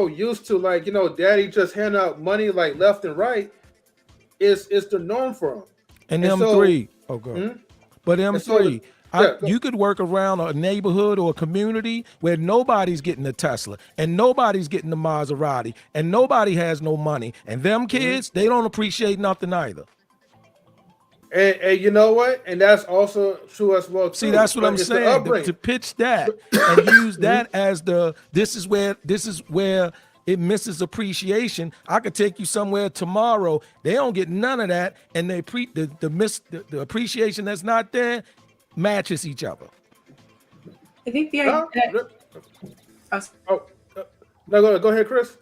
used to like, daddy just hand out money like left and right. It's the norm for them. And them three. Oh, God. But them three. You could work around a neighborhood or a community where nobody's getting a Tesla and nobody's getting the Maserati and nobody has no money. And them kids, they don't appreciate nothing either. And you know what? And that's also true as well too. See, that's what I'm saying. To pitch that and use that as this is where it misses appreciation. I could take you somewhere tomorrow. They don't get none of that, and the appreciation that's not there matches each other. I think the idea no, go ahead, Chris.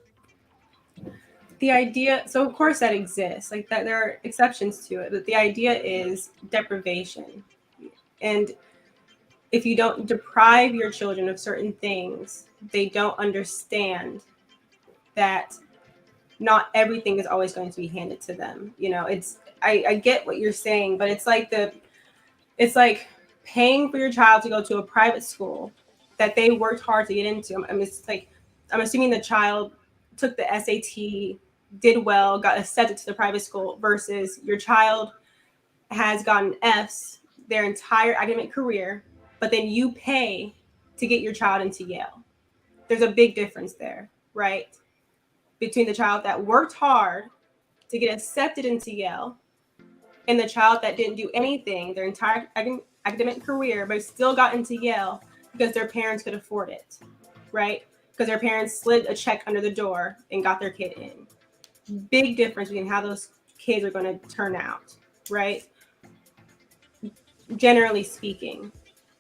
The idea, so of course that exists, like that there are exceptions to it, but the idea is deprivation. And if you don't deprive your children of certain things, they don't understand that not everything is always going to be handed to them. I get what you're saying, but it's like paying for your child to go to a private school that they worked hard to get into. I'm assuming the child took the SAT, did well, got accepted to the private school, versus your child has gotten Fs their entire academic career, but then you pay to get your child into Yale. There's a big difference there, right? Between the child that worked hard to get accepted into Yale and the child that didn't do anything their entire academic career, but still got into Yale because their parents could afford it, right? Because their parents slid a check under the door and got their kid in. Big difference between how those kids are going to turn out, right? Generally speaking,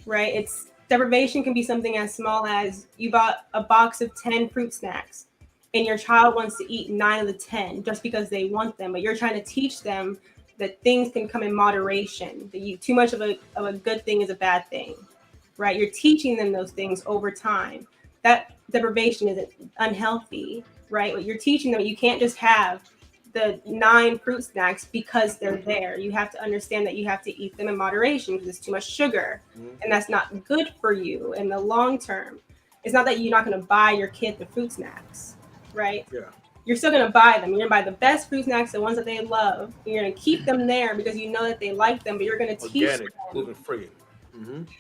right? It's deprivation can be something as small as you bought a box of 10 fruit snacks and your child wants to eat 9 of the 10 just because they want them, but you're trying to teach them that things can come in moderation, that too much of a good thing is a bad thing, right? You're teaching them those things over time. That deprivation is unhealthy, right? But you're teaching them you can't just have the 9 fruit snacks because they're there. You have to understand that you have to eat them in moderation because it's too much sugar, and that's not good for you in the long term. It's not that you're not going to buy your kid the fruit snacks, right? Yeah. You're still going to buy them. You're going to buy the best fruit snacks, the ones that they love. You're going to keep them there because you know that they like them, but you're going to teach them gluten-free.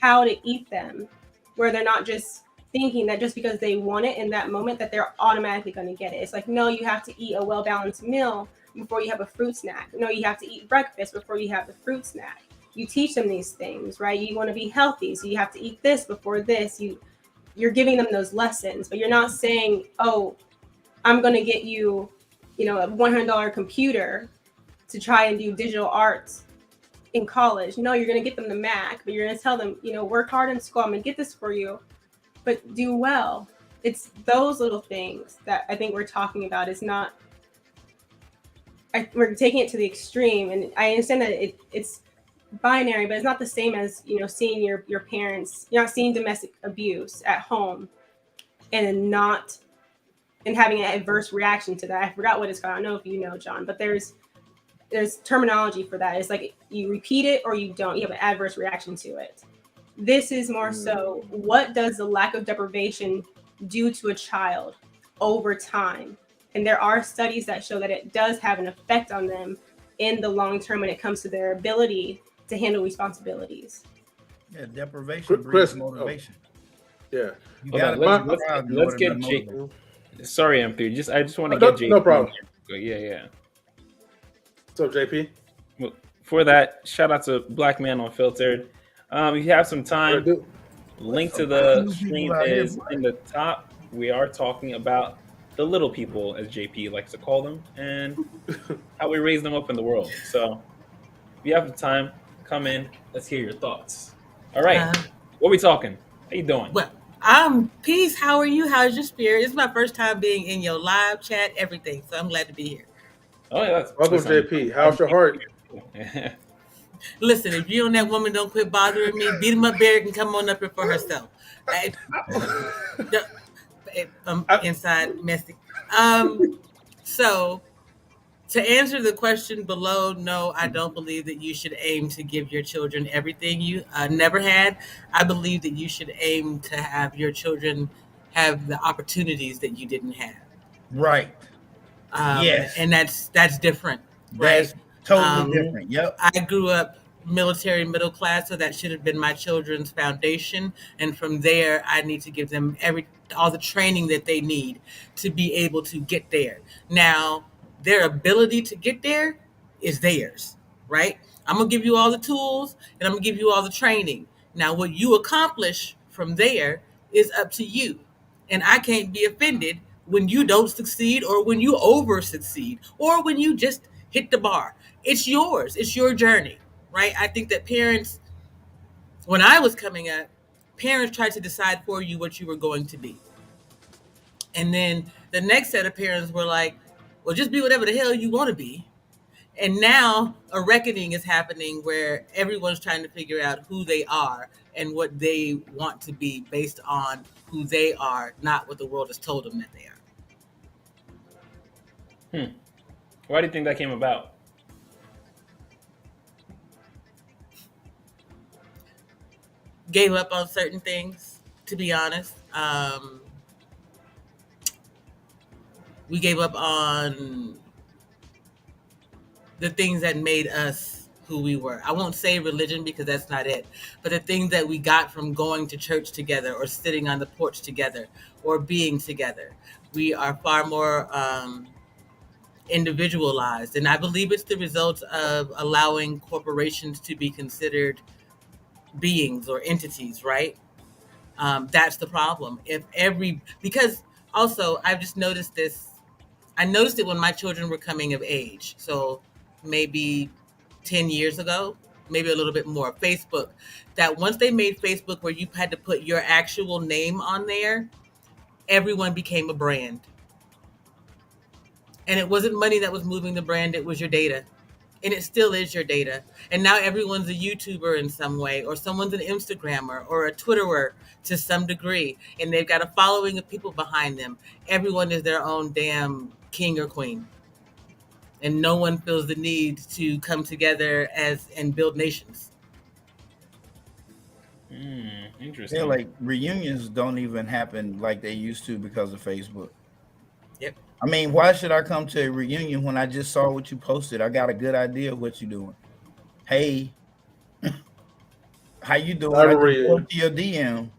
how to eat them, where they're not just thinking that just because they want it in that moment that they're automatically going to get it. It's like, no, you have to eat a well-balanced meal before you have a fruit snack. No, you have to eat breakfast before you have the fruit snack. You teach them these things, right? You want to be healthy, so you have to eat this before this. You're giving them those lessons, but you're not saying, oh, I'm going to get you, a $100 computer to try and do digital arts in college. No, you're going to get them the Mac, but you're going to tell them, work hard in school. I'm going to get this for you, but do well. It's those little things that I think we're talking about. It's not, we're taking it to the extreme. And I understand that it's binary, but it's not the same as, seeing your parents, you're not seeing domestic abuse at home and having an adverse reaction to that. I forgot what it's called. I don't know if you know, John, but there's terminology for that. It's like you repeat it or you don't. You have an adverse reaction to it. This is more so, what does the lack of deprivation do to a child over time? And there are studies that show that it does have an effect on them in the long term when it comes to their ability to handle responsibilities. Yeah, deprivation breeds motivation. Yeah. You gotta let's get Jake. Sorry, M3. I just want to get JP. No problem. Yeah. What's up, JP? Well, for that, shout out to Black Man Unfiltered. If you have some time, link to the stream is in the top. We are talking about the little people, as JP likes to call them, and how we raise them up in the world. So if you have the time, come in. Let's hear your thoughts. All right. What are we talking? How you doing? Well, peace. How are you? How's your spirit? This is my first time being in your live chat, everything. So I'm glad to be here. Oh, yeah. Welcome, JP. How's your heart? Listen, if you and that woman don't quit bothering me, beat him up, Barry can come on up here for herself. Inside messy. So to answer the question below, no, I don't believe that you should aim to give your children everything you never had. I believe that you should aim to have your children have the opportunities that you didn't have. Right. Yes. And that's different, That's right? totally different. Yep. I grew up military middle class, so that should have been my children's foundation. And from there, I need to give them all the training that they need to be able to get there. Now, their ability to get there is theirs, right? I'm gonna give you all the tools and I'm gonna give you all the training. Now, what you accomplish from there is up to you. And I can't be offended when you don't succeed or when you over succeed or when you just hit the bar. It's yours. It's your journey, right? I think that parents, when I was coming up, parents tried to decide for you what you were going to be. And then the next set of parents were like, well, just be whatever the hell you want to be. And now a reckoning is happening where everyone's trying to figure out who they are and what they want to be based on who they are, not what the world has told them that they are. Why do you think that came about? Gave up on certain things, to be honest. We gave up on the things that made us who we were. I won't say religion because that's not it, but the things that we got from going to church together or sitting on the porch together or being together. We are far more individualized. And I believe it's the result of allowing corporations to be considered beings or entities, right? That's the problem. Because also I've just noticed this. I noticed it when my children were coming of age. So maybe 10 years ago, maybe a little bit more, Facebook, that once they made Facebook where you had to put your actual name on there, everyone became a brand. And it wasn't money that was moving the brand, it was your data. And it still is your data. And now everyone's a YouTuber in some way, or someone's an Instagrammer or a Twitterer to some degree. And they've got a following of people behind them. Everyone is their own damn king or queen. And no one feels the need to come together and build nations. Interesting. Yeah, like reunions don't even happen like they used to because of Facebook. Yep. I mean, why should I come to a reunion when I just saw what you posted? I got a good idea of what you're doing. Hey, how you doing? I just go to your DM.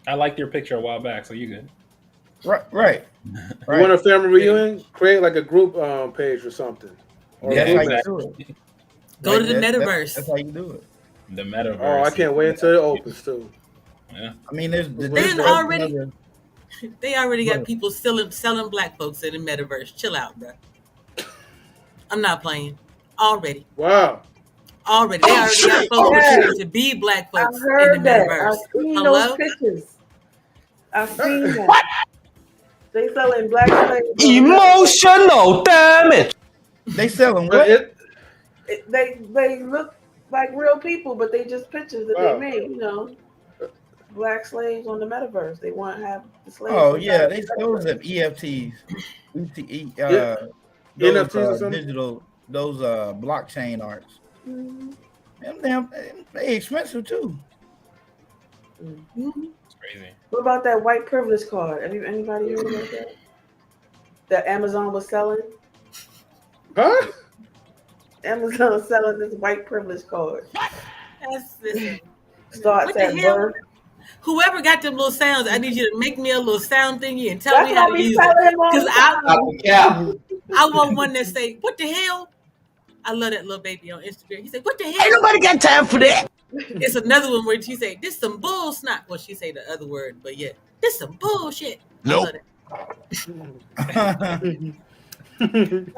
I liked your picture a while back, so you good. Right. You want a family reunion? Create like a group page or something. Or that's how you do it. Go to the metaverse. That's how you do it. The metaverse. Oh, I can't wait until it opens too. Yeah. I mean, there's they already got people selling black folks in the metaverse. Chill out, bro. I'm not playing. Already. Wow. Already. They already got folks pretending to be black folks in the metaverse. I've seen those pictures. I've seen them. What? They selling black slaves. Emotional damage. They selling what? They look like real people, but they just pictures that they made, you know. Black slaves on the metaverse. They want to have the slaves. Oh yeah, those are EFTs. NFTs digital, those blockchain arts. Mm-hmm. They expensive too. Mm-hmm. It's crazy. What about that white privilege card? Anybody heard about that? That Amazon was selling? Huh? Amazon was selling this white privilege card. Listen. Starts at birth. Whoever got them little sounds, I need you to make me a little sound thingy and tell me how to use it. Because I want one that say, "What the hell?" I love that little baby on Instagram. He said, "What the hell?" Ain't nobody got time for that. It's another one where she say, "This some bull snot." Well, she say the other word, but yeah, this some bullshit. Nope. No,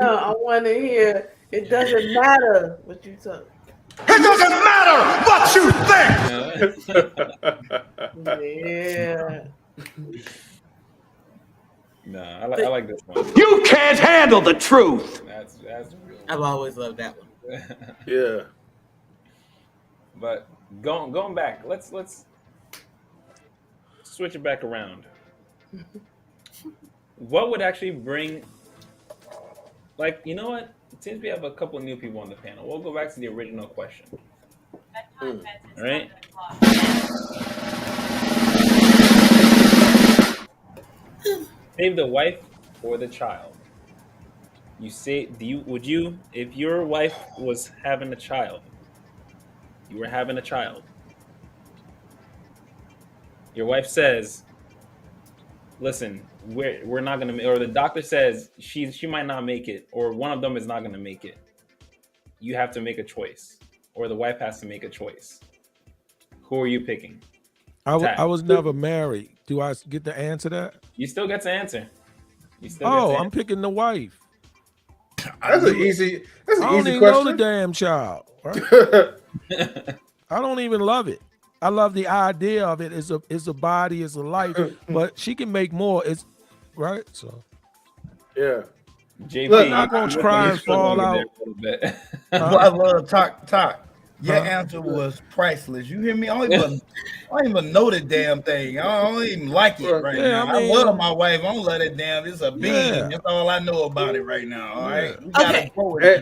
I want to hear. It doesn't matter what you talk. It doesn't matter what you think. Yeah. No, I like this one. You can't handle the truth. That's real. I've always loved that one. Yeah. But going back, let's switch it back around. What would actually bring, like, you know what? Since we have a couple new people on the panel, we'll go back to the original question. All right. Save the wife or the child? You say, would you, if your wife was having a child, you were having a child, your wife says, listen, we're not gonna, or the doctor says she might not make it, or one of them is not gonna make it. You have to make a choice, or the wife has to make a choice. Who are you picking? I was never married. Do I get to answer that? You still get to answer. I'm picking the wife. That's an easy I don't even question. know the damn child. Right? I don't even love it. I love the idea of it. It's a body, it's a life, but she can make more. It's right. So yeah. JP, look, I'm gonna try and fall out. Well, I love talk. Your answer was priceless. You hear me? I don't even know the damn thing. I don't even like it right now. I love my wife. I don't love that damn. It's a being. Yeah. That's all I know about it right now. All right. Okay.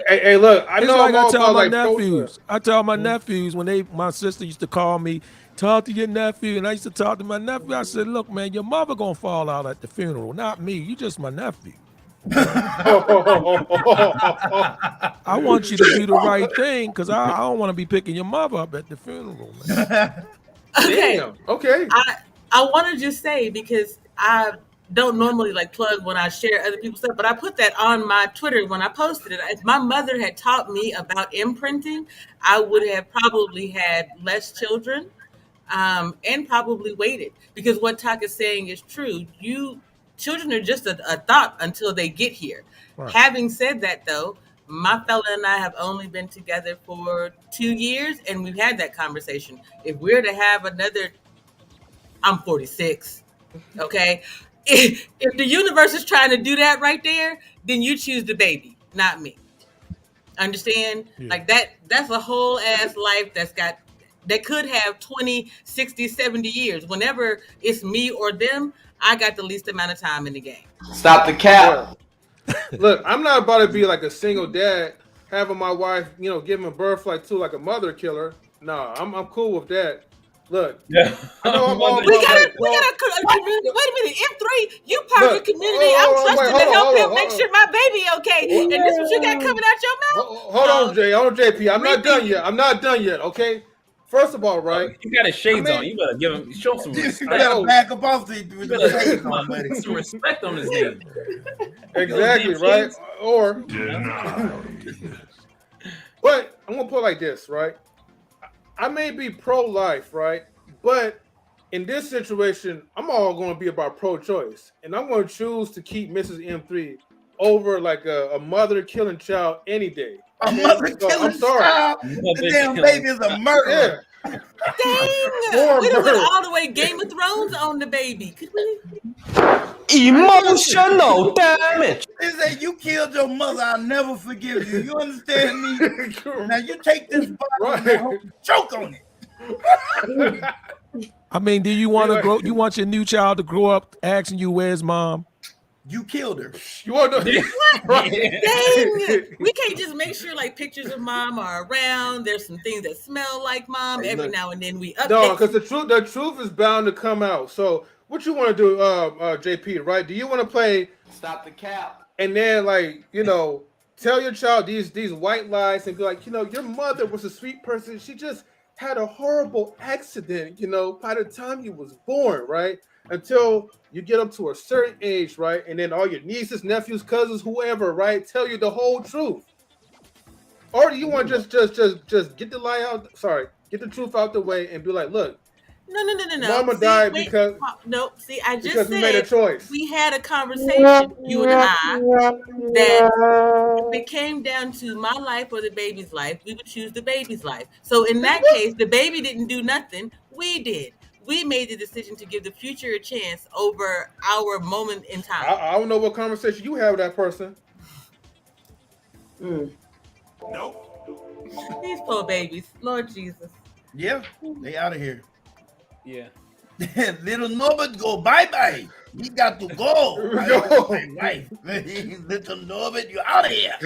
Hey, look. I It's know like I'm all I tell about my like nephews. I tell my nephews when my sister used to call me, talk to your nephew, and I used to talk to my nephew. I said, look, man, your mother gonna fall out at the funeral, not me. You just my nephew. I want you to do the right thing because I don't want to be picking your mother up at the funeral, man. Okay. Damn. Okay. I want to just say, because I don't normally like plug when I share other people's stuff, but I put that on my Twitter when I posted it. If my mother had taught me about imprinting, I would have probably had less children, and probably waited, because what Tak is saying is true. Children are just a thought until they get here. Right. Having said that, though, my fella and I have only been together for 2 years, and we've had that conversation. If we're to have another, I'm 46, okay? If the universe is trying to do that right there, then you choose the baby, not me. Understand? Yeah. Like that's a whole ass life that could have 20, 60, 70 years. Whenever it's me or them, I got the least amount of time in the game. Stop the cap. Look, I'm not about to be like a single dad, having my wife, giving birth like a mother killer. Nah, I'm cool with that. Look, I know I'm all We got a community. Wait a minute, M3, you part of the community. I'm trusting to help him make sure my baby okay. And this is what you got coming out your mouth? Hold on, JP. I'm not done yet. Okay. First of all, right? You got his shades on. You better show him some respect. You gotta back up off the shades on, buddy. Some respect on his name. Exactly, right? Or, but I'm gonna put it like this, right? I may be pro-life, right? But in this situation, I'm all going to be about pro-choice, and I'm going to choose to keep Mrs. M3 over like a mother killing child any day. A mother killing child? The damn baby is a murderer. Dang! We done went all the way Game of Thrones on the baby. Could we? Emotional damage. They say you killed your mother, I'll never forgive you. You understand me? Now you take this bottle and choke on it. I mean, do you want to grow? You want your new child to grow up asking you, "Where's mom?" You killed her. You want to? Dang! We can't just make sure like pictures of mom are around. There's some things that smell like mom. Every now and then we update. No, because the truth is bound to come out. So what you want to do, JP? Right? Do you want to play Stop the cap? And then tell your child these white lies and be like, your mother was a sweet person. She just had a horrible accident, by the time you was born, right? Until you get up to a certain age, right? And then all your nieces, nephews, cousins, whoever, right, tell you the whole truth. Or do you want to just get the lie out? Sorry, get the truth out the way and be like, look. No. Mama died because I just because said we made a choice. We had a conversation, you and I, that if it came down to my life or the baby's life, we would choose the baby's life. So in that case, the baby didn't do nothing. We did. We made the decision to give the future a chance over our moment in time. I don't know what conversation you have with that person. These poor babies, Lord Jesus. Yeah, they out of here. Yeah. Little Norbert go bye-bye. He got to go. I told my wife. Little Norbert, you out of here.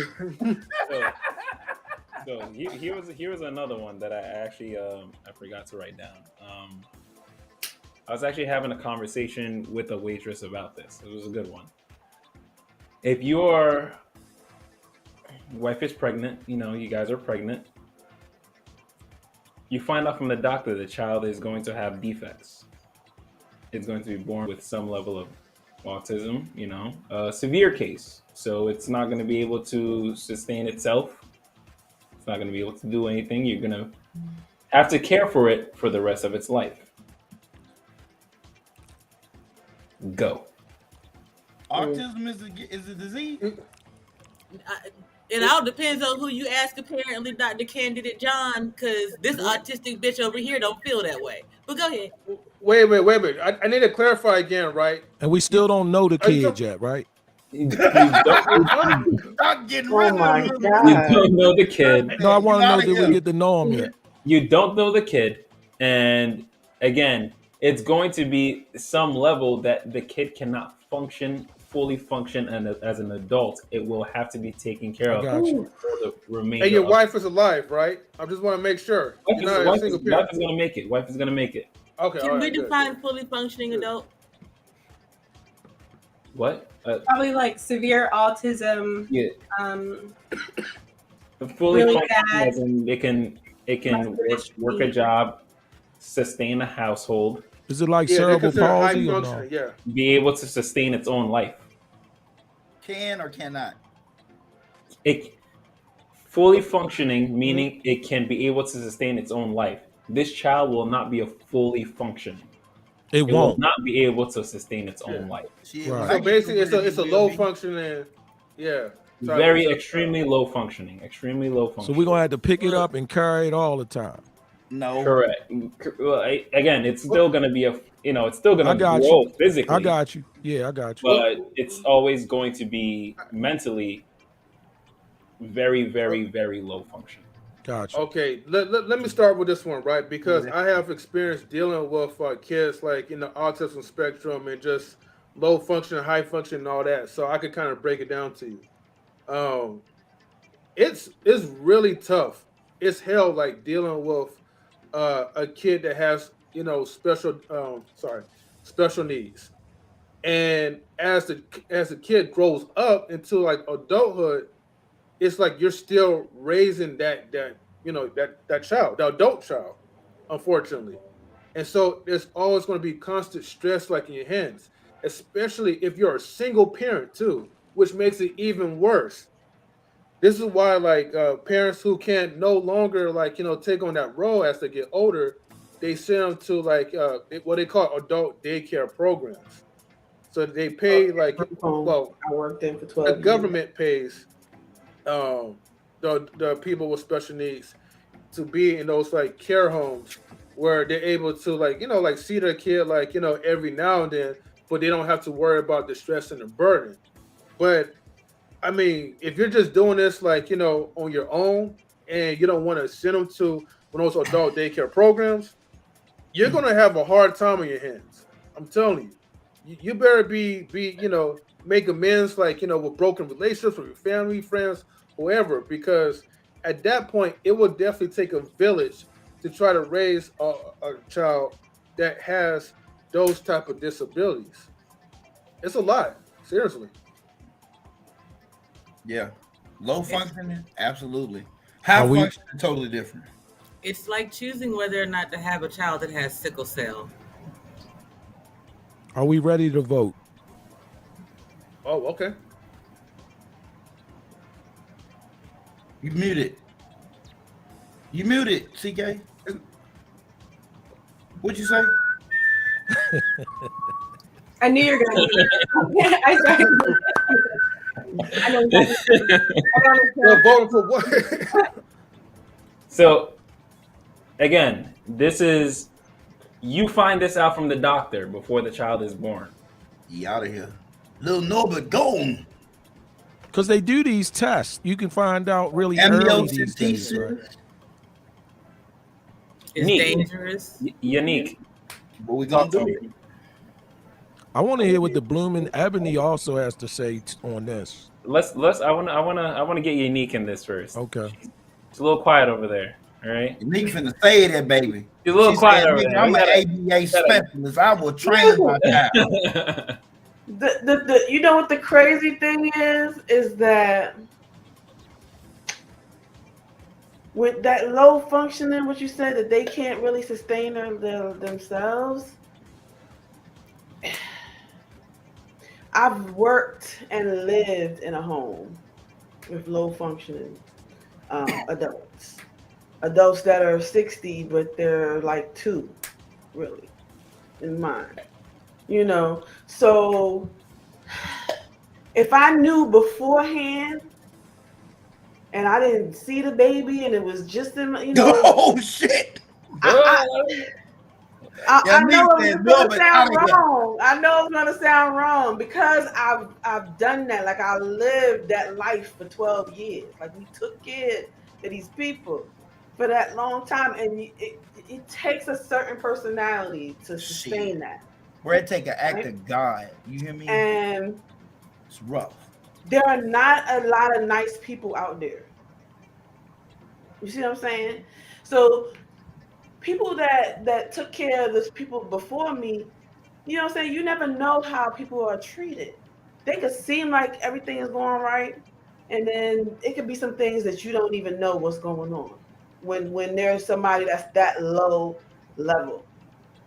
So here was another one that I actually I forgot to write down. I was actually having a conversation with a waitress about this. It was a good one. If your wife is pregnant, you guys are pregnant, you find out from the doctor the child is going to have defects. It's going to be born with some level of autism, a severe case. So it's not going to be able to sustain itself. It's not going to be able to do anything. You're going to have to care for it for the rest of its life. Go. Autism is a disease? It all depends on who you ask, apparently, Dr. Candidate John, because this autistic bitch over here don't feel that way. But go ahead. Wait a minute. I need to clarify again, right? And we still don't know the kid yet, right? Stop getting rid of him. You don't know the kid. No, I want to know that we get to know him yet. You don't know the kid. And again, it's going to be some level that the kid cannot fully function, and as an adult, it will have to be taken care of for the remainder. And your wife is alive, right? I just want to make sure. Wife is going to make it. Wife is going to make it. Okay. Can we define fully functioning adult? What? Probably like severe autism. Yeah. Fully really functioning, bad. as in it can work a job, sustain a household. Is it like cerebral palsy or no? Yeah. Be able to sustain its own life. Can or cannot? It fully functioning, meaning it can be able to sustain its own life. This child will not be a fully functioning. It will won't. not be able to sustain its own life. So basically, it's a low functioning. Yeah. Very extremely low functioning. Extremely low So functioning. we're gonna have to pick it up and carry it all the time. No. Correct. Well, again, it's still going to be it's still going to grow you. physically. I got you. Yeah, I got you. But it's always going to be mentally very, very, very low function. Gotcha. Okay, let me start with this one, right? Because I have experience dealing with kids like in the autism spectrum and just low function, high function, and all that. So I could kind of break it down to you. It's really tough. It's hell, like dealing with a kid that has special needs, and as the kid grows up into like adulthood, it's like you're still raising that child, the adult child, unfortunately. And so there's always going to be constant stress like in your hands, especially if you're a single parent too, which makes it even worse. This is why parents who can no longer take on that role as they get older, they send them to what they call adult daycare programs. So they pay I worked in for 12 the years. government pays the people with special needs to be in those care homes where they're able to see their kid every now and then, but they don't have to worry about the stress and the burden. But I mean, if you're just doing this on your own and you don't want to send them to one of those adult daycare programs, you're gonna have a hard time on your hands. I'm telling you. You better be make amends with broken relationships with your family, friends, whoever, because at that point it will definitely take a village to try to raise a child that has those type of disabilities. It's a lot, seriously. Yeah. Low functioning, absolutely. High functioning, totally different. It's like choosing whether or not to have a child that has sickle cell. Are we ready to vote? Oh, okay. You muted. You muted, CK. What'd you say? I knew you were going to. I started. I know Well, voting for what? So, again, you find this out from the doctor before the child is born. You out of here. Little Norbert gone. Because they do these tests. You can find out really early these days. Right? is dangerous. Unique. What we Talk gonna to do? me. I want to hear what the Blooming Ebony also has to say on this. Let's. I wanna get Unique in this first. Okay. She's a little quiet over there. All right. Unique finna say that, baby. She's a little She quiet said, over "Nigga, there. I'm We an gotta- ABA specialist. I will train my child." The you know what the crazy thing is that with that low functioning, what you said that they can't really sustain themselves. I've worked and lived in a home with low functioning adults that are 60, but they're like 2, really, in mine. You know, so if I knew beforehand and I didn't see the baby and it was just in, Oh shit! I know it's going to sound wrong. I know it's going to sound wrong because I've done that. Like I lived that life for 12 years. Like we took care of these people for that long time, and it takes a certain personality to sustain that. Where it take an act of God. You hear me? And it's rough. There are not a lot of nice people out there. You see what I'm saying? So people that took care of the people before me, you know what I'm saying? You never know how people are treated. They could seem like everything is going right, and then it could be some things that you don't even know what's going on when there's somebody that's that low level.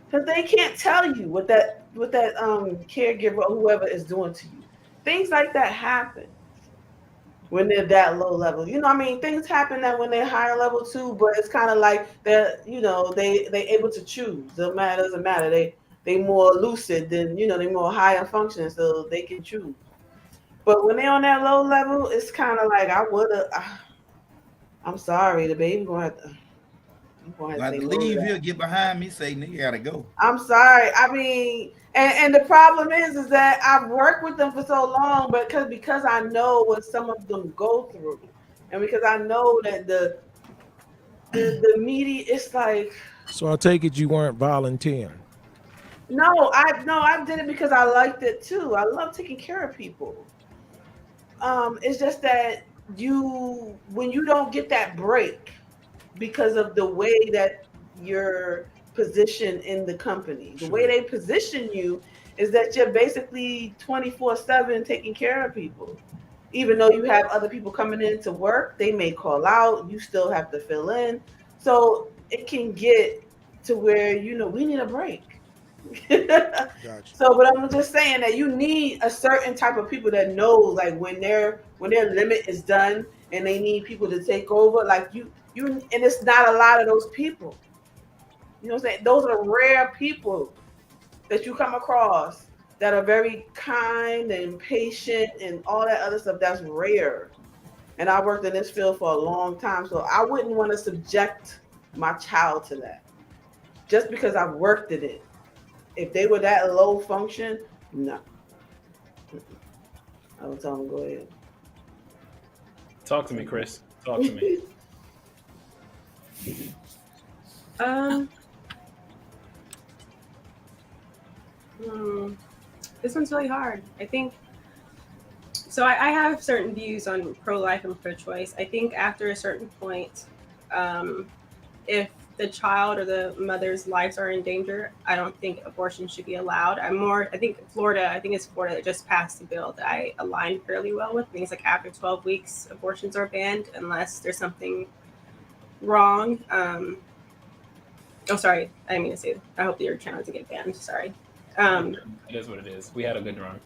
Because they can't tell you what that caregiver or whoever is doing to you. Things like that happen when they're that low level. You know, I mean, things happen that when they're higher level too, but it's kind of like they're, they able to choose. Doesn't matter. They more lucid than, they more higher functioning, so they can choose. But when they're on that low level, it's kind of like I'm sorry, the baby gonna have to. Like to leave here, get behind me, say, "Nigga, gotta go." I'm sorry. I mean, and the problem is that I've worked with them for so long, but because I know what some of them go through, and because I know that the media, it's like. So I take it you weren't volunteering. No, I did it because I liked it too. I love taking care of people. It's just that when you don't get that break because of the way that you're positioned in the company, the way they position you is that you're basically 24/7 taking care of people. Even though you have other people coming in to work, they may call out, you still have to fill in. So it can get to where, we need a break. Gotcha. So, but I'm just saying that you need a certain type of people that know, like when their limit is done and they need people to take over, like you, and it's not a lot of those people. You know what I'm saying? Those are rare people that you come across that are very kind and patient and all that other stuff. That's rare. And I worked in this field for a long time, so I wouldn't want to subject my child to that just because I've worked in it. If they were that low function, no. I would tell them, go ahead. Talk to me, Chris. Talk to me. This one's really hard. I think so. I have certain views on pro-life and pro-choice. I think after a certain point, if the child or the mother's lives are in danger, I don't think abortion should be allowed. I think it's Florida that just passed a bill that I align fairly well with. Things like after 12 weeks, abortions are banned unless there's something wrong. Sorry, I didn't mean to say that. I hope that your channel doesn't get banned. Sorry. It is what it is. We had a good run.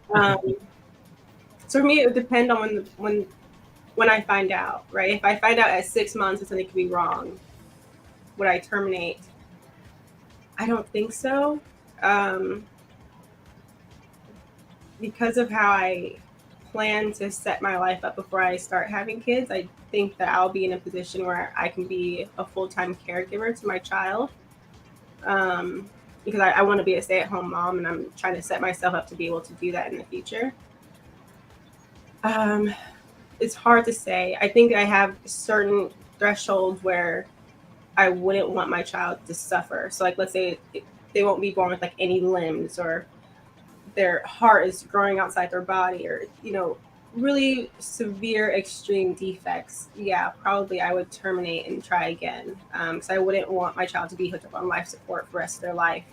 So for me, it would depend on when I find out, right? If I find out at 6 months that something could be wrong, would I terminate? I don't think so. Because of how I plan to set my life up before I start having kids, I think that I'll be in a position where I can be a full-time caregiver to my child. Because I want to be a stay-at-home mom, and I'm trying to set myself up to be able to do that in the future. It's hard to say. I think I have certain thresholds where I wouldn't want my child to suffer. So like, let's say they won't be born with like any limbs, or their heart is growing outside their body, or really severe extreme defects. Yeah, probably I would terminate and try again, because I wouldn't want my child to be hooked up on life support for the rest of their life.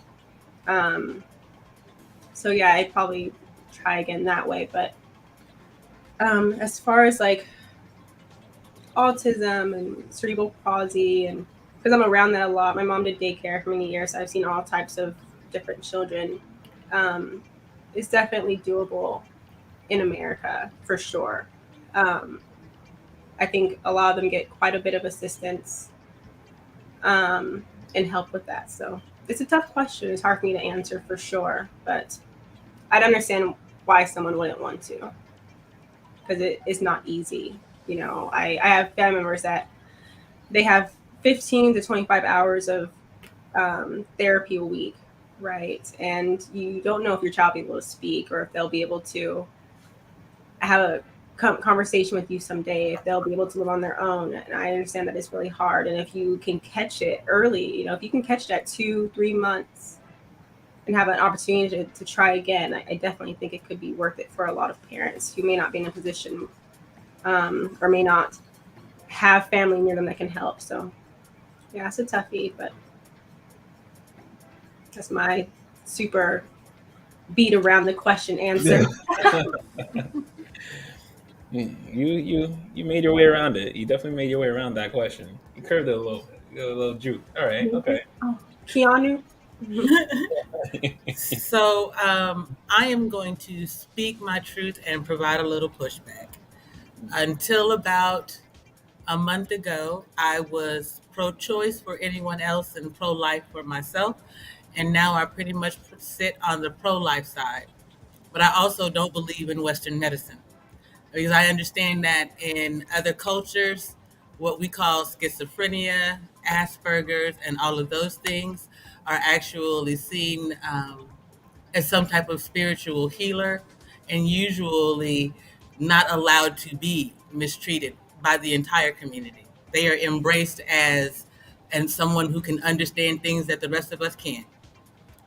So yeah, I'd probably try again that way. But as far as like autism and cerebral palsy, and because I'm around that a lot, my mom did daycare for many years, so I've seen all types of different children. It's definitely doable in America for sure. I think a lot of them get quite a bit of assistance and help with that. So it's a tough question. It's hard for me to answer for sure, but I'd understand why someone wouldn't want to, because it is not easy. I have family members that they have 15 to 25 hours of therapy a week, right? And you don't know if your child will be able to speak, or if they'll be able to have a conversation with you someday, if they'll be able to live on their own. And I understand that it's really hard. And if you can catch it early, if you can catch it at 2-3 months and have an opportunity to try again, I definitely think it could be worth it for a lot of parents who may not be in a position or may not have family near them that can help. So yeah, it's a toughie, but that's my super beat around the question answer. You made your way around it. You definitely made your way around that question. You curved it a little bit. You got a little juke. All right. Okay. Oh, Keanu. So I am going to speak my truth and provide a little pushback. Until about a month ago, I was pro-choice for anyone else and pro-life for myself. And now I pretty much sit on the pro-life side. But I also don't believe in Western medicine, because I understand that in other cultures, what we call schizophrenia, Asperger's, and all of those things are actually seen as some type of spiritual healer, and usually not allowed to be mistreated by the entire community. They are embraced as and someone who can understand things that the rest of us can't.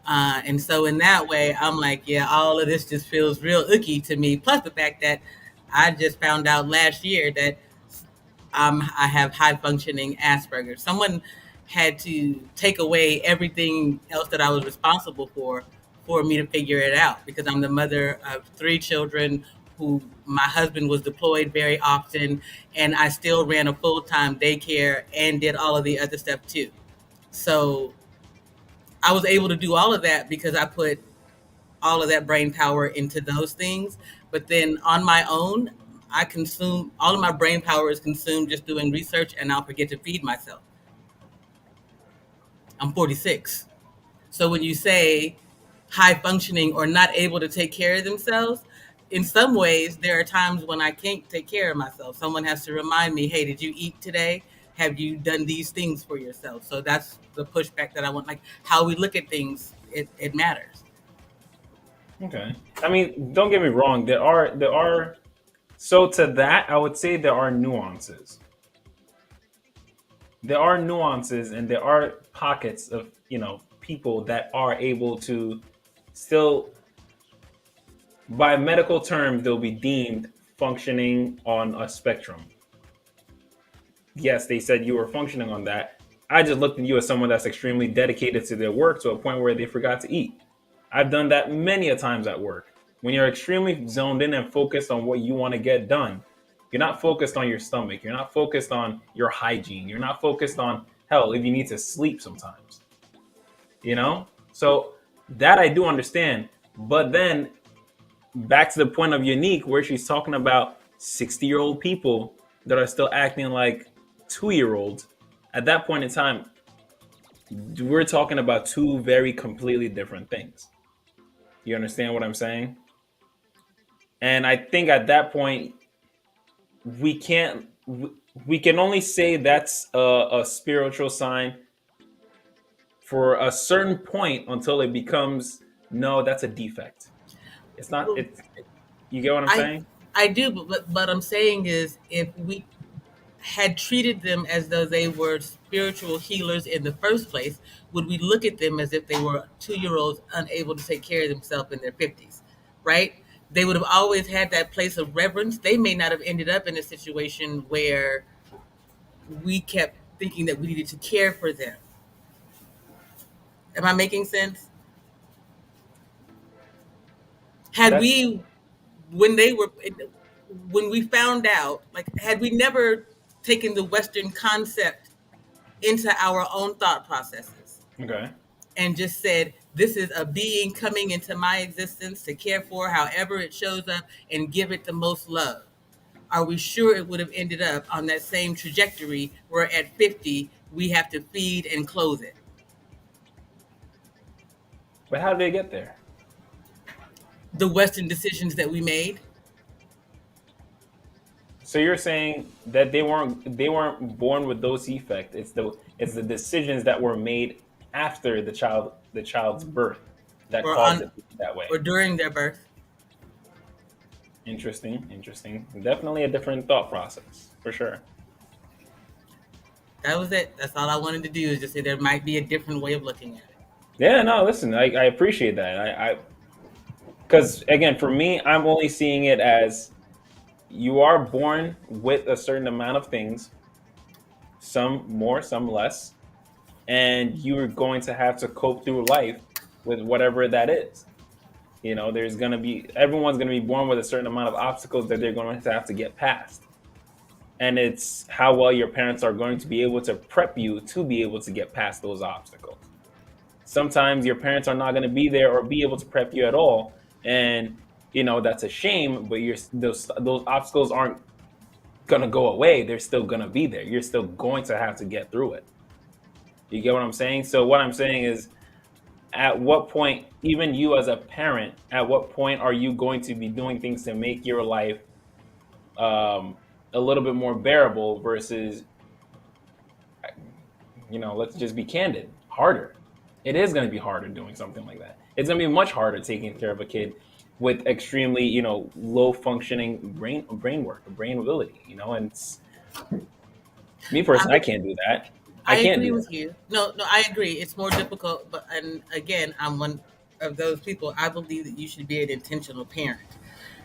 And so in that way, I'm like, yeah, all of this just feels real icky to me. Plus the fact that I just found out last year that I have high functioning Asperger's. Someone had to take away everything else that I was responsible for me to figure it out, because I'm the mother of 3 children who my husband was deployed very often, and I still ran a full-time daycare and did all of the other stuff too. So I was able to do all of that because I put all of that brain power into those things. But then on my own, I consume all of my brain power is consumed just doing research, and I'll forget to feed myself. I'm 46. So when you say high functioning or not able to take care of themselves, in some ways, there are times when I can't take care of myself. Someone has to remind me, hey, did you eat today? Have you done these things for yourself? So that's the pushback that I want. Like, how we look at things, it matters. Okay. I mean, don't get me wrong. There are. So to that, I would say there are nuances. There are nuances, and there are pockets of people that are able to still, by medical terms, they'll be deemed functioning on a spectrum. Yes, they said you were functioning on that. I just looked at you as someone that's extremely dedicated to their work to a point where they forgot to eat. I've done that many a times at work. When you're extremely zoned in and focused on what you want to get done, you're not focused on your stomach. You're not focused on your hygiene. You're not focused on, hell, if you need to sleep sometimes. So that I do understand. But then back to the point of Unique, where she's talking about 60-year-old people that are still acting like 2-year-olds. At that point in time, we're talking about 2 very completely different things. You understand what I'm saying? And I think at that point, we can only say that's a spiritual sign for a certain point until it becomes, no, that's a defect. It's not. You get what I'm saying? I do, but I'm saying is, had treated them as though they were spiritual healers in the first place, would we look at them as if they were 2-year-olds unable to take care of themselves in their 50s, right? They would have always had that place of reverence. They may not have ended up in a situation where we kept thinking that we needed to care for them. Am I making sense? Had we, when we found out, like, had we never taken the Western concept into our own thought processes Okay. and just said, this is a being coming into my existence to care for however it shows up and give it the most love, are we sure it would have ended up on that same trajectory where at 50 we have to feed and clothe it? But how did they get there? The Western decisions that we made. So you're saying that they weren't born with those defects. It's the decisions that were made after the child's birth that caused it that way. Or during their birth. Interesting. Definitely a different thought process, for sure. That was it. That's all I wanted to do, is just say there might be a different way of looking at it. Yeah, no, listen, I appreciate that. Because again, for me, I'm only seeing it as you are born with a certain amount of things, some more, some less, and you're going to have to cope through life with whatever that is. You know, everyone's going to be born with a certain amount of obstacles that they're going to have to get past. And it's how well your parents are going to be able to prep you to be able to get past those obstacles. Sometimes your parents are not going to be there or be able to prep you at all. And, you know, that's a shame, but those obstacles aren't going to go away. They're still going to be there. You're still going to have to get through it. You get what I'm saying? So what I'm saying is, at what point, even you as a parent, at what point are you going to be doing things to make your life a little bit more bearable versus, you know, let's just be candid, harder. It is going to be harder doing something like that. It's going to be much harder taking care of a kid with extremely, you know, low functioning brain ability, you know, and me personally, I can't do that. I agree with you. No, I agree. It's more difficult, and again, I'm one of those people. I believe that you should be an intentional parent.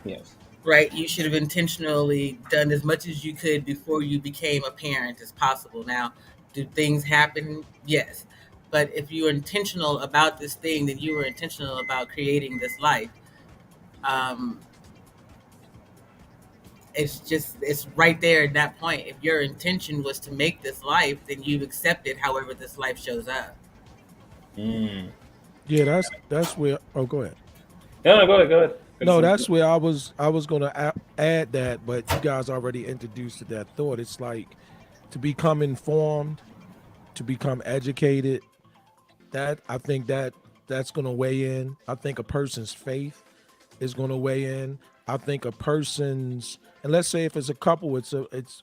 Yes. Right? You should have intentionally done as much as you could before you became a parent as possible. Now, do things happen? Yes. But if you're intentional about this thing, then you were intentional about creating this life. It's right there at that point. If your intention was to make this life, then you've accepted however this life shows up. Yeah, that's where. Oh, go ahead. No, go ahead. No, that's where I was gonna add that, but you guys already introduced that thought. It's like to become informed, to become educated. That I think that's gonna weigh in. I think a person's faith is gonna weigh in. I think a person's, and let's say if it's a couple, it's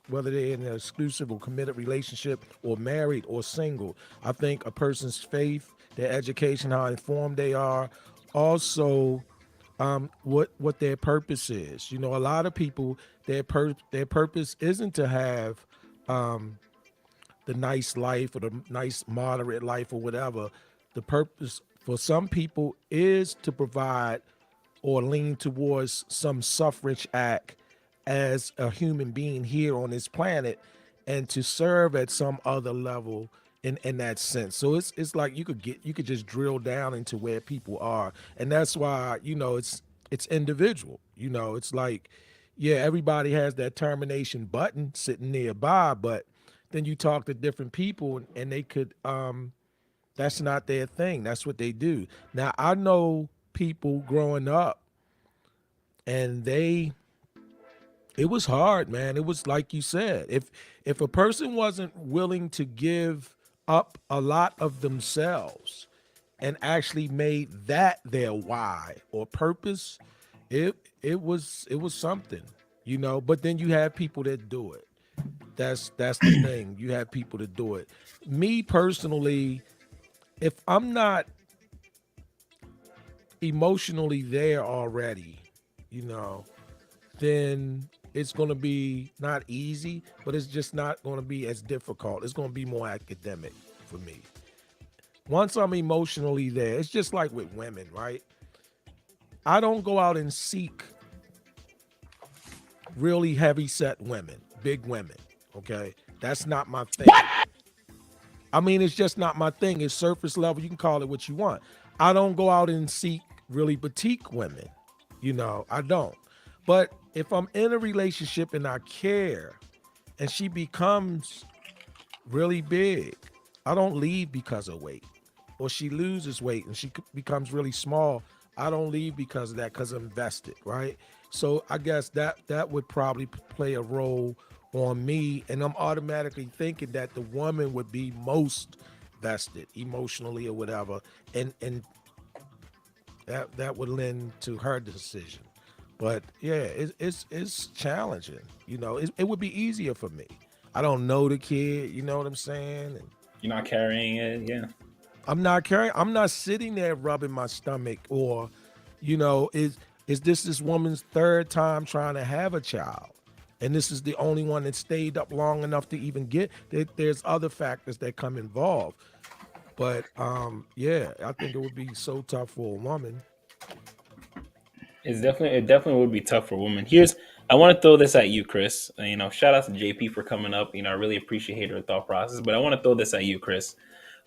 whether they're in an exclusive or committed relationship or married or single. I think a person's faith, their education, how informed they are, also what their purpose is. You know, a lot of people, their purpose isn't to have the nice life or the nice moderate life or whatever. The purpose for some people is to provide or lean towards some suffrage act as a human being here on this planet and to serve at some other level in that sense. So it's like you could just drill down into where people are. And that's why, you know, it's individual. You know, it's like, yeah, everybody has that termination button sitting nearby, but then you talk to different people and they could that's not their thing. That's what they do. Now I know people growing up and it was hard, man. It was like you said, if a person wasn't willing to give up a lot of themselves and actually made that their why or purpose, it was something, you know. But then you have people that do it. That's the thing. You have people that do it. Me personally, if I'm not emotionally there already, you know, then it's going to be not easy, but it's just not going to be as difficult. It's going to be more academic for me. Once I'm emotionally there, it's just like with women, right? I don't go out and seek really heavy set women, big women, okay? That's not my thing. I mean, it's just not my thing. It's surface level. You can call it what you want. I don't go out and seek really petite women. I don't. But if I'm in a relationship and I care and she becomes really big, I don't leave because of weight. Or she loses weight and she becomes really small, I don't leave because of that, because I'm invested, right? So I guess that would probably play a role on me, and I'm automatically thinking that the woman would be most vested emotionally or whatever, and that would lend to her decision. But yeah, it's challenging. It would be easier for me. I don't know the kid, you know what I'm saying? And You're not carrying it, yeah. I'm not sitting there rubbing my stomach, or, is this woman's third time trying to have a child? And this is the only one that stayed up long enough to even get. There's other factors that come involved. But yeah, I think it would be so tough for a woman. It definitely would be tough for women. I want to throw this at you, Chris. Shout out to JP for coming up. I really appreciate her thought process, but I want to throw this at you, Chris.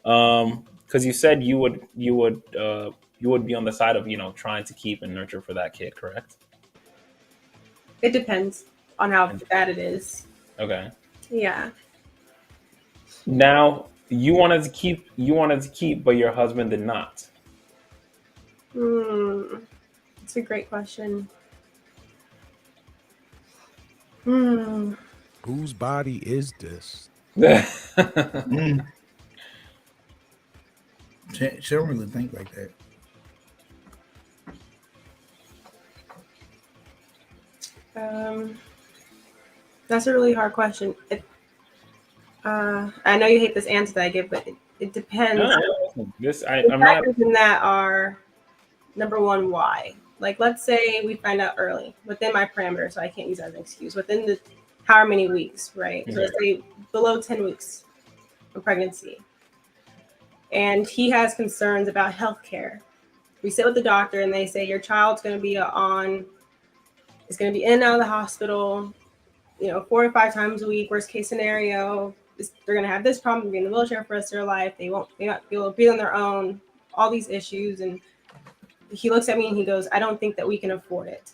Because you said you would be on the side of trying to keep and nurture for that kid, correct? It depends on how bad it is. Okay. Yeah. Now you wanted to keep, but your husband did not. It's a great question. Whose body is this? She don't really think like that. That's a really hard question. I know you hate this answer that I give, but it depends. I'm not. In that are, number one, why? Like, let's say we find out early within my parameters, so I can't use that as an excuse. Within the how many weeks, right? So let's say below 10 weeks of pregnancy, and he has concerns about healthcare. We sit with the doctor, and they say your child's going to be it's going to be in and out of the hospital, 4 to 5 times a week. Worst case scenario, they're going to have this problem, be in the wheelchair for the rest of their life. They won't be able to be on their own. All these issues, and he looks at me and he goes, "I don't think that we can afford it,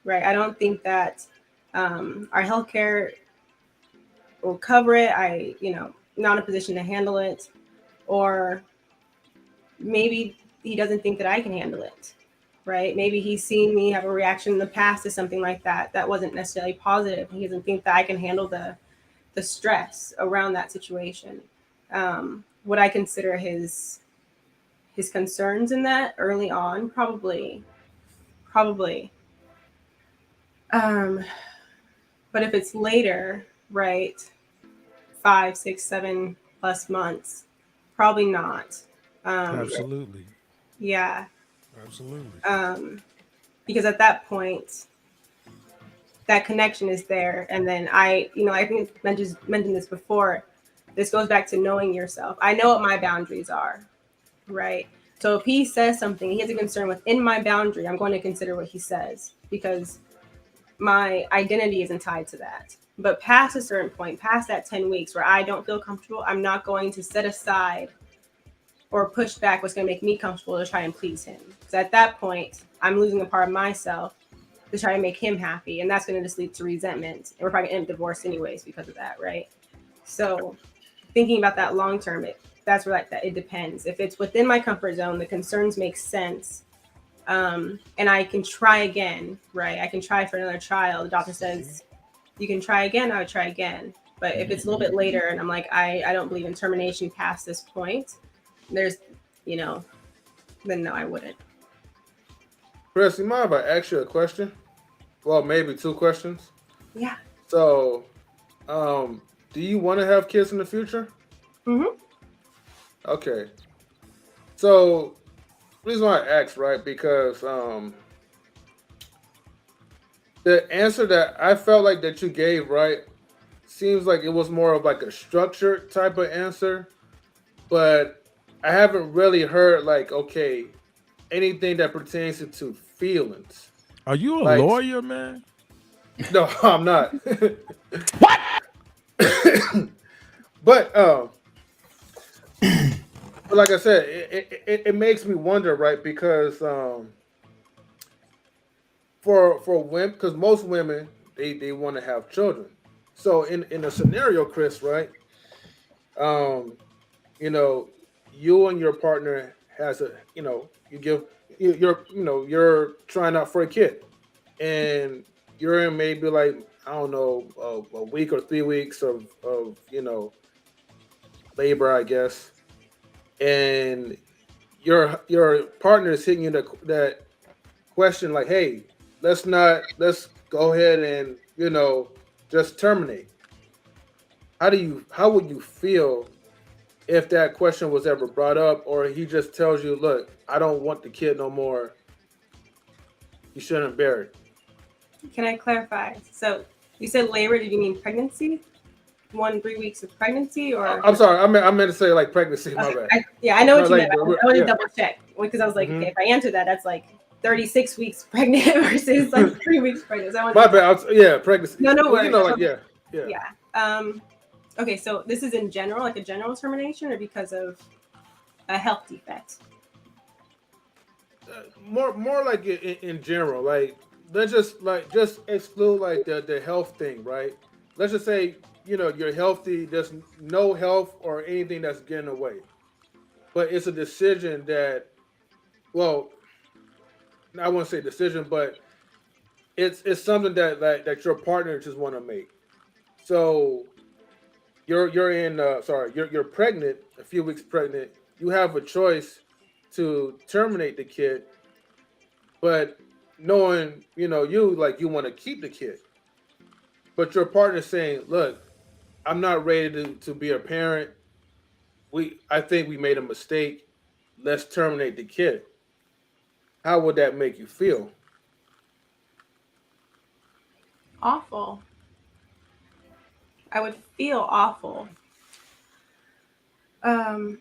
right? I don't think that our healthcare will cover it. Not in a position to handle it, or maybe he doesn't think that I can handle it." Right? Maybe he's seen me have a reaction in the past to something like that wasn't necessarily positive. He doesn't think that I can handle the stress around that situation. Would I consider his concerns in that early on? Probably. But if it's later, right, 5, 6, 7 plus months, probably not. Absolutely. Yeah. Absolutely. Because at that point, that connection is there. And then I think I mentioned this before. This goes back to knowing yourself. I know what my boundaries are, right? So if he says something, he has a concern within my boundary, I'm going to consider what he says, because my identity isn't tied to that. But past a certain point, past that 10 weeks where I don't feel comfortable, I'm not going to set aside or push back what's going to make me comfortable to try and please him. Because at that point, I'm losing a part of myself to try and make him happy. And that's going to just lead to resentment. And we're probably going to end up divorced anyways because of that, right? So thinking about that long term, that's where that it depends. If it's within my comfort zone, the concerns make sense, and I can try again, right? I can try for another trial. The doctor says, you can try again, I would try again. But if it's a little bit later and I'm like, I don't believe in termination past this point, there's, then no, I wouldn't. Chris, you mind if I ask you a question? Well, maybe 2 questions. Yeah. So, do you want to have kids in the future? Mm-hmm. Okay. So, the reason why I asked, right? Because the answer that I felt like that you gave, right, seems like it was more of like a structured type of answer, but I haven't really heard like, okay, anything that pertains to feelings. Are you a Like, lawyer, man? no, I'm not. What? But like I said, it makes me wonder, right? Because for women, because most women they want to have children. So in a scenario, Chris, right? You know, you and your partner has a, you know, you're trying out for a kid, and you're in maybe like, I don't know, a week or 3 weeks of labor, I guess, and your partner is hitting you that question like, hey, let's go ahead and just terminate. How would you feel if that question was ever brought up, or he just tells you, look, I don't want the kid no more, you shouldn't bear it? Can I clarify? So you said labor, did you mean pregnancy? 3 weeks of pregnancy, or? I'm sorry, I meant to say like pregnancy. My bad. I know what you like, meant. I want to double check because I was like, okay, if I answer that, that's like 36 weeks pregnant versus like 3 weeks pregnant. So my bad. Yeah, pregnancy. No worries. Like, yeah. Okay, so this is in general, like a general termination, or because of a health defect? More like in general. Like, let's just exclude like the health thing, right? Let's just say you're healthy. There's no health or anything that's getting away, but it's a decision that, well, I wouldn't say decision, but it's something that your partner just want to make. So you're pregnant, a few weeks pregnant. You have a choice to terminate the kid, but knowing you want to keep the kid, but your partner's saying, look, I'm not ready to be a parent. I think we made a mistake. Let's terminate the kid. How would that make you feel? Awful. I would feel awful. But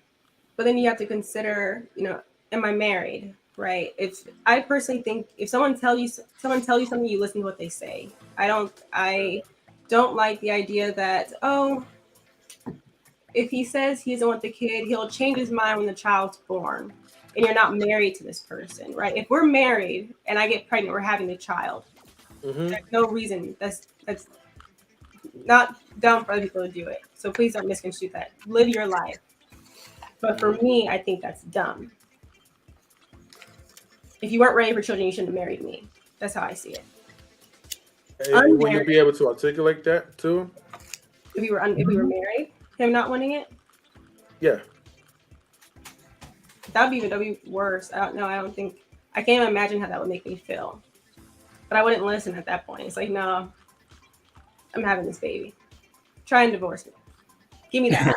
then you have to consider, am I married? Right? I personally think if someone tells you something, you listen to what they say. I don't like the idea that, if he says he doesn't want the kid, he'll change his mind when the child's born, and you're not married to this person, right? If we're married and I get pregnant, we're having a child. Mm-hmm. There's no reason. That's not dumb for other people to do it. So please don't misconstrue that. Live your life. But for me, I think that's dumb. If you weren't ready for children, you shouldn't have married me. That's how I see it. Hey, will you be able to articulate that to him? If we were married, him not wanting it? Yeah. That'd be worse. I can't even imagine how that would make me feel. But I wouldn't listen at that point. It's like, no, I'm having this baby. Try and divorce me. Give me that.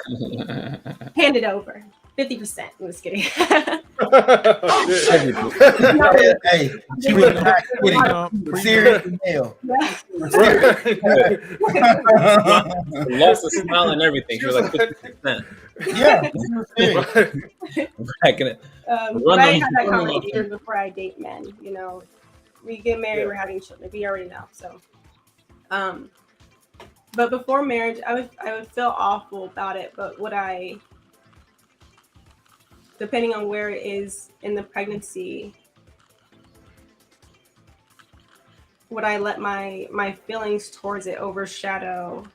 Hand it over. 50%. I'm just kidding. Hey, she was not kidding. Serious mail. Lost a smile and everything. She was like 50%. Yeah. I had that conversation before I date men. We get married, we're having children. We already know. So, but before marriage, I would feel awful about it. But depending on where it is in the pregnancy, would I let my feelings towards it overshadow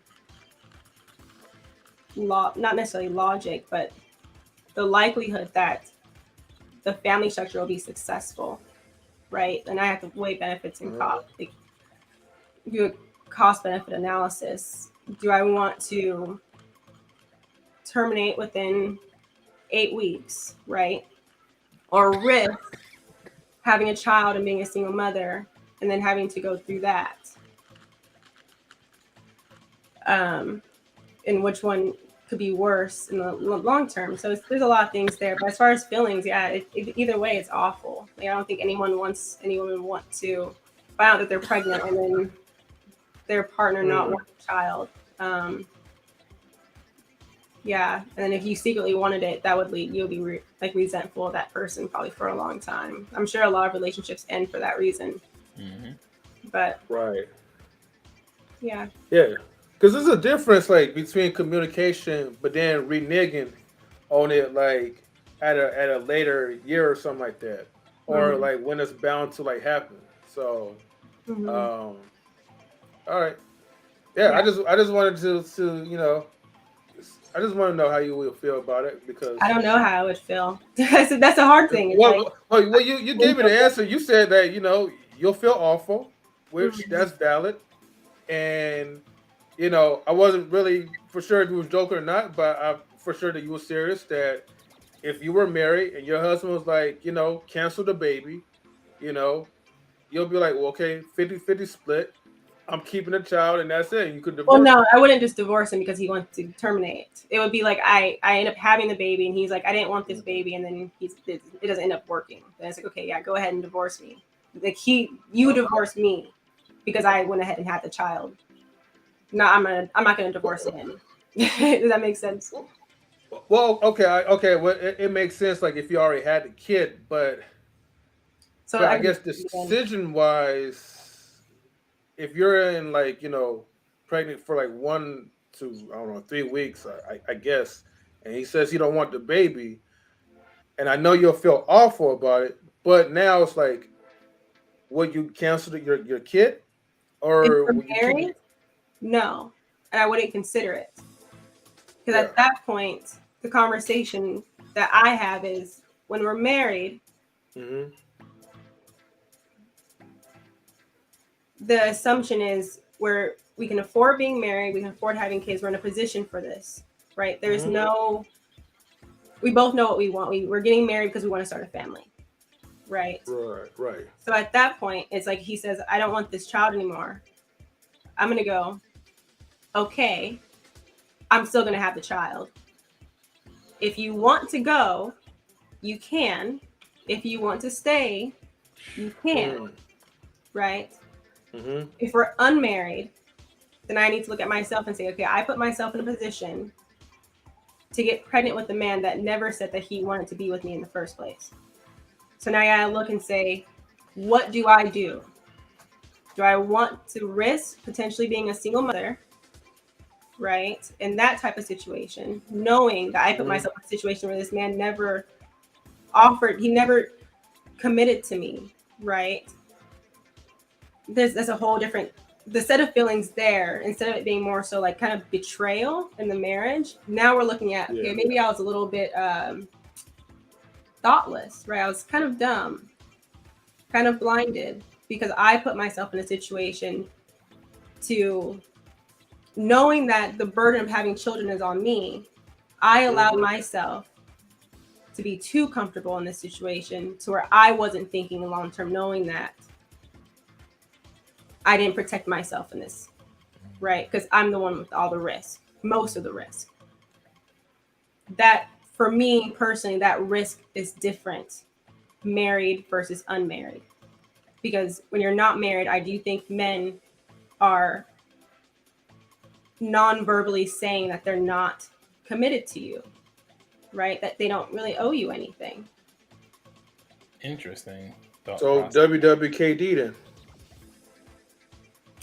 not necessarily logic, but the likelihood that the family structure will be successful, right? And I have to weigh benefits and cost, do a cost-benefit analysis. Do I want to terminate within 8 weeks, right? Or risk having a child and being a single mother and then having to go through that? And which one could be worse in the long term? So there's a lot of things there. But as far as feelings, yeah, either way, it's awful. I don't think any woman want to find out that they're pregnant and then their partner not want a child. Yeah, and then if you secretly wanted it, that would lead you'll be resentful of that person probably for a long time. I'm sure a lot of relationships end for that reason. But right, yeah, because there's a difference like between communication, but then reneging on it like at a later year or something like that, or like when it's bound to like happen. So, all right, I just wanted to I just want to know how you will feel about it because I don't know how I would feel. That's a hard thing. You gave me the answer. You said that you'll feel awful, which that's valid, and I wasn't really for sure if you was joking or not, but I'm for sure that you were serious. That if you were married and your husband was like, cancel the baby, you'll be like, well, okay, 50-50 split. I'm keeping the child, and that's it. You could divorce. Well, no, I wouldn't just divorce him because he wants to terminate. It would be like I end up having the baby, and he's like, I didn't want this baby, and then it doesn't end up working. Then it's like, okay, yeah, go ahead and divorce me. Like you divorced me because I went ahead and had the child. No, I'm not gonna divorce him. Does that make sense? Well, okay. Well, it makes sense. Like if you already had the kid, but I guess decision-wise. If you're in pregnant for like 1 to 3 weeks, I guess, and he says he don't want the baby, and I know you'll feel awful about it, but now it's like, would you cancel your kid, or would you married? No, and I wouldn't consider it because at that point, the conversation that I have is when we're married. The assumption is we can afford being married, we can afford having kids, we're in a position for this, right? There's we both know what we want. We're getting married because we want to start a family, right? Right. So at that point, it's like he says, I don't want this child anymore. I'm going to go, okay, I'm still going to have the child. If you want to go, you can. If you want to stay, you can, right? If we're unmarried, then I need to look at myself and say, okay, I put myself in a position to get pregnant with a man that never said that he wanted to be with me in the first place. So now I gotta look and say, what do I do? Do I want to risk potentially being a single mother, right? In that type of situation, knowing that I put myself in a situation where this man never committed to me, right? There's a whole different the set of feelings there. Instead of it being more so like kind of betrayal in the marriage, now we're looking at okay, maybe I was a little bit thoughtless, right? I was kind of dumb, kind of blinded because I put myself in a situation to knowing that the burden of having children is on me. I allowed myself to be too comfortable in this situation to where I wasn't thinking long term, knowing that I didn't protect myself in this, right? Because I'm the one with all the risk, most of the risk. That, for me personally, that risk is different, married versus unmarried. Because when you're not married, I do think men are non-verbally saying that they're not committed to you, right? That they don't really owe you anything. Interesting. So WWKD then.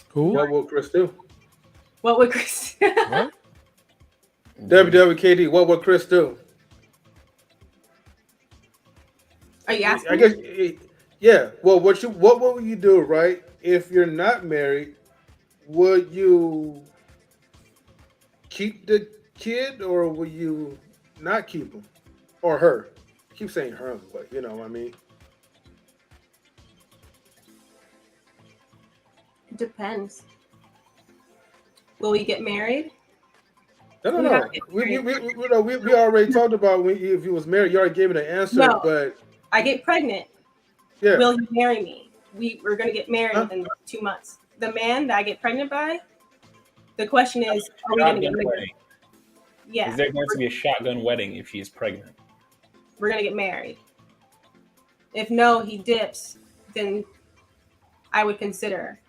Who? What will Chris do? What would Chris do? What? WWKD, what would Chris do? Are you asking? I guess, yeah. Well, what would you do, right? If you're not married, would you keep the kid or will you not keep him? Or her? I keep saying her, but you know what I mean. Depends. Will we get married? No. We already talked about if you was married. You already gave me the answer. No, but I get pregnant. Yeah. Will he marry me? We're gonna get married within 2 months. The man that I get pregnant by, the question is, are we gonna get married? Yeah. Is there going to be a shotgun wedding if she is pregnant? We're gonna get married. If no, he dips, then I would consider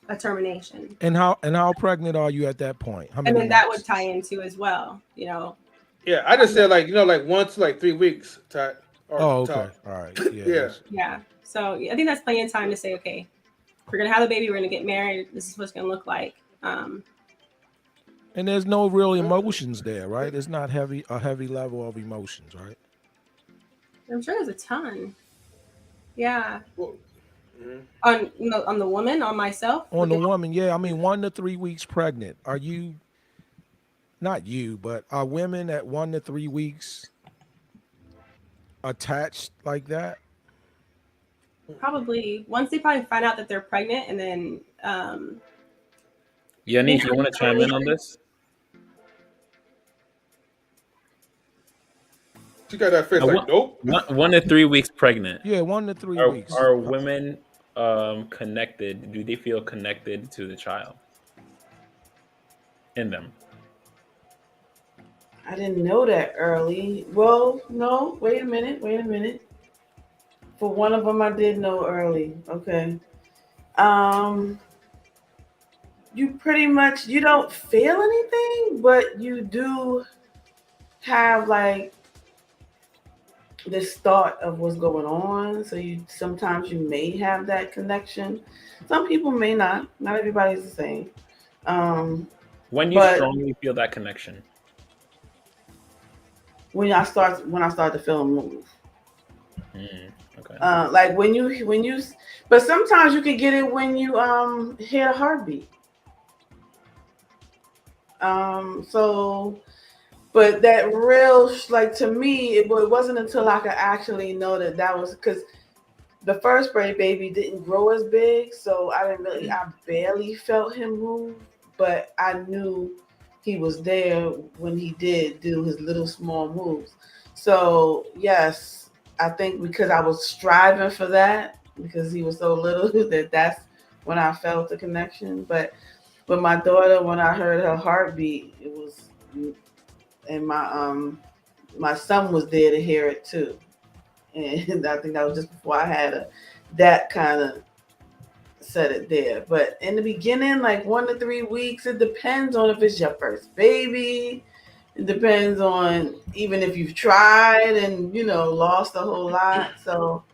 a termination. And how pregnant are you at that point? How And many then that months? would tie into as well, Yeah, I just said like 1 to like 3 weeks. Oh, okay. All right. Yeah. Yeah. Yeah. So I think that's plenty of time to say, okay, we're gonna have a baby, we're gonna get married. This is what it's gonna look like. And there's no real emotions there, right? It's not a heavy level of emotions, right? I'm sure there's a ton. Yeah. Mm-hmm. On the woman, on myself. On the woman, yeah. I mean, 1 to 3 weeks pregnant. Are you? Not you, but are women at 1 to 3 weeks attached like that? Probably once they probably find out that they're pregnant, and then Yannick, you want to chime in on this? She got that face like, nope. 1 to 3 weeks pregnant. Yeah, 1 to 3 weeks. Are women connected? Do they feel connected to the child in them? I didn't know that early. Well, no, wait a minute. For one of them, I did know early. Okay. You pretty much, you don't feel anything, but you do have like this thought of what's going on. So sometimes you may have that connection. Some people may not. Not everybody's the same. When you strongly feel that connection? When I start to feel them move. Okay. Like when you, but sometimes you can get it when you hear a heartbeat. So, but that real, like to me, it wasn't until I could actually know that was because the first baby didn't grow as big, so I barely felt him move, but I knew he was there when he did do his little small moves. So yes, I think because I was striving for that, because he was so little, that's when I felt the connection. But with my daughter, when I heard her heartbeat, it was, and my son was there to hear it too. And I think that was just before I had that kind of set it there. But in the beginning, like 1 to 3 weeks, it depends on if it's your first baby. It depends on even if you've tried and, lost a whole lot. So,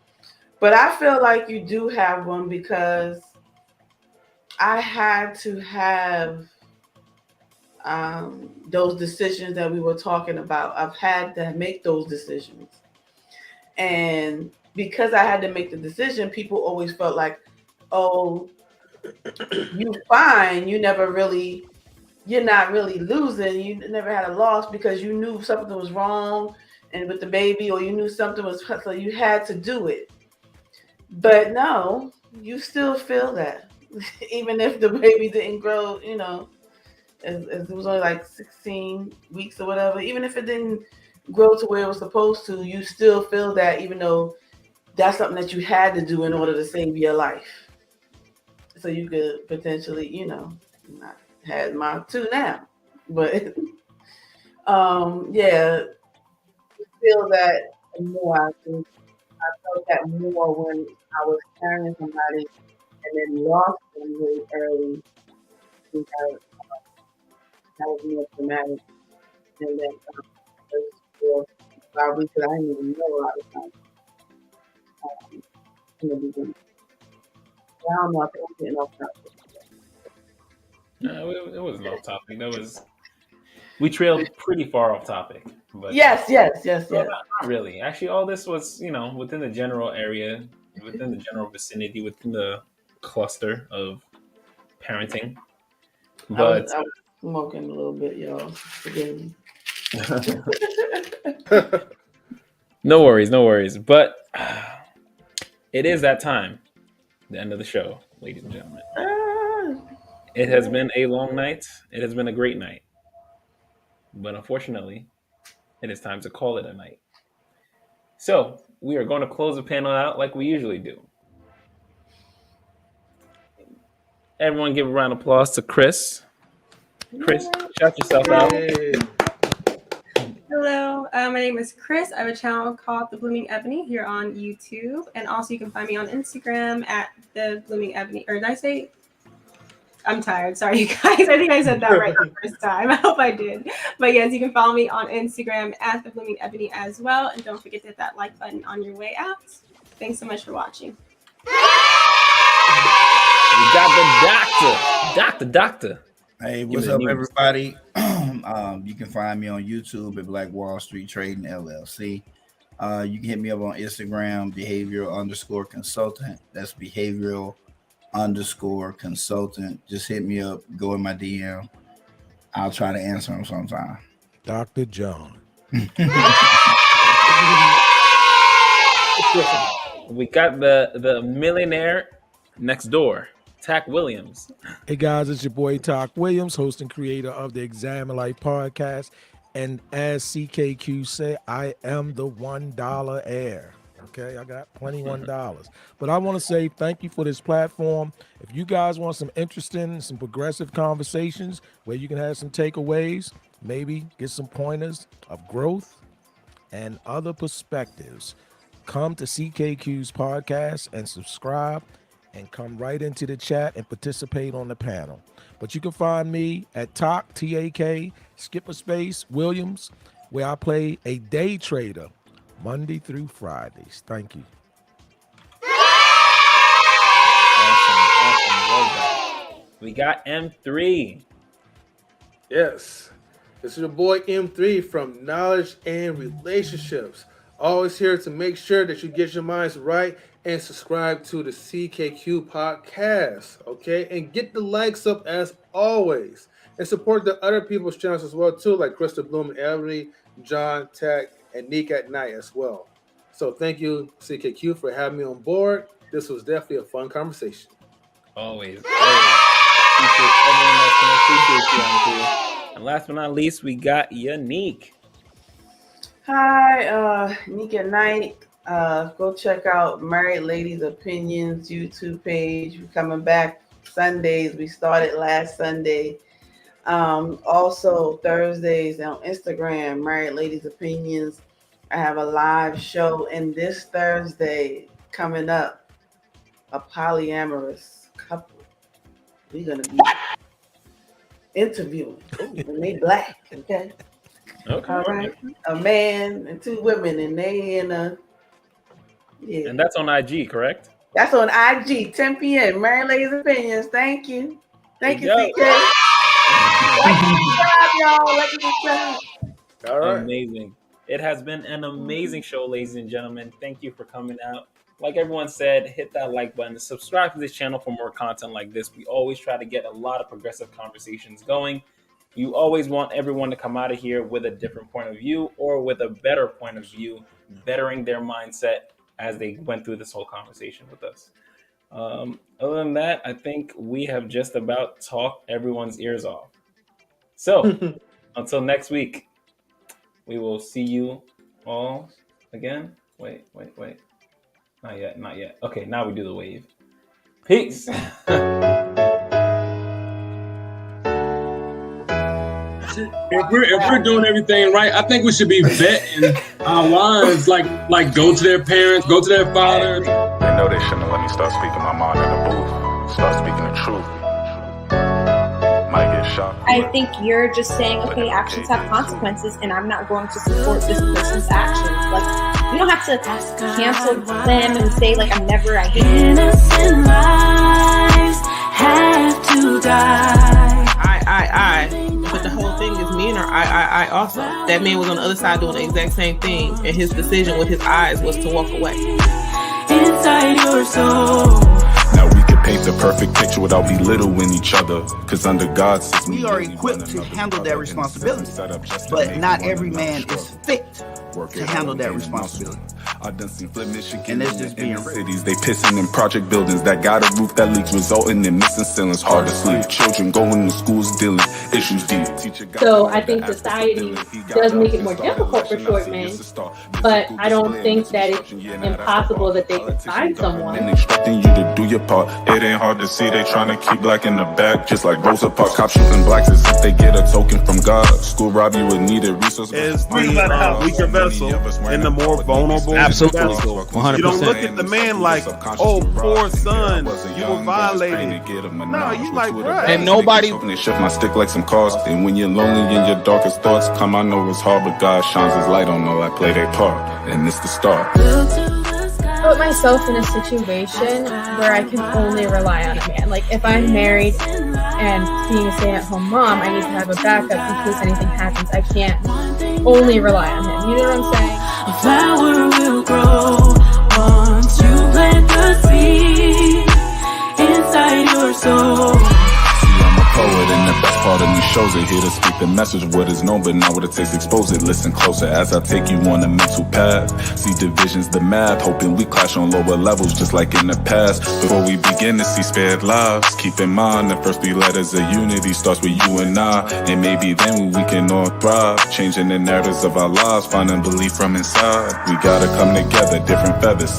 but I feel like you do have one because I had to have those decisions that we were talking about. I've had to make those decisions. And because I had to make the decision, people always felt like, oh, you're fine. You're not really losing. You never had a loss because you knew something was wrong and with the baby, or you knew something was, so you had to do it. But no, you still feel that. Even if the baby didn't grow, as it was only like 16 weeks or whatever, even if it didn't grow to where it was supposed to, you still feel that, even though that's something that you had to do in order to save your life. So you could potentially, not had my 2 now, but yeah, you feel that more. I think I felt that more when I was carrying somebody and then lost them really early. I think that was more traumatic than that. For 5 weeks that I didn't even know a lot of times in the beginning. I don't know if I'm getting off topic. No, it wasn't off topic. We trailed pretty far off topic. But Yes. Not really. Actually, all this was, within the general area, within the general vicinity, within the cluster of parenting. But I was smoking a little bit, y'all. Forgive me. No worries. But it is that time, the end of the show, ladies and gentlemen. It has been a long night. It has been a great night. But unfortunately, it is time to call it a night. So we are going to close the panel out like we usually do. Everyone give a round of applause to Chris. Chris, shout yourself out. Hello. my name is Chris. I have a channel called The Blooming Ebony here on YouTube. And also you can find me on Instagram at The Blooming Ebony. Or did I say? I'm tired. Sorry, you guys. I think I said that right the first time. I hope I did. But yes, you can follow me on Instagram at The Blooming Ebony as well. And don't forget to hit that like button on your way out. Thanks so much for watching. We got the doctor. Hey, what's up, everybody? You can find me on YouTube at Black Wall Street Trading LLC. You can hit me up on Instagram, behavioral_consultant. That's behavioral_consultant. Just hit me up, go in my DM. I'll try to answer them sometime. Dr. John. We got the millionaire next door, Tack Williams. Hey guys, it's your boy Tack Williams, host and creator of the Examine Life podcast. And as CKQ say, I am the $1 heir. Okay, I got plenty $1. But I want to say thank you for this platform. If you guys want some interesting, some progressive conversations where you can have some takeaways, maybe get some pointers of growth and other perspectives, come to CKQ's podcast and subscribe and come right into the chat and participate on the panel. But you can find me at Tack, T-A-K, skip a space, Williams, where I play a day trader Monday through Fridays. Thank you. Awesome. We got M3. Yes. This is your boy M3 from Knowledge and Relationships. Always here to make sure that you get your minds right and subscribe to the CKQ podcast, okay? And get the likes up as always. And support the other people's channels as well, too, like Crystal Bloom and Ebony, John, Tech, and Nick at Night as well. So thank you, CKQ, for having me on board. This was definitely a fun conversation. Always. Appreciate everyone that's going to appreciate you, M3. And last but not least, we got Unique. Hi, Nick at Night. Go check out Married Ladies Opinions YouTube page. We're coming back Sundays. We started last Sunday. Also Thursdays on Instagram, Married Ladies Opinions. I have a live show, and this Thursday coming up, a polyamorous couple. We're gonna be interviewing. And they black, okay? Okay. All right. A man and two women, and they in a And that's on IG, correct? That's on IG, 10 p.m. Married Ladies Opinions. Thank you. Thank you, There you CK. Y'all. Like and subscribe. All right. Amazing. It has been an amazing show, ladies and gentlemen. Thank you for coming out. Like everyone said, hit that like button. Subscribe to this channel for more content like this. We always try to get a lot of progressive conversations going. You always want everyone to come out of here with a different point of view or with a better point of view, bettering their mindset as they went through this whole conversation with us. Other than that, I think we have just about talked everyone's ears off. So until next week, we will see you all again. Wait. Not yet. Okay, now we do the wave. Peace. If we're doing everything right, I think we should be vetting our wives, like go to their parents, go to their father. They know they shouldn't have let me start speaking my mind in the booth. Start speaking the truth. Might get shocked. I think you're just saying, okay, actions have consequences, and I'm not going to support this person's actions. Like, you don't have to cancel them and say, like, I'm never, I hate you. Innocent lives have to die. I. But the whole thing is me and her. I also. That man was on the other side doing the exact same thing, and his decision with his eyes was to walk away. Inside your soul. Now we can paint the perfect picture without belittling each other. Because under God's system, we are equipped to handle that responsibility. But not every man is fit to handle that responsibility. I done seen Flint, Michigan, and it's just being cities. They pissing in project buildings that got a roof that leaks, resulting in missing ceilings. Hard to sleep. Children going to schools dealing issues deep. So I think society does make it more difficult for short men, but I don't think that it's impossible that they could find someone. And instructing you to do your part. It ain't hard to see they trying to keep black in the back, just like Rosa Parks. Cops shooting blacks as if they get a token from God. School rob you with needed resources. Is the weaker vessel and the more vulnerable Absolutely. vessel. 100%. You don't look at the man like, oh, poor son, you were violated. No, you like, bruh. And nobody they shift my stick like some cars. And when you're lonely in your darkest thoughts, come, I know it's hard, but God shines his light on all I play their part. And it's the start. Put myself in a situation where I can only rely on a man. Like if I'm married and being a stay-at-home mom, I need to have a backup in case anything happens. I can't only rely on him. You know what I'm saying? A flower will grow once you plant the seed inside your soul. Poet, and the best part of me shows it. Here to speak the message of what is known, but not what it takes. Expose it, listen closer as I take you on a mental path. See divisions, the math, hoping we clash on lower levels just like in the past. Before we begin to see spared lives, keep in mind the first 3 letters of unity starts with you and I. And maybe then we can all thrive, changing the narratives of our lives, finding belief from inside. We gotta come together, different feathers.